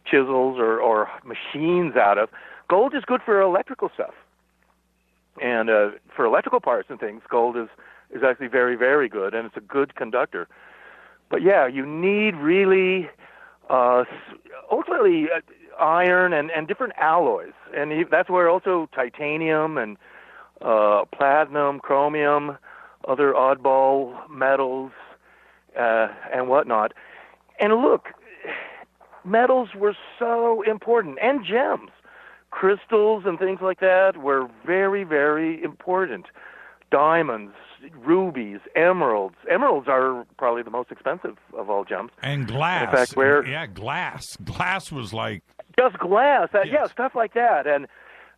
chisels or machines out of. Gold is good for electrical stuff. And for electrical parts and things, gold is actually very, very good, and it's a good conductor. But yeah, you need really, ultimately, iron and different alloys. And that's where also titanium and platinum, chromium, other oddball metals, and whatnot. And look, metals were so important, and gems. Crystals and things like that were very, very important. Diamonds, rubies, emeralds. Emeralds are probably the most expensive of all gems. And glass. In fact, glass. Glass was like... Just glass. Yes. Yeah, stuff like that. And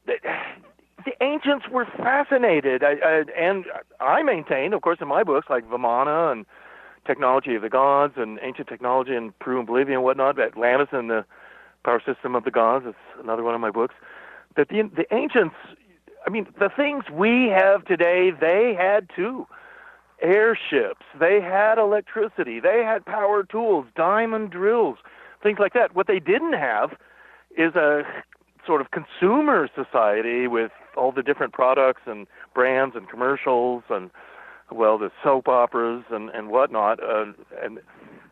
the ancients were fascinated. And I maintain, of course, in my books, like Vimana and Technology of the Gods and Ancient Technology in Peru and Bolivia and whatnot, Atlantis and the Power System of the Gods, is another one of my books, that the ancients, I mean, the things we have today, they had too. Airships, they had electricity, they had power tools, diamond drills, things like that. What they didn't have is a sort of consumer society with all the different products and brands and commercials and, well, the soap operas and whatnot. And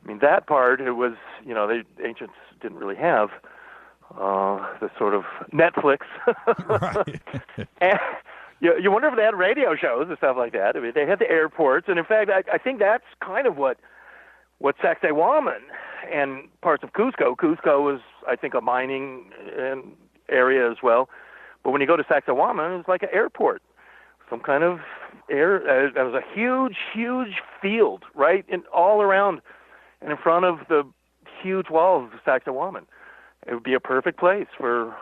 I mean, that part, it was, the ancients didn't really have the sort of Netflix. Right. And you wonder if they had radio shows and stuff like that. I mean, they had the airports, and in fact, I think that's kind of what Sacsayhuaman and parts of Cusco. Cusco was, I think, a mining area as well. But when you go to Sacsayhuaman, it was like an airport, some kind of air. There was a huge, huge field right all around and in front of the huge walls of Sacsayhuaman. It would be a perfect place for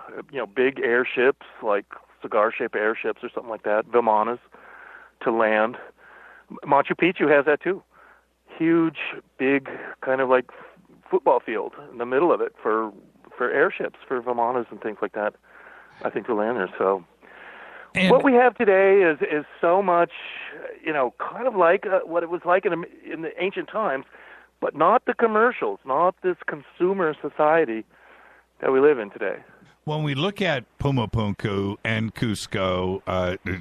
big airships like cigar-shaped airships or something like that, Vimanas, to land. Machu Picchu has that too. Huge, big, kind of like football field in the middle of it for airships, for Vimanas and things like that, I think, to land there. So what we have today is so much, kind of like what it was like in the ancient times, but not the commercials, not this consumer society that we live in today. When we look at Pumapunku and Cusco,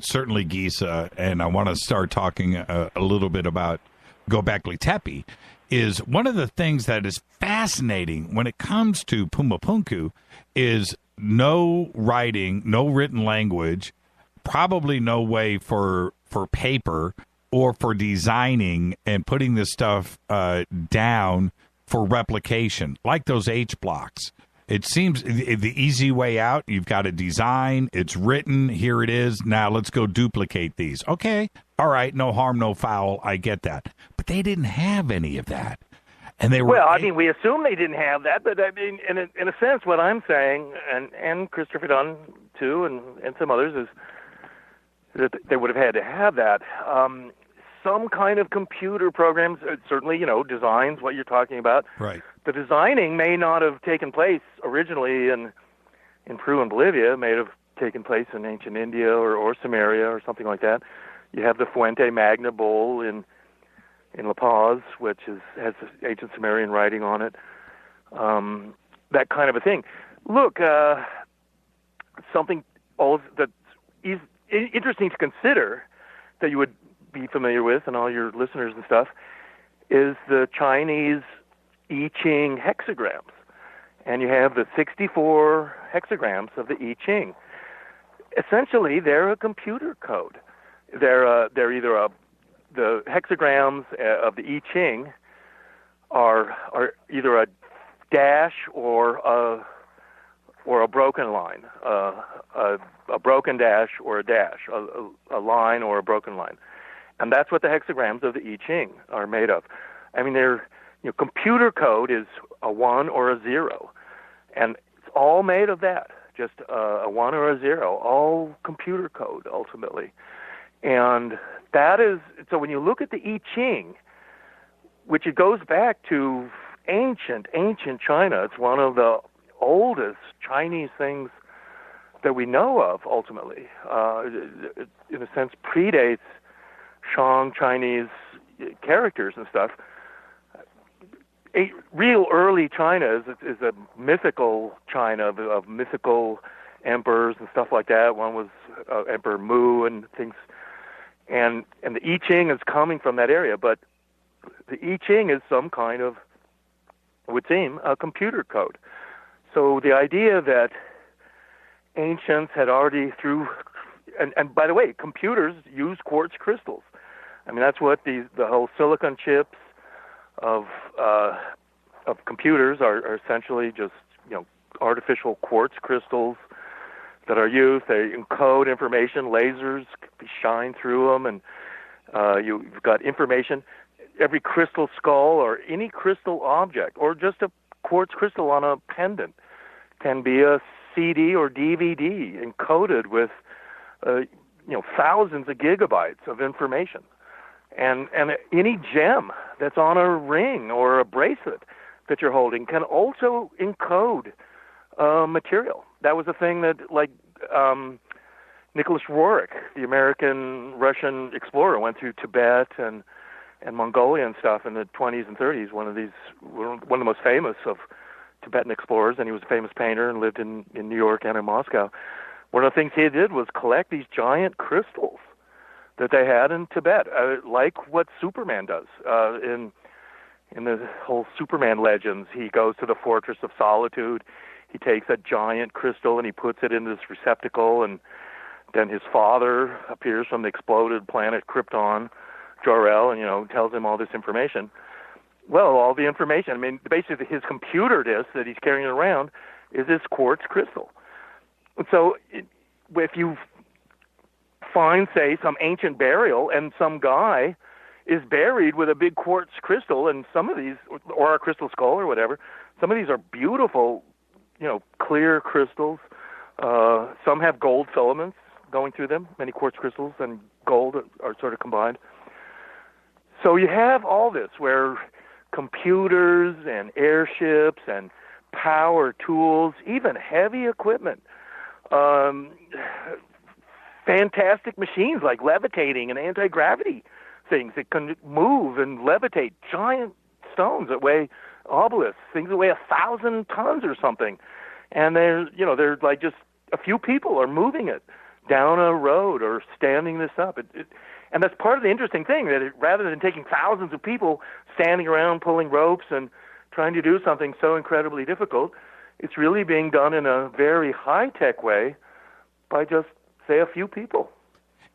certainly Giza, and I want to start talking a little bit about Göbekli Tepe, is one of the things that is fascinating when it comes to Pumapunku is no writing, no written language, probably no way for paper or for designing and putting this stuff down for replication, like those H blocks. It seems the easy way out, you've got a design, it's written, here it is, now let's go duplicate these. Okay, all right, no harm, no foul, I get that. But they didn't have any of that. And they were we assume they didn't have that, but I mean, in a sense, what I'm saying, and Christopher Dunn, too, and some others, is that they would have had to have that. Some kind of computer programs, certainly, designs, what you're talking about. Right. The designing may not have taken place originally in Peru and Bolivia. It may have taken place in ancient India or Sumeria or something like that. You have the Fuente Magna bowl in La Paz, which has ancient Sumerian writing on it. That kind of a thing. Look, something that's interesting to consider that you would be familiar with, and all your listeners and stuff, is the Chinese I Ching hexagrams. And you have the 64 hexagrams of the I Ching. Essentially, they're a computer code. They're either the hexagrams of the I Ching are either a dash or a broken line, a broken dash or a dash, a line or a broken line. And that's what the hexagrams of the I Ching are made of. I mean, computer code is a 1 or a 0, and it's all made of that, just a 1 or a 0, all computer code ultimately. And that is, so when you look at the I Ching, which it goes back to ancient China, it's one of the oldest Chinese things that we know of ultimately. It, in a sense, predates Shang Chinese characters and stuff. A real early China is a mythical China of mythical emperors and stuff like that. One was Emperor Mu and things, and the I Ching is coming from that area. But the I Ching is some kind of, it would seem, a computer code. So the idea that ancients had already and by the way, computers use quartz crystals. I mean, that's what the whole silicon chips of computers are essentially just, artificial quartz crystals that are used. They encode information. Lasers shine through them, and you've got information. Every crystal skull or any crystal object, or just a quartz crystal on a pendant, can be a CD or DVD encoded with thousands of gigabytes of information. And any gem that's on a ring or a bracelet that you're holding can also encode material. That was a thing that, Nicholas Roerich, the American-Russian explorer, went through Tibet and Mongolia and stuff in the 20s and 30s. One of the most famous of Tibetan explorers, and he was a famous painter and lived in New York and in Moscow. One of the things he did was collect these giant crystals that they had in Tibet, like what Superman does. In the whole Superman legends, he goes to the Fortress of Solitude. He takes a giant crystal and he puts it in this receptacle, and then his father appears from the exploded planet Krypton, Jor-El, and tells him all this information. Well, all the information, I mean, basically his computer disk that he's carrying around is this quartz crystal. And so if you find, say, some ancient burial and some guy is buried with a big quartz crystal, and some of these, or a crystal skull or whatever, some of these are beautiful, clear crystals. Some have gold filaments going through them. Many quartz crystals and gold are sort of combined. So you have all this where computers and airships and power tools, even heavy equipment, fantastic machines like levitating and anti-gravity things that can move and levitate giant stones that weigh obelisks, things that weigh 1,000 tons or something. And they're like just a few people are moving it down a road or standing this up. And that's part of the interesting thing, that rather than taking thousands of people standing around pulling ropes and trying to do something so incredibly difficult, it's really being done in a very high-tech way by just, say, a few people.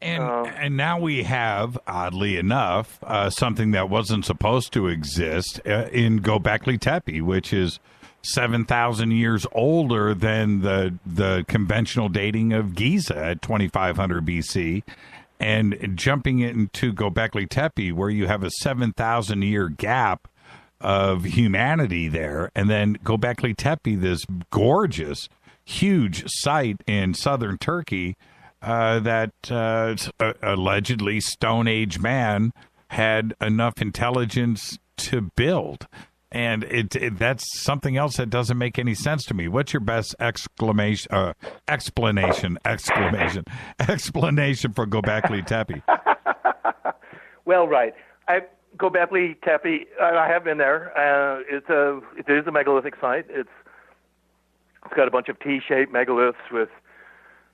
And now we have, oddly enough, something that wasn't supposed to exist in Göbekli Tepe, which is 7,000 years older than the conventional dating of Giza at 2500 BC. And jumping into Göbekli Tepe, where you have a 7,000-year gap of humanity there, and then Göbekli Tepe, this gorgeous, huge site in southern Turkey that allegedly Stone Age man had enough intelligence to build. And that's something else that doesn't make any sense to me. What's your best explanation for Göbekli Tepe? Well, right. Göbekli Tepe, I have been there. It is a megalithic site. It's got a bunch of T-shaped megaliths with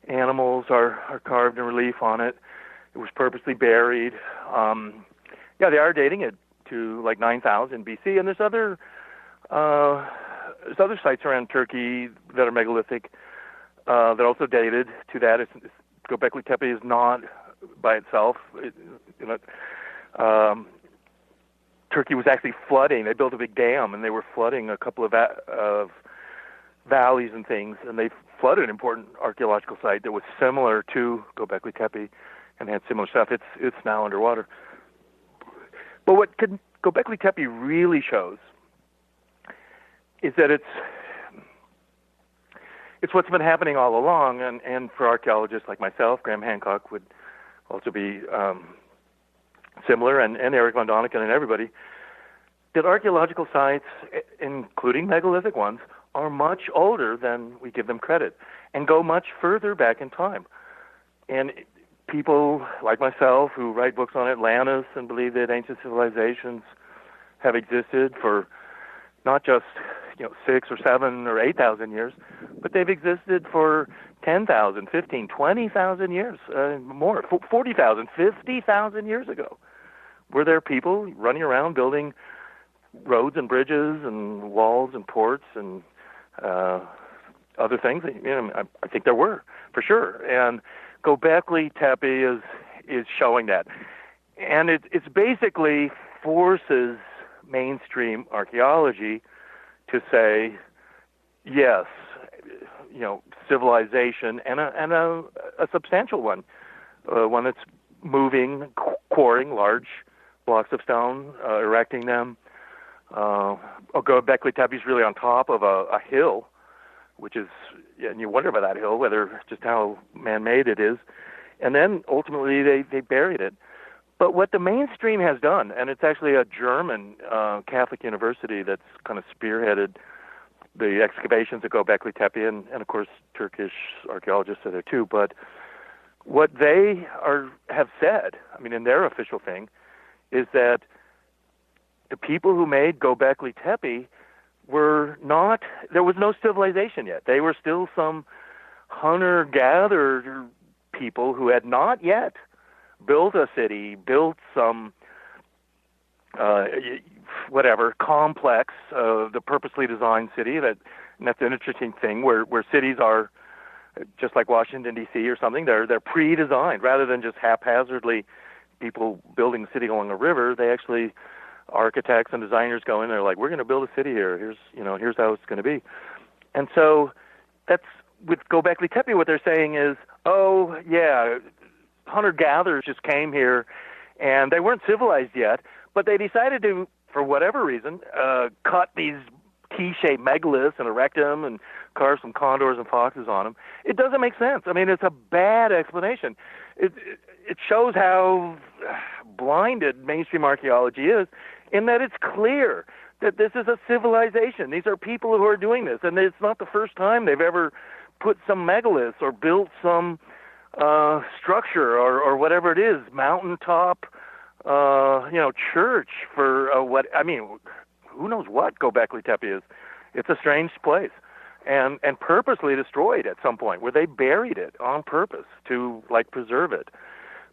animals are carved in relief on it. It was purposely buried. They are dating it to like 9,000 BC, and there's other sites around Turkey that are megalithic that are also dated to that. Göbekli Tepe is not by itself. Turkey was actually flooding. They built a big dam, and they were flooding a couple of valleys and things, and they flooded an important archaeological site that was similar to Göbekli Tepe and had similar stuff. It's now underwater. But what Göbekli Tepe really shows is that it's what's been happening all along, and for archaeologists like myself, Graham Hancock would also be similar, and Eric von Däniken and everybody, that archaeological sites, including megalithic ones, are much older than we give them credit and go much further back in time. And people like myself who write books on Atlantis and believe that ancient civilizations have existed for not just 6 or 7 or 8,000 years, but they've existed for 10,000, 15, 20,000 years, more, 40,000, 50,000 years ago. Were there people running around building roads and bridges and walls and ports and other things? I think there were, for sure. And Göbekli Tepe is showing that. And it's basically forces mainstream archaeology to say, yes, civilization, and a substantial one that's moving, quarrying large blocks of stone, erecting them. Göbekli Tepe is really on top of a hill, which is, and you wonder about that hill, whether just how man-made it is. And then ultimately they buried it. But what the mainstream has done, and it's actually a German Catholic university that's kind of spearheaded the excavations at Göbekli Tepe, and of course Turkish archaeologists are there too, but what they have said, I mean, in their official thing, is that the people who made Göbekli Tepe there was no civilization yet. They were still some hunter-gatherer people who had not yet built a city, built some complex, the purposely designed city. And that's an interesting thing where cities are just like Washington, D.C. or something. They're pre-designed rather than just haphazardly people building a city along a river. They actually, architects and designers go in, they're like, we're going to build a city here. Here's how it's going to be. And so that's, with Göbekli Tepe, what they're saying is, oh, yeah, hunter-gatherers just came here, and they weren't civilized yet, but they decided to, for whatever reason, cut these T-shaped megaliths and erect them and carve some condors and foxes on them. It doesn't make sense. I mean, it's a bad explanation. It shows how blinded mainstream archaeology is, in that it's clear that this is a civilization. These are people who are doing this, and it's not the first time they've ever put some megaliths or built some structure or whatever it is, mountaintop, church for who knows what Göbekli Tepe is. It's a strange place, and purposely destroyed at some point, where they buried it on purpose to preserve it.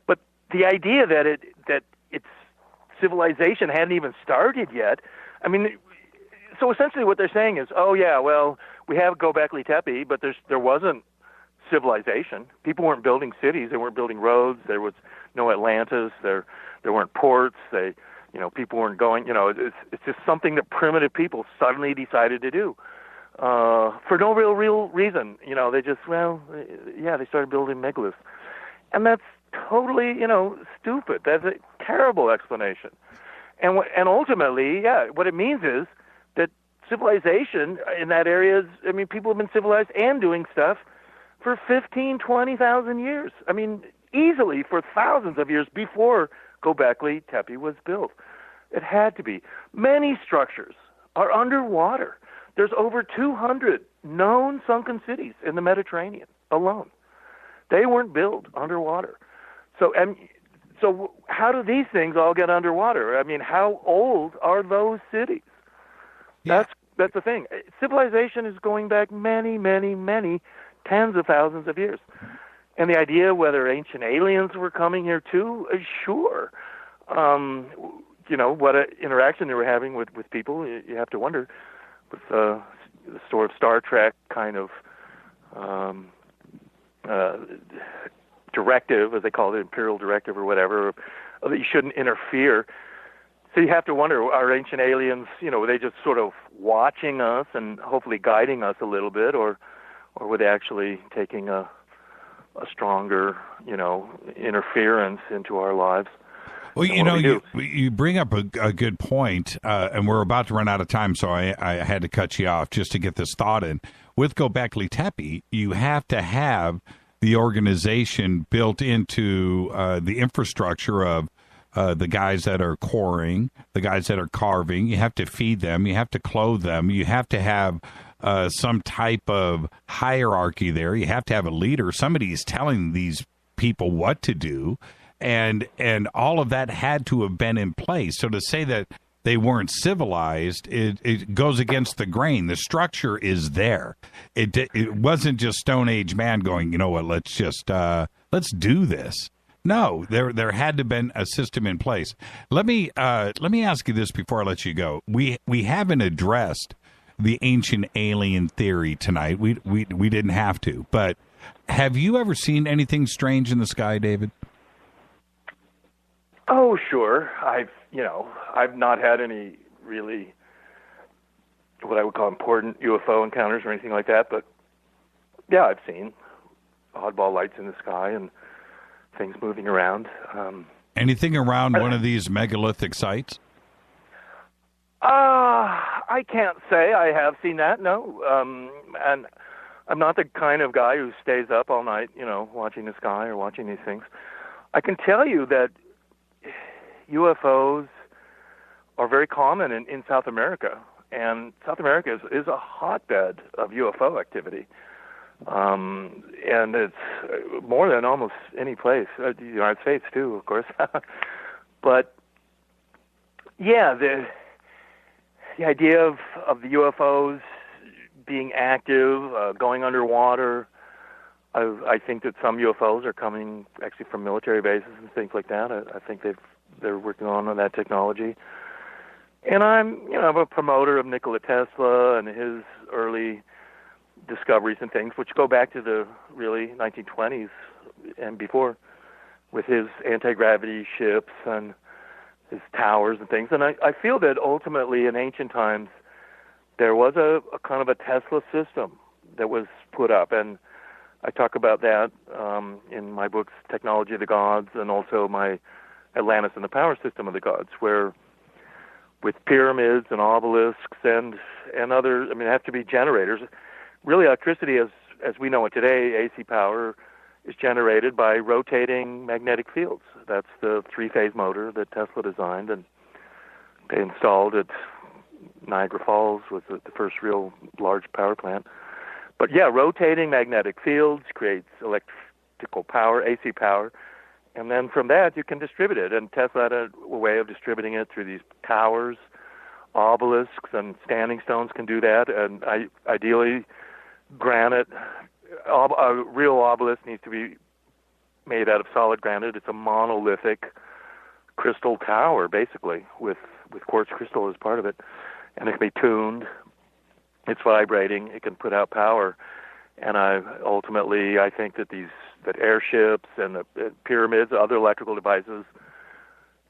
But the idea that its civilization hadn't even started yet, I mean, so essentially what they're saying is, oh yeah, well, we have Göbekli Tepe, but there wasn't civilization. People weren't building cities. They weren't building roads. There was no Atlantis. There weren't ports. People weren't going. It's just something that primitive people suddenly decided to do for no real reason. They just they started building megaliths, and that's totally stupid. That's a terrible explanation. And ultimately, what it means is that civilization in that area is, people have been civilized and doing stuff for 15,000, 20,000 years. I mean, easily for thousands of years before Göbekli Tepe was built. It had to be. Many structures are underwater. There's over 200 known sunken cities in the Mediterranean alone. They weren't built underwater. So how do these things all get underwater? I mean, how old are those cities? Yeah. That's the thing. Civilization is going back many, many, many tens of thousands of years. And the idea whether ancient aliens were coming here too, sure. What an interaction they were having with people, you have to wonder, with the sort of Star Trek kind of directive, as they call it, imperial directive or whatever, that you shouldn't interfere. So you have to wonder, are ancient aliens, were they just sort of watching us and hopefully guiding us a little bit, or were they actually taking a stronger, interference into our lives? Well, you bring up a good point, and we're about to run out of time, so I had to cut you off just to get this thought in. With Göbekli Tepe, you have to have the organization built into the infrastructure of the guys that are coring, the guys that are carving. You have to feed them. You have to clothe them. You have to have some type of hierarchy there. You have to have a leader. Somebody's telling these people what to do. And all of that had to have been in place. So to say that they weren't civilized, it goes against the grain. The structure is there. It wasn't just Stone Age man going, you know what, let's do this. No, there had to have been a system in place. Let me ask you this before I let you go. We haven't addressed the ancient alien theory tonight. We didn't have to, but have you ever seen anything strange in the sky, David? Oh, sure. I've not had any really what I would call important UFO encounters or anything like that, but yeah, I've seen oddball lights in the sky and things moving around. Anything around one of these megalithic sites? I can't say I have seen that, no. And I'm not the kind of guy who stays up all night, watching the sky or watching these things. I can tell you that UFOs are very common in South America, and South America is a hotbed of UFO activity. And it's more than almost any place, the United States too, of course. But yeah, the idea of the UFOs being active, going underwater. I think that some UFOs are coming actually from military bases and things like that. I think they're working on that technology. And I'm a promoter of Nikola Tesla and his early discoveries and things, which go back to the really 1920s and before, with his anti-gravity ships and his towers and things. And I feel that ultimately in ancient times there was a kind of a Tesla system that was put up, and I talk about that in my books, Technology of the Gods, and also my Atlantis and the Power System of the Gods, where with pyramids and obelisks and other, I mean, they have to be generators. Really, electricity, as we know it today, AC power, is generated by rotating magnetic fields. That's the three-phase motor that Tesla designed, and they installed at Niagara Falls, was the first real large power plant. But yeah, rotating magnetic fields creates electrical power, AC power, and then from that you can distribute it. And Tesla had a way of distributing it through these towers, obelisks, and standing stones can do that. And ideally, granite, a real obelisk needs to be made out of solid granite. It's a monolithic crystal tower, basically, with quartz crystal as part of it. And it can be tuned. It's vibrating. It can put out power. And ultimately, I think that that airships and the pyramids, other electrical devices,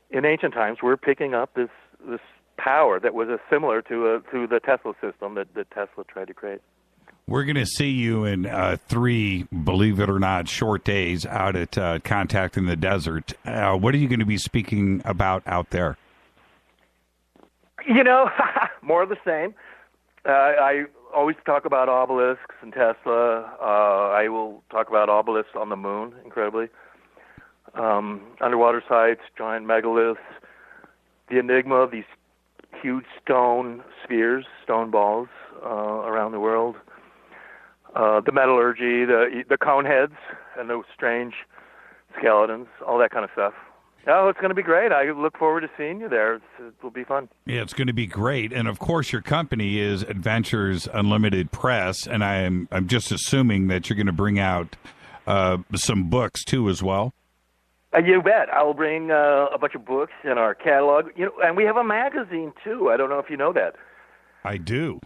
in ancient times, were picking up this power that was similar to the Tesla system that Tesla tried to create. We're going to see you in 3, believe it or not, short days out at Contact in the Desert. What are you going to be speaking about out there? More of the same. I always talk about obelisks and Tesla. I will talk about obelisks on the moon, incredibly. Underwater sites, giant megaliths, the enigma of these huge stone spheres, stone balls around the world. The metallurgy, the cone heads, and those strange skeletons, all that kind of stuff. Oh, it's going to be great. I look forward to seeing you there. It will be fun. Yeah, it's going to be great. And, of course, your company is Adventures Unlimited Press, and I'm just assuming that you're going to bring out some books, too, as well. You bet. I will bring a bunch of books in our catalog. And we have a magazine, too. I don't know if you know that. I do.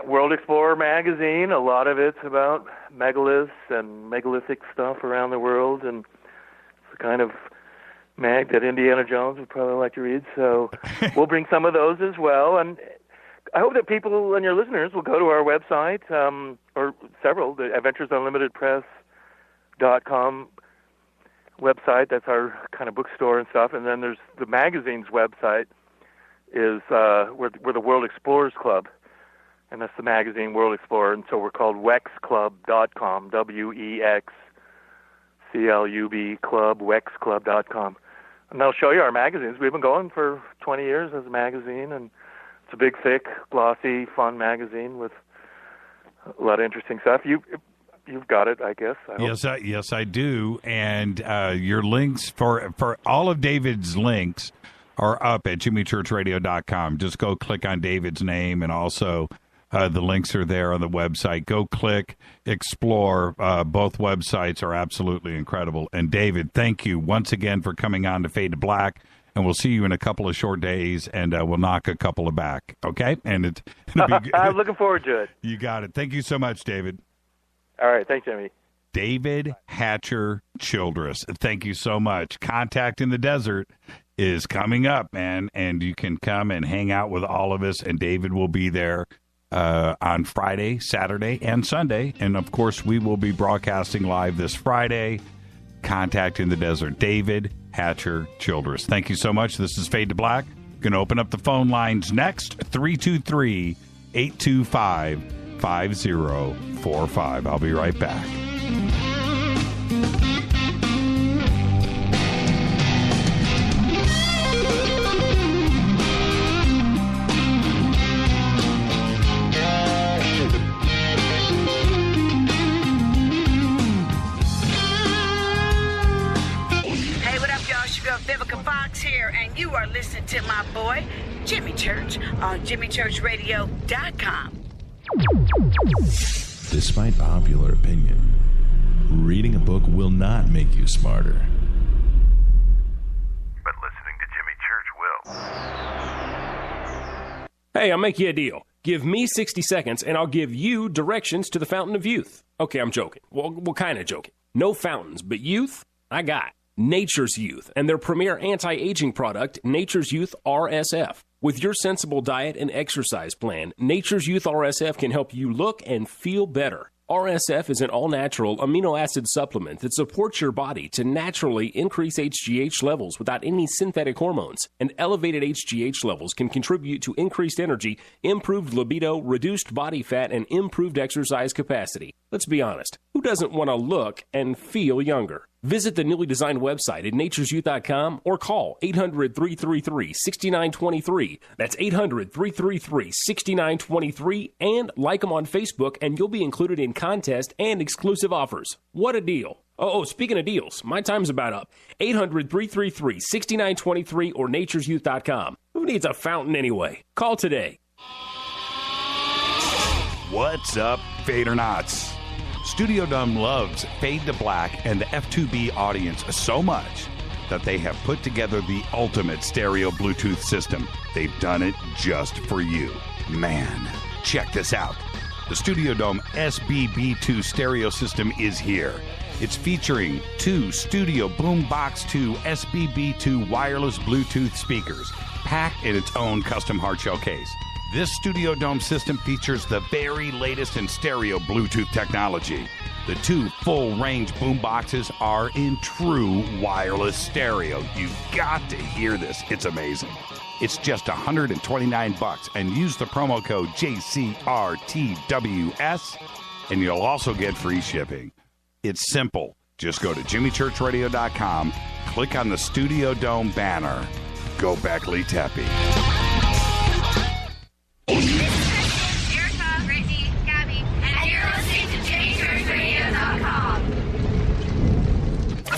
World Explorer magazine. A lot of it's about megaliths and megalithic stuff around the world, and it's the kind of mag that Indiana Jones would probably like to read. So we'll bring some of those as well. And I hope that people and your listeners will go to our website, or several, the AdventuresUnlimitedPress.com website. That's our kind of bookstore and stuff. And then there's the magazine's website is we're the World Explorers Club. And that's the magazine, World Explorer. And so we're called wexclub.com, WEXCLUB Club, wexclub.com. And they'll show you our magazines. We've been going for 20 years as a magazine, and it's a big, thick, glossy, fun magazine with a lot of interesting stuff. You've got it, I guess. Yes, I do. And your links for all of David's links are up at jimmychurchradio.com. Just go click on David's name, and also the links are there on the website. Go click, explore. Both websites are absolutely incredible. And David, thank you once again for coming on to Fade to Black. And we'll see you in a couple of short days, and we'll knock a couple of back. Okay? And it'll be good. I'm looking forward to it. You got it. Thank you so much, David. All right. Thanks, Jimmy. David Hatcher Childress. Thank you so much. Contact in the Desert is coming up, man. And you can come and hang out with all of us, and David will be there on Friday, Saturday, and Sunday. And, of course, we will be broadcasting live this Friday. Contact in the Desert. David Hatcher Childress. Thank you so much. This is Fade to Black. Going to open up the phone lines next. 323-825-5045. I'll be right back. Vivica Fox here, and you are listening to my boy, Jimmy Church, on JimmyChurchRadio.com. Despite popular opinion, reading a book will not make you smarter. But listening to Jimmy Church will. Hey, I'll make you a deal. Give me 60 seconds, and I'll give you directions to the Fountain of Youth. Okay, I'm joking. Well, kind of joking. No fountains, but youth, I got. Nature's Youth, and their premier anti-aging product, Nature's Youth RSF. With your sensible diet and exercise plan, Nature's Youth RSF can help you look and feel better. RSF is an all-natural amino acid supplement that supports your body to naturally increase HGH levels without any synthetic hormones. And elevated HGH levels can contribute to increased energy, improved libido, reduced body fat, and improved exercise capacity. Let's be honest, who doesn't want to look and feel younger? Visit the newly designed website at naturesyouth.com or call 800-333-6923. That's 800-333-6923, and like them on Facebook, and you'll be included in contest and exclusive offers. What a deal. Oh, speaking of deals, my time's about up. 800-333-6923 or naturesyouth.com. Who needs a fountain anyway? Call today. What's up, Fadernauts? Studio Dome loves Fade to Black and the F2B audience so much that they have put together the ultimate stereo Bluetooth system. They've done it just for you. Man, check this out. The Studio Dome SBB2 stereo system is here. It's featuring 2 Studio Boombox 2 SBB2 wireless Bluetooth speakers, packed in its own custom hardshell case. This Studio Dome system features the very latest in stereo Bluetooth technology. The 2 full-range boomboxes are in true wireless stereo. You've got to hear this. It's amazing. It's just $129, and use the promo code JCRTWS, and you'll also get free shipping. It's simple. Just go to JimmyChurchRadio.com, click on the Studio Dome banner. Go Beckley Teppy. Erica, Brittany, Gabby, and you're listening to JimmyChurchRadio.com.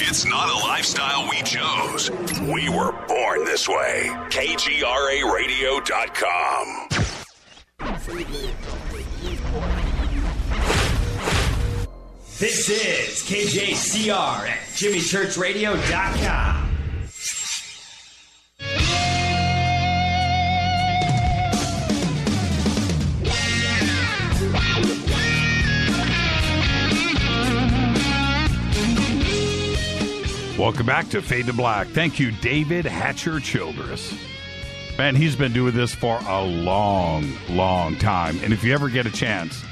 It's not a lifestyle we chose. We were born this way. KGRARadio.com. This is KJCR at JimmyChurchRadio.com. Welcome back to Fade to Black. Thank you, David Hatcher Childress. Man, he's been doing this for a long, long time. And if you ever get a chance,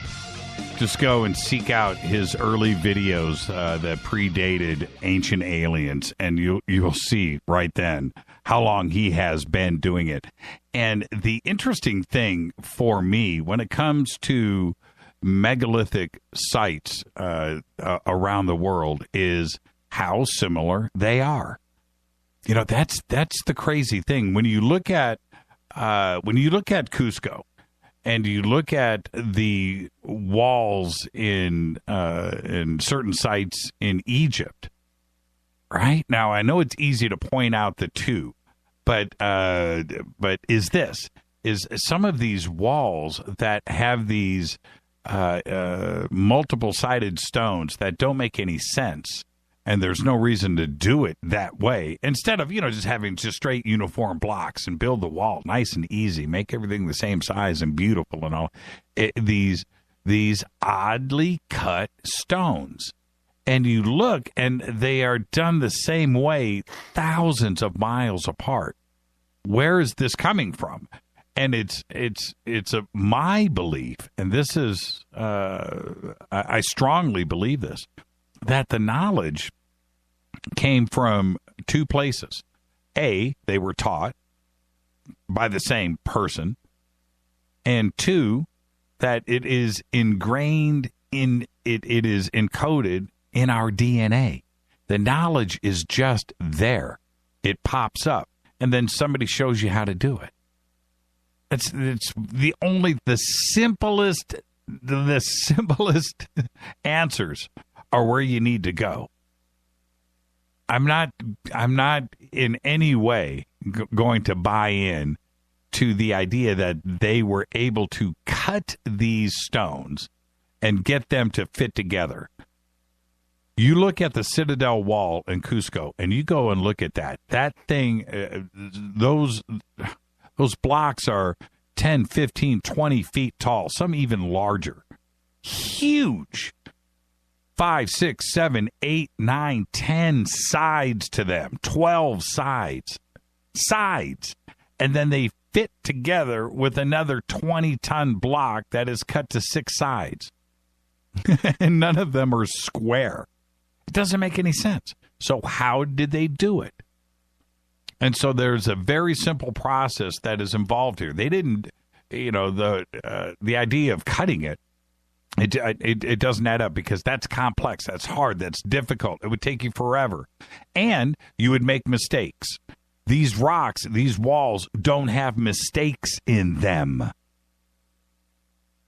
just go and seek out his early videos that predated Ancient Aliens, and you'll see right then how long he has been doing it. And the interesting thing for me when it comes to megalithic sites around the world is how similar they are. You know, that's the crazy thing. When you look at Cusco, and you look at the walls in certain sites in Egypt, right? Now, I know it's easy to point out the two, but is some of these walls that have these multiple-sided stones that don't make any sense, and there's no reason to do it that way. Instead of, just having just straight uniform blocks and build the wall nice and easy, make everything the same size and beautiful and all. These oddly cut stones. And you look, and they are done the same way thousands of miles apart. Where is this coming from? And it's my belief, and this is, I strongly believe this, that the knowledge came from two places. A, they were taught by the same person. And two, that it is ingrained in, it is encoded in our DNA. The knowledge is just there. It pops up. And then somebody shows you how to do it. It's the simplest answers are where you need to go. I'm not in any way going to buy in to the idea that they were able to cut these stones and get them to fit together. You look at the Citadel Wall in Cusco, and you go and look at that. That thing, those blocks are 10, 15, 20 feet tall, some even larger. Huge. 5, 6, 7, 8, 9, 10 sides to them. 12 sides. And then they fit together with another 20-ton block that is cut to 6 sides. And none of them are square. It doesn't make any sense. So how did they do it? And so there's a very simple process that is involved here. They didn't, the idea of cutting it, it doesn't add up because that's complex, that's hard, that's difficult. It would take you forever. And you would make mistakes. These rocks, these walls don't have mistakes in them.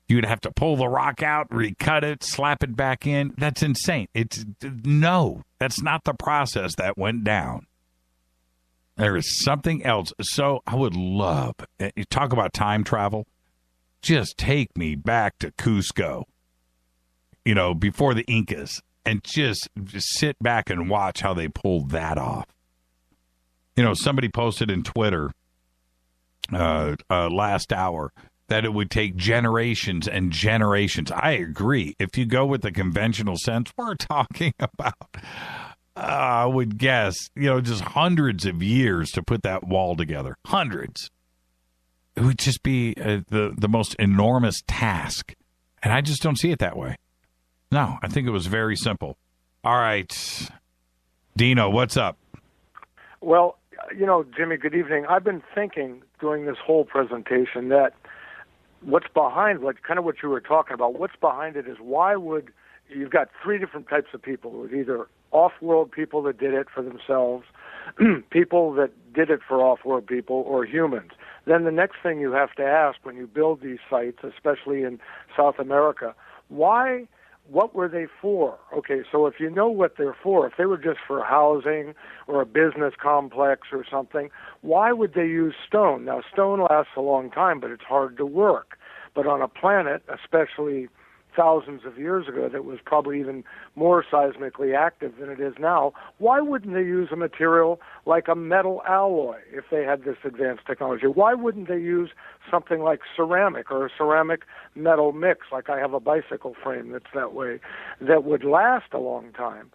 You'd have to pull the rock out, recut it, slap it back in. That's insane. No, that's not the process that went down. There is something else. So I would love, you talk about time travel, just take me back to Cusco, before the Incas, and just sit back and watch how they pulled that off. Somebody posted in Twitter last hour that it would take generations and generations. I agree. If you go with the conventional sense, we're talking about, I would guess, just hundreds of years to put that wall together. Hundreds. It would just be the most enormous task. And I just don't see it that way. No, I think it was very simple. All right. Dino, what's up? Well, Jimmy, good evening. I've been thinking during this whole presentation that what's behind kind of what you were talking about, what's behind it is you've got 3 different types of people. It was either off-world people that did it for themselves, people that did it for off-world people, or humans. Then the next thing you have to ask when you build these sites, especially in South America, what were they for? Okay, so if you know what they're for, if they were just for housing or a business complex or something, why would they use stone? Now, stone lasts a long time, but it's hard to work. But on a planet, especially thousands of years ago, that was probably even more seismically active than it is now, why wouldn't they use a material like a metal alloy if they had this advanced technology? Why wouldn't they use something like ceramic or a ceramic metal mix, like I have a bicycle frame that's that way, that would last a long time?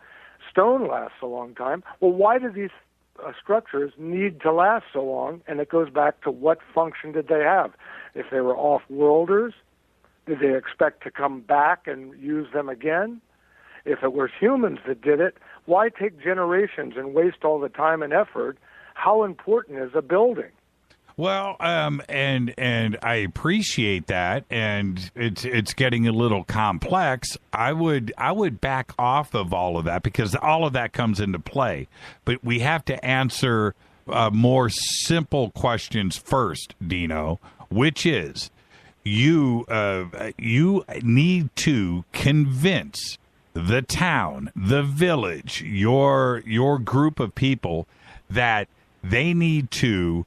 Stone lasts a long time. Well, why do these structures need to last so long? And it goes back to what function did they have? If they were off-worlders, did they expect to come back and use them again? If it was humans that did it, why take generations and waste all the time and effort? How important is a building? Well, and I appreciate that, and it's getting a little complex. I would back off of all of that because all of that comes into play. But we have to answer more simple questions first, Dino, which is, you need to convince the town, the village, your group of people that they need to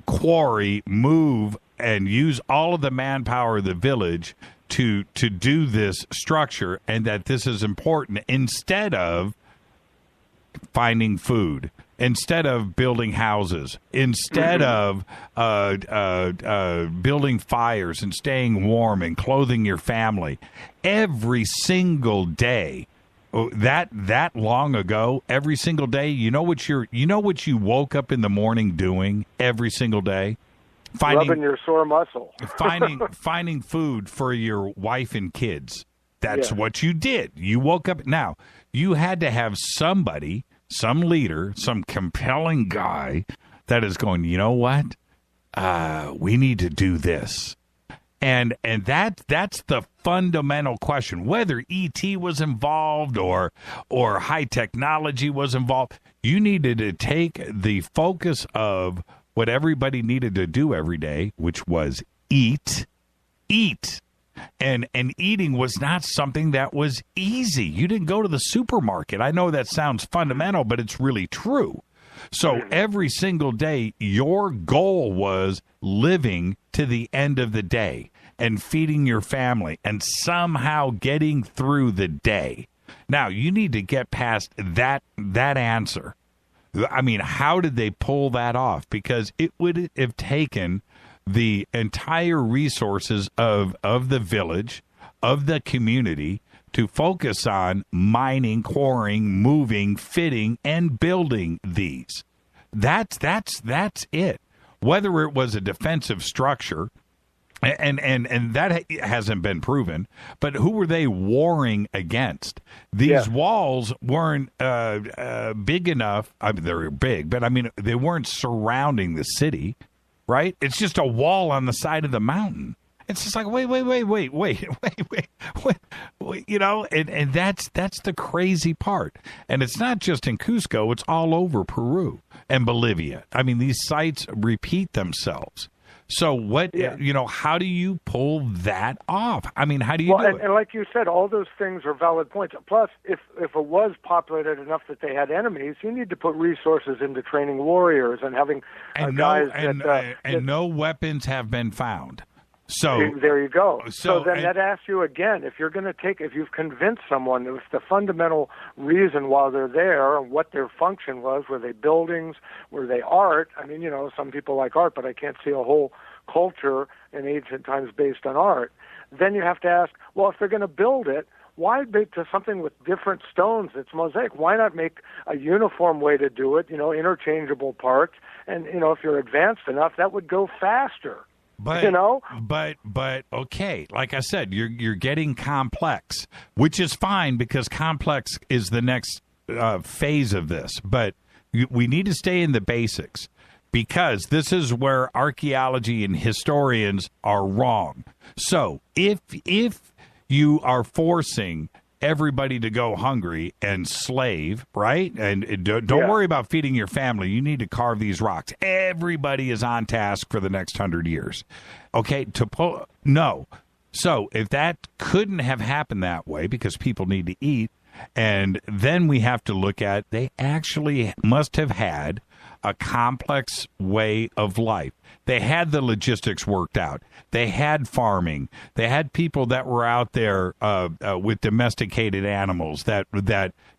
quarry, move, and use all of the manpower of the village to do this structure, and that this is important instead of finding food, instead of building houses, instead of building fires and staying warm and clothing your family every single day. That long ago, every single day, you know what you woke up in the morning doing every single day? Rubbing your sore muscle. finding food for your wife and kids. That's what you did. You woke up. Now, you had to have somebody, some leader, some compelling guy that is going, you know what? We need to do this. And that's the fundamental question. Whether ET was involved or high technology was involved, you needed to take the focus of what everybody needed to do every day, which was eat, And eating was not something that was easy. You didn't go to the supermarket. I know that sounds fundamental, but it's really true. So every single day, your goal was living to the end of the day and feeding your family and somehow getting through the day. Now, you need to get past that answer. I mean, how did they pull that off? Because it would have taken the entire resources of the village, of the community, to focus on mining, quarrying, moving, fitting, and building these. That's it. Whether it was a defensive structure, and that hasn't been proven, but who were they warring against? These walls weren't big enough. I mean, they were big, but I mean, they weren't surrounding the city, right? It's just a wall on the side of the mountain. It's just like, wait, you know, and that's the crazy part. And it's not just in Cusco, it's all over Peru and Bolivia. I mean, these sites repeat themselves. So how do you pull that off? I mean, how do you do it? And like you said, all those things are valid points. Plus, if it was populated enough that they had enemies, you need to put resources into training warriors and having guys no weapons have been found. So there you go. So then that asks you again, if you've convinced someone, if the fundamental reason why they're there and what their function was, were they buildings, were they art? I mean, you know, some people like art, but I can't see a whole culture in ancient times based on art. Then you have to ask, well, if they're going to build it, why make to something with different stones? It's mosaic. Why not make a uniform way to do it, you know, interchangeable parts? And, you know, if you're advanced enough, that would go faster. But, you know? But okay, like I said, you're getting complex, which is fine because complex is the next phase of this. But we need to stay in the basics because this is where archaeology and historians are wrong. So if you are forcing everybody to go hungry and slave, right? And don't worry about feeding your family. You need to carve these rocks. Everybody is on task for the next 100 years. Okay, no. So if that couldn't have happened that way because people need to eat, and then we have to look at they actually must have had a complex way of life. They had the logistics worked out. They had farming. They had people that were out there with domesticated animals that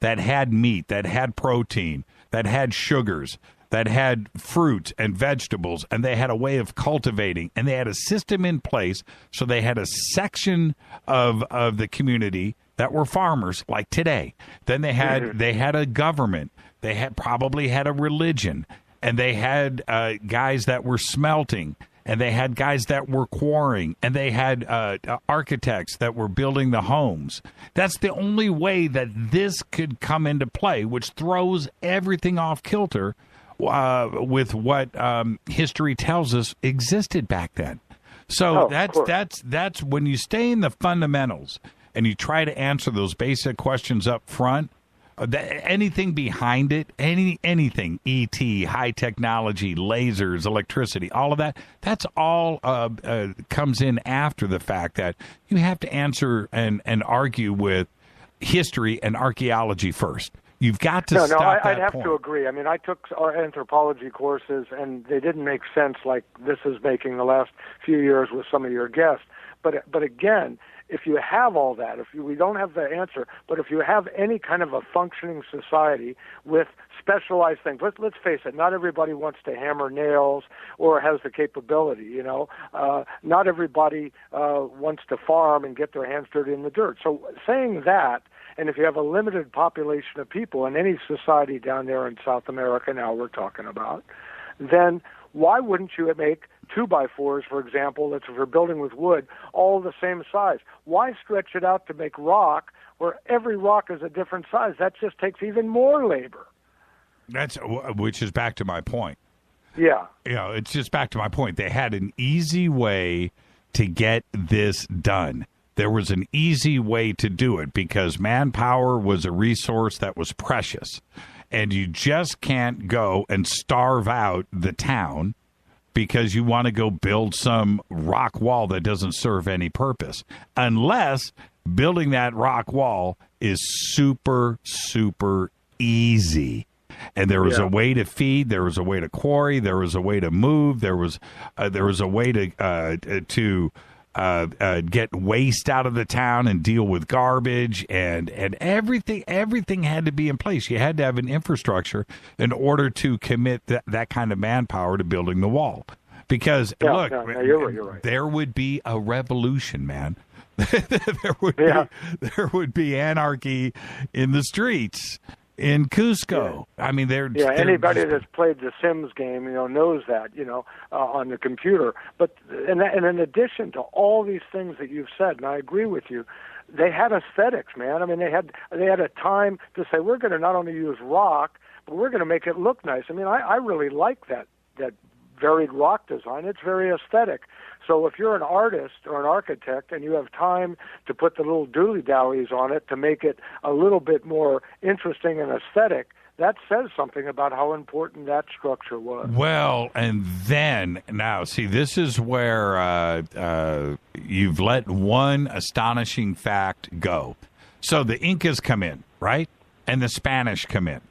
had meat, that had protein, that had sugars, that had fruit and vegetables, and they had a way of cultivating, and they had a system in place. So they had a section of the community that were farmers, like today. Then they had a government. They probably had a religion, and they had guys that were smelting, and they had guys that were quarrying, and they had architects that were building the homes. That's the only way that this could come into play, which throws everything off kilter with what history tells us existed back then. So that's when you stay in the fundamentals and you try to answer those basic questions up front. Anything behind it, anything, ET, high technology, lasers, electricity, all of that, that's all comes in after the fact that you have to answer and argue with history and archaeology first. You've got to stop that I'd have point. to agree. I mean, I took our anthropology courses, and they didn't make sense like this is making the last few years with some of your guests. But again, if you have all that, we don't have the answer, but if you have any kind of a functioning society with specialized things, let's face it, not everybody wants to hammer nails or has the capability, you know. Not everybody wants to farm and get their hands dirty in the dirt. So saying that, and if you have a limited population of people in any society down there in South America now we're talking about, then why wouldn't you make 2x4s, for example, that's if you're building with wood, all the same size? Why stretch it out to make rock where every rock is a different size? That just takes even more labor. Which is back to my point. Yeah. You know, it's just back to my point. They had an easy way to get this done. There was an easy way to do it because manpower was a resource that was precious. And you just can't go and starve out the town because you want to go build some rock wall that doesn't serve any purpose, unless building that rock wall is super, super easy. And there was a way to feed, there was a way to quarry, there was a way to move, there was a way to get waste out of the town and deal with garbage, and everything had to be in place. You had to have an infrastructure in order to commit that kind of manpower to building the wall. Because you're right. There would be a revolution, man. there would be anarchy in the streets in Cusco. Yeah. I mean, anybody that's played the Sims game, knows that, on the computer. But and in addition to all these things that you've said, and I agree with you, they had aesthetics, man. I mean, they had a time to say, we're going to not only use rock, but we're going to make it look nice. I mean, I really like that varied rock design. It's very aesthetic. So if you're an artist or an architect and you have time to put the little dooley-dallies on it to make it a little bit more interesting and aesthetic, that says something about how important that structure was. Well, and then, now, see, this is where you've let one astonishing fact go. So the Incas come in, right? And the Spanish come in.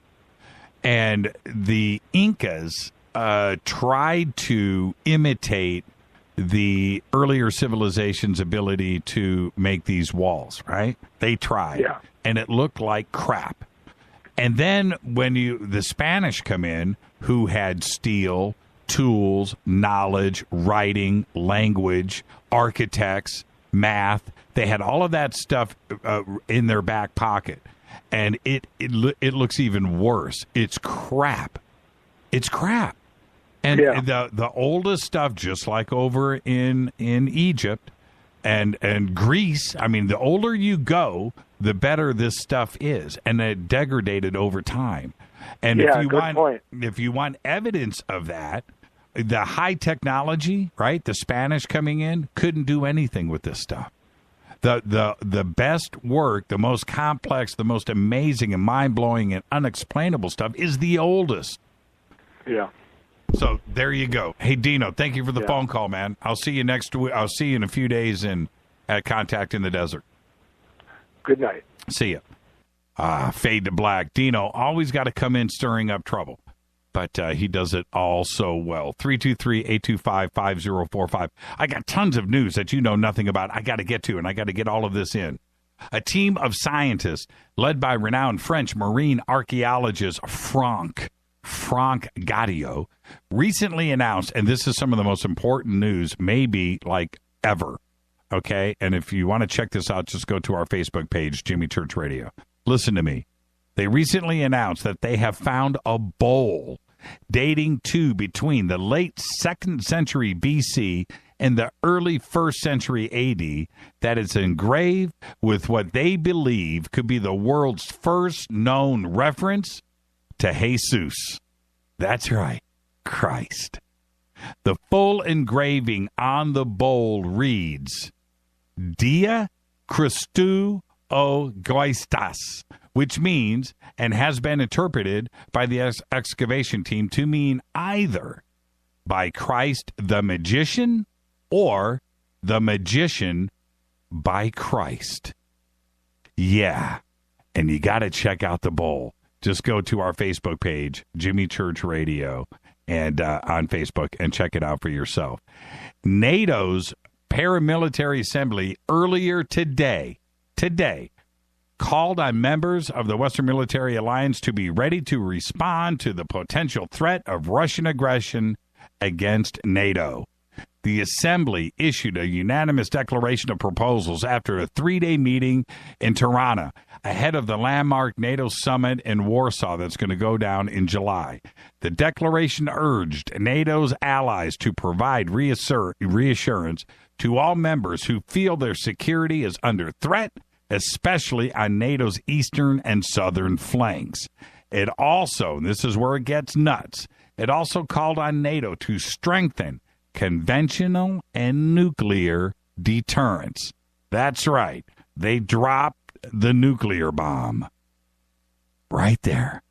And the Incas tried to imitate the earlier civilization's ability to make these walls, right? They tried, and it looked like crap. And then when the Spanish come in, who had steel, tools, knowledge, writing, language, architects, math, they had all of that stuff in their back pocket. And it looks even worse. It's crap. It's crap. And the oldest stuff, just like over in Egypt and Greece, I mean, the older you go, the better this stuff is, and it degraded over time. And if you want evidence of that, the high technology, right? The Spanish coming in couldn't do anything with this stuff. The best work, the most complex, the most amazing and mind-blowing and unexplainable stuff is the oldest. Yeah. So there you go. Hey, Dino, thank you for the phone call, man. I'll see you next week. I'll see you in a few days at Contact in the Desert. Good night. See ya. Fade to black. Dino always got to come in stirring up trouble, but he does it all so well. 323-825-5045. I got tons of news that you know nothing about. I got to get to, and I got to get all of this in. A team of scientists led by renowned French marine archaeologist Franck Gattiot recently announced, and this is some of the most important news maybe like ever, okay? And if you want to check this out, just go to our Facebook page, Jimmy Church Radio. Listen to me. They recently announced that they have found a bowl dating to between the late 2nd century BC and the early 1st century AD that is engraved with what they believe could be the world's first known reference to Jesus. That's right, Christ. The full engraving on the bowl reads, Dia Christou o Goistas, which means, and has been interpreted by the excavation team to mean either by Christ the magician or the magician by Christ. Yeah, and you got to check out the bowl. Just go to our Facebook page, Jimmy Church Radio, and on Facebook, and check it out for yourself. NATO's paramilitary assembly earlier today, called on members of the Western Military Alliance to be ready to respond to the potential threat of Russian aggression against NATO. The assembly issued a unanimous declaration of proposals after a 3-day meeting in Tirana ahead of the landmark NATO summit in Warsaw that's going to go down in July. The declaration urged NATO's allies to provide reassurance to all members who feel their security is under threat, especially on NATO's eastern and southern flanks. It also, and this is where it gets nuts, it also called on NATO to strengthen conventional and nuclear deterrence. That's right. They dropped the nuclear bomb right there.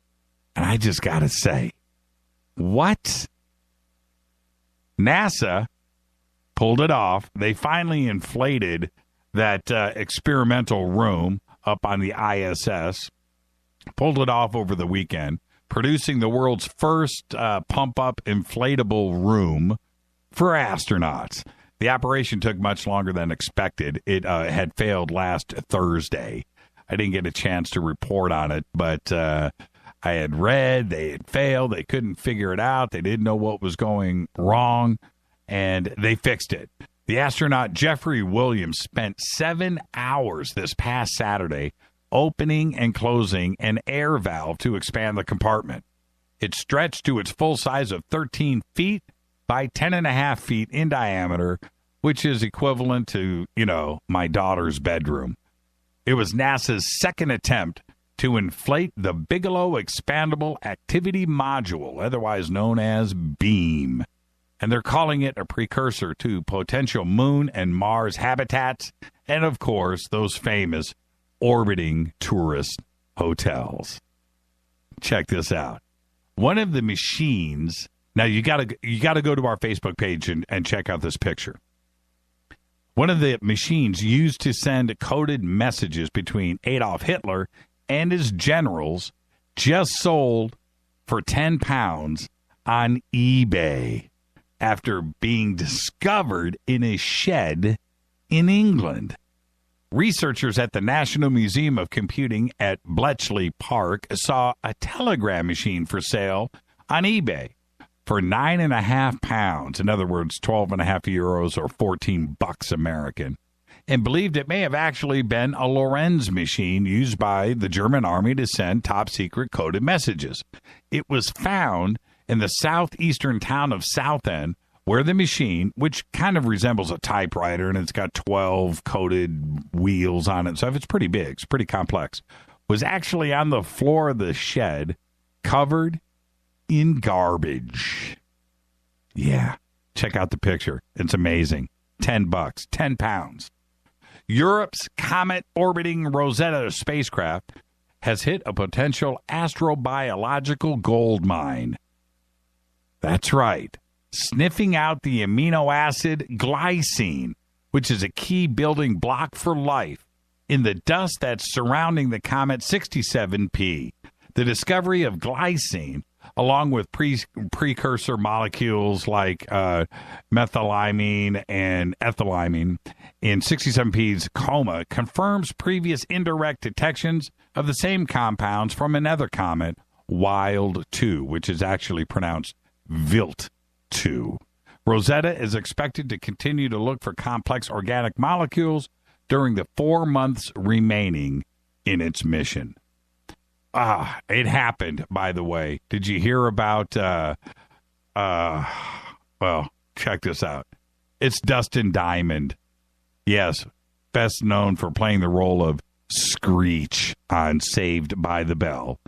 And I just got to say, what? NASA pulled it off. They finally inflated that experimental room up on the ISS, pulled it off over the weekend, producing the world's first pump-up inflatable room for astronauts. The operation took much longer than expected. It had failed last Thursday. I didn't get a chance to report on it, but I had read they had failed. They couldn't figure it out. They didn't know what was going wrong, and they fixed it. The astronaut Jeffrey Williams spent 7 hours this past Saturday opening and closing an air valve to expand the compartment. It stretched to its full size of 13 feet by 10.5 feet in diameter, which is equivalent to, my daughter's bedroom. It was NASA's second attempt to inflate the Bigelow Expandable Activity Module, otherwise known as BEAM. And they're calling it a precursor to potential Moon and Mars habitats, and of course, those famous orbiting tourist hotels. Check this out. One of the machines, now you gotta go to our Facebook page and check out this picture. One of the machines used to send coded messages between Adolf Hitler and his generals just sold for £10 on eBay after being discovered in a shed in England. Researchers at the National Museum of Computing at Bletchley Park saw a telegram machine for sale on eBay for £9.5, in other words, 12.5 euros or $14 American, and believed it may have actually been a Lorenz machine used by the German army to send top-secret coded messages. It was found in the southeastern town of Southend, where the machine, which kind of resembles a typewriter, and it's got 12 coded wheels on it and stuff, it's pretty big, it's pretty complex, was actually on the floor of the shed, covered in garbage. Yeah, check out the picture. It's amazing. $10, £10. Europe's comet-orbiting Rosetta spacecraft has hit a potential astrobiological gold mine. That's right. Sniffing out the amino acid glycine, which is a key building block for life, in the dust that's surrounding the comet 67P. The discovery of glycine, along with precursor molecules like methylamine and ethylamine in 67P's coma, confirms previous indirect detections of the same compounds from another comet, Wild 2, which is actually pronounced Wild 2. Rosetta is expected to continue to look for complex organic molecules during the 4 months remaining in its mission. It happened, by the way. Did you hear about, well, check this out. It's Dustin Diamond. Yes, best known for playing the role of Screech on Saved by the Bell,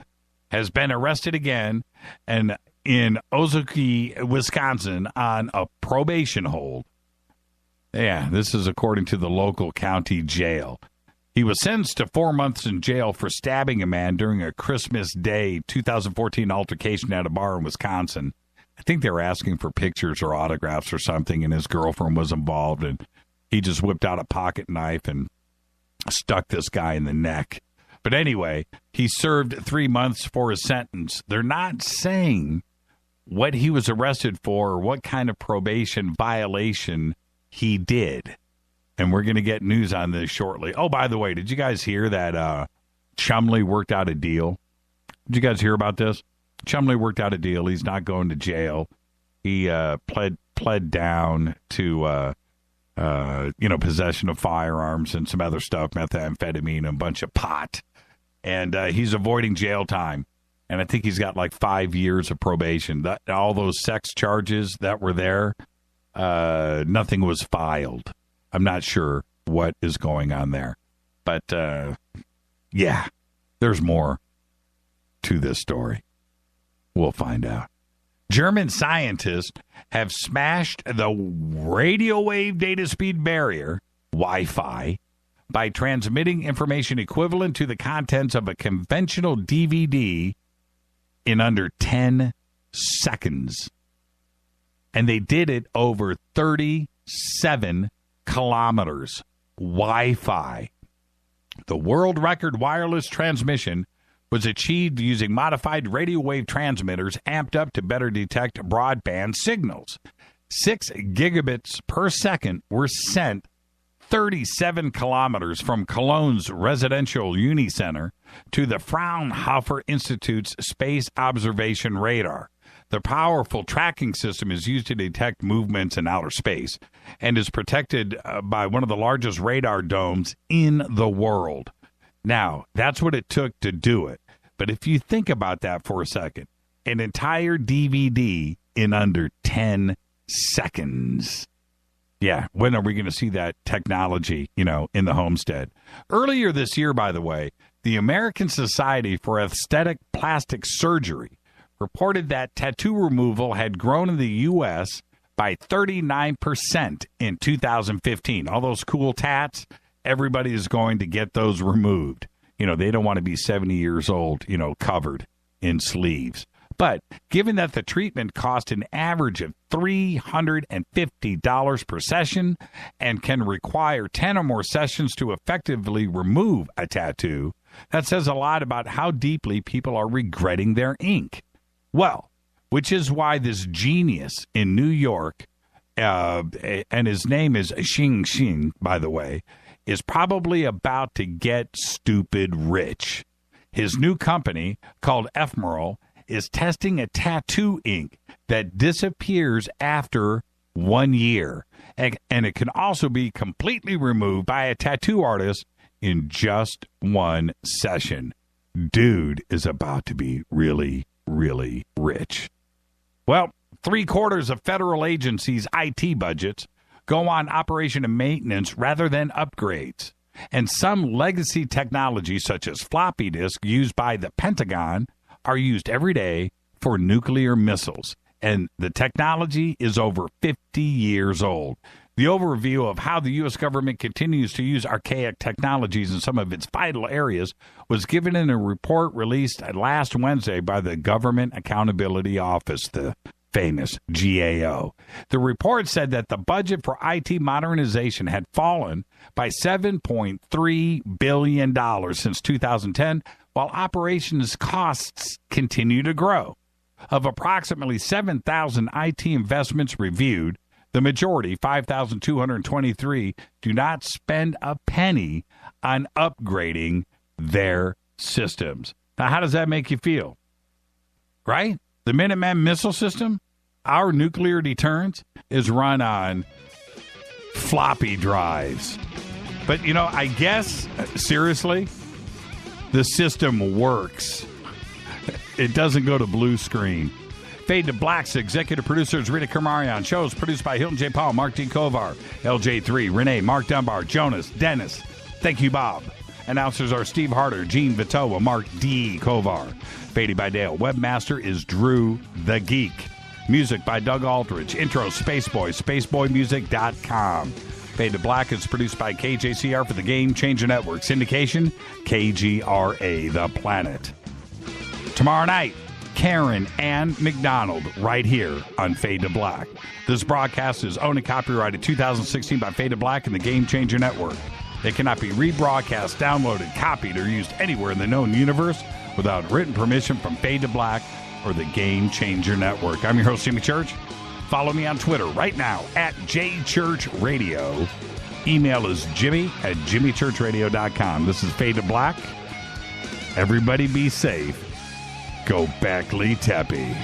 has been arrested again and in Ozaukee, Wisconsin, on a probation hold. Yeah, this is according to the local county jail. He was sentenced to 4 months in jail for stabbing a man during a Christmas Day 2014 altercation at a bar in Wisconsin. I think they were asking for pictures or autographs or something, and his girlfriend was involved, and he just whipped out a pocket knife and stuck this guy in the neck. But anyway, he served 3 months for his sentence. They're not saying what he was arrested for or what kind of probation violation he did. And we're going to get news on this shortly. Oh, by the way, did you guys hear that Chumley worked out a deal? Did you guys hear about this? Chumley worked out a deal. He's not going to jail. He pled down to possession of firearms and some other stuff, methamphetamine, and a bunch of pot. And he's avoiding jail time. And I think he's got like 5 years of probation. All those sex charges that were there, nothing was filed. I'm not sure what is going on there. But, yeah, there's more to this story. We'll find out. German scientists have smashed the radio wave data speed barrier, Wi-Fi, by transmitting information equivalent to the contents of a conventional DVD in under 10 seconds. And they did it over 37 kilometers. Wi-Fi. The world record wireless transmission was achieved using modified radio wave transmitters amped up to better detect broadband signals. 6 gigabits per second were sent 37 kilometers from Cologne's residential unicenter to the Fraunhofer Institute's Space Observation Radar. The powerful tracking system is used to detect movements in outer space and is protected by one of the largest radar domes in the world. Now, that's what it took to do it. But if you think about that for a second, an entire DVD in under 10 seconds. Yeah, when are we going to see that technology, in the homestead? Earlier this year, by the way, the American Society for Aesthetic Plastic Surgery reported that tattoo removal had grown in the U.S. by 39% in 2015. All those cool tats, everybody is going to get those removed. They don't want to be 70 years old, covered in sleeves. But given that the treatment cost an average of $350 per session and can require 10 or more sessions to effectively remove a tattoo, that says a lot about how deeply people are regretting their ink. Well, which is why this genius in New York, and his name is Xing Xing, by the way, is probably about to get stupid rich. His new company, called Ephemeral, is testing a tattoo ink that disappears after 1 year. And it can also be completely removed by a tattoo artist in just one session. Dude is about to be really, really rich. Well, 3/4 of federal agencies' IT budgets go on operation and maintenance rather than upgrades. And some legacy technologies, such as floppy disk used by the Pentagon, are used every day for nuclear missiles. And the technology is over 50 years old. The overview of how the U.S. government continues to use archaic technologies in some of its vital areas was given in a report released last Wednesday by the Government Accountability Office, the famous GAO. The report said that the budget for IT modernization had fallen by $7.3 billion since 2010, while operations costs continue to grow. Of approximately 7,000 IT investments reviewed, the majority, 5,223, do not spend a penny on upgrading their systems. Now, how does that make you feel? Right? The Minuteman missile system, our nuclear deterrence, is run on floppy drives. But, I guess, seriously, the system works. It doesn't go to blue screen. Fade to Black's executive producers Rita Kermarian. Shows produced by Hilton J. Paul, Mark D. Kovar, LJ3, Renee, Mark Dunbar, Jonas, Dennis. Thank you, Bob. Announcers are Steve Harder, Gene Vitoa, Mark D. Kovar. Faded by Dale. Webmaster is Drew the Geek. Music by Doug Aldridge. Intro, Spaceboy, spaceboymusic.com. Fade to Black is produced by KJCR for the Game Changer Network. Syndication, KGRA, The Planet. Tomorrow night, Karen Ann McDonald, right here on Fade to Black. This broadcast is owned and copyrighted 2016 by Fade to Black and the Game Changer Network. It cannot be rebroadcast, downloaded, copied, or used anywhere in the known universe without written permission from Fade to Black or the Game Changer Network. I'm your host, Jimmy Church. Follow me on Twitter right now at JChurchRadio. Email is jimmy@jimmychurchradio.com. This is Fade to Black. Everybody be safe. Go Backley Tappy.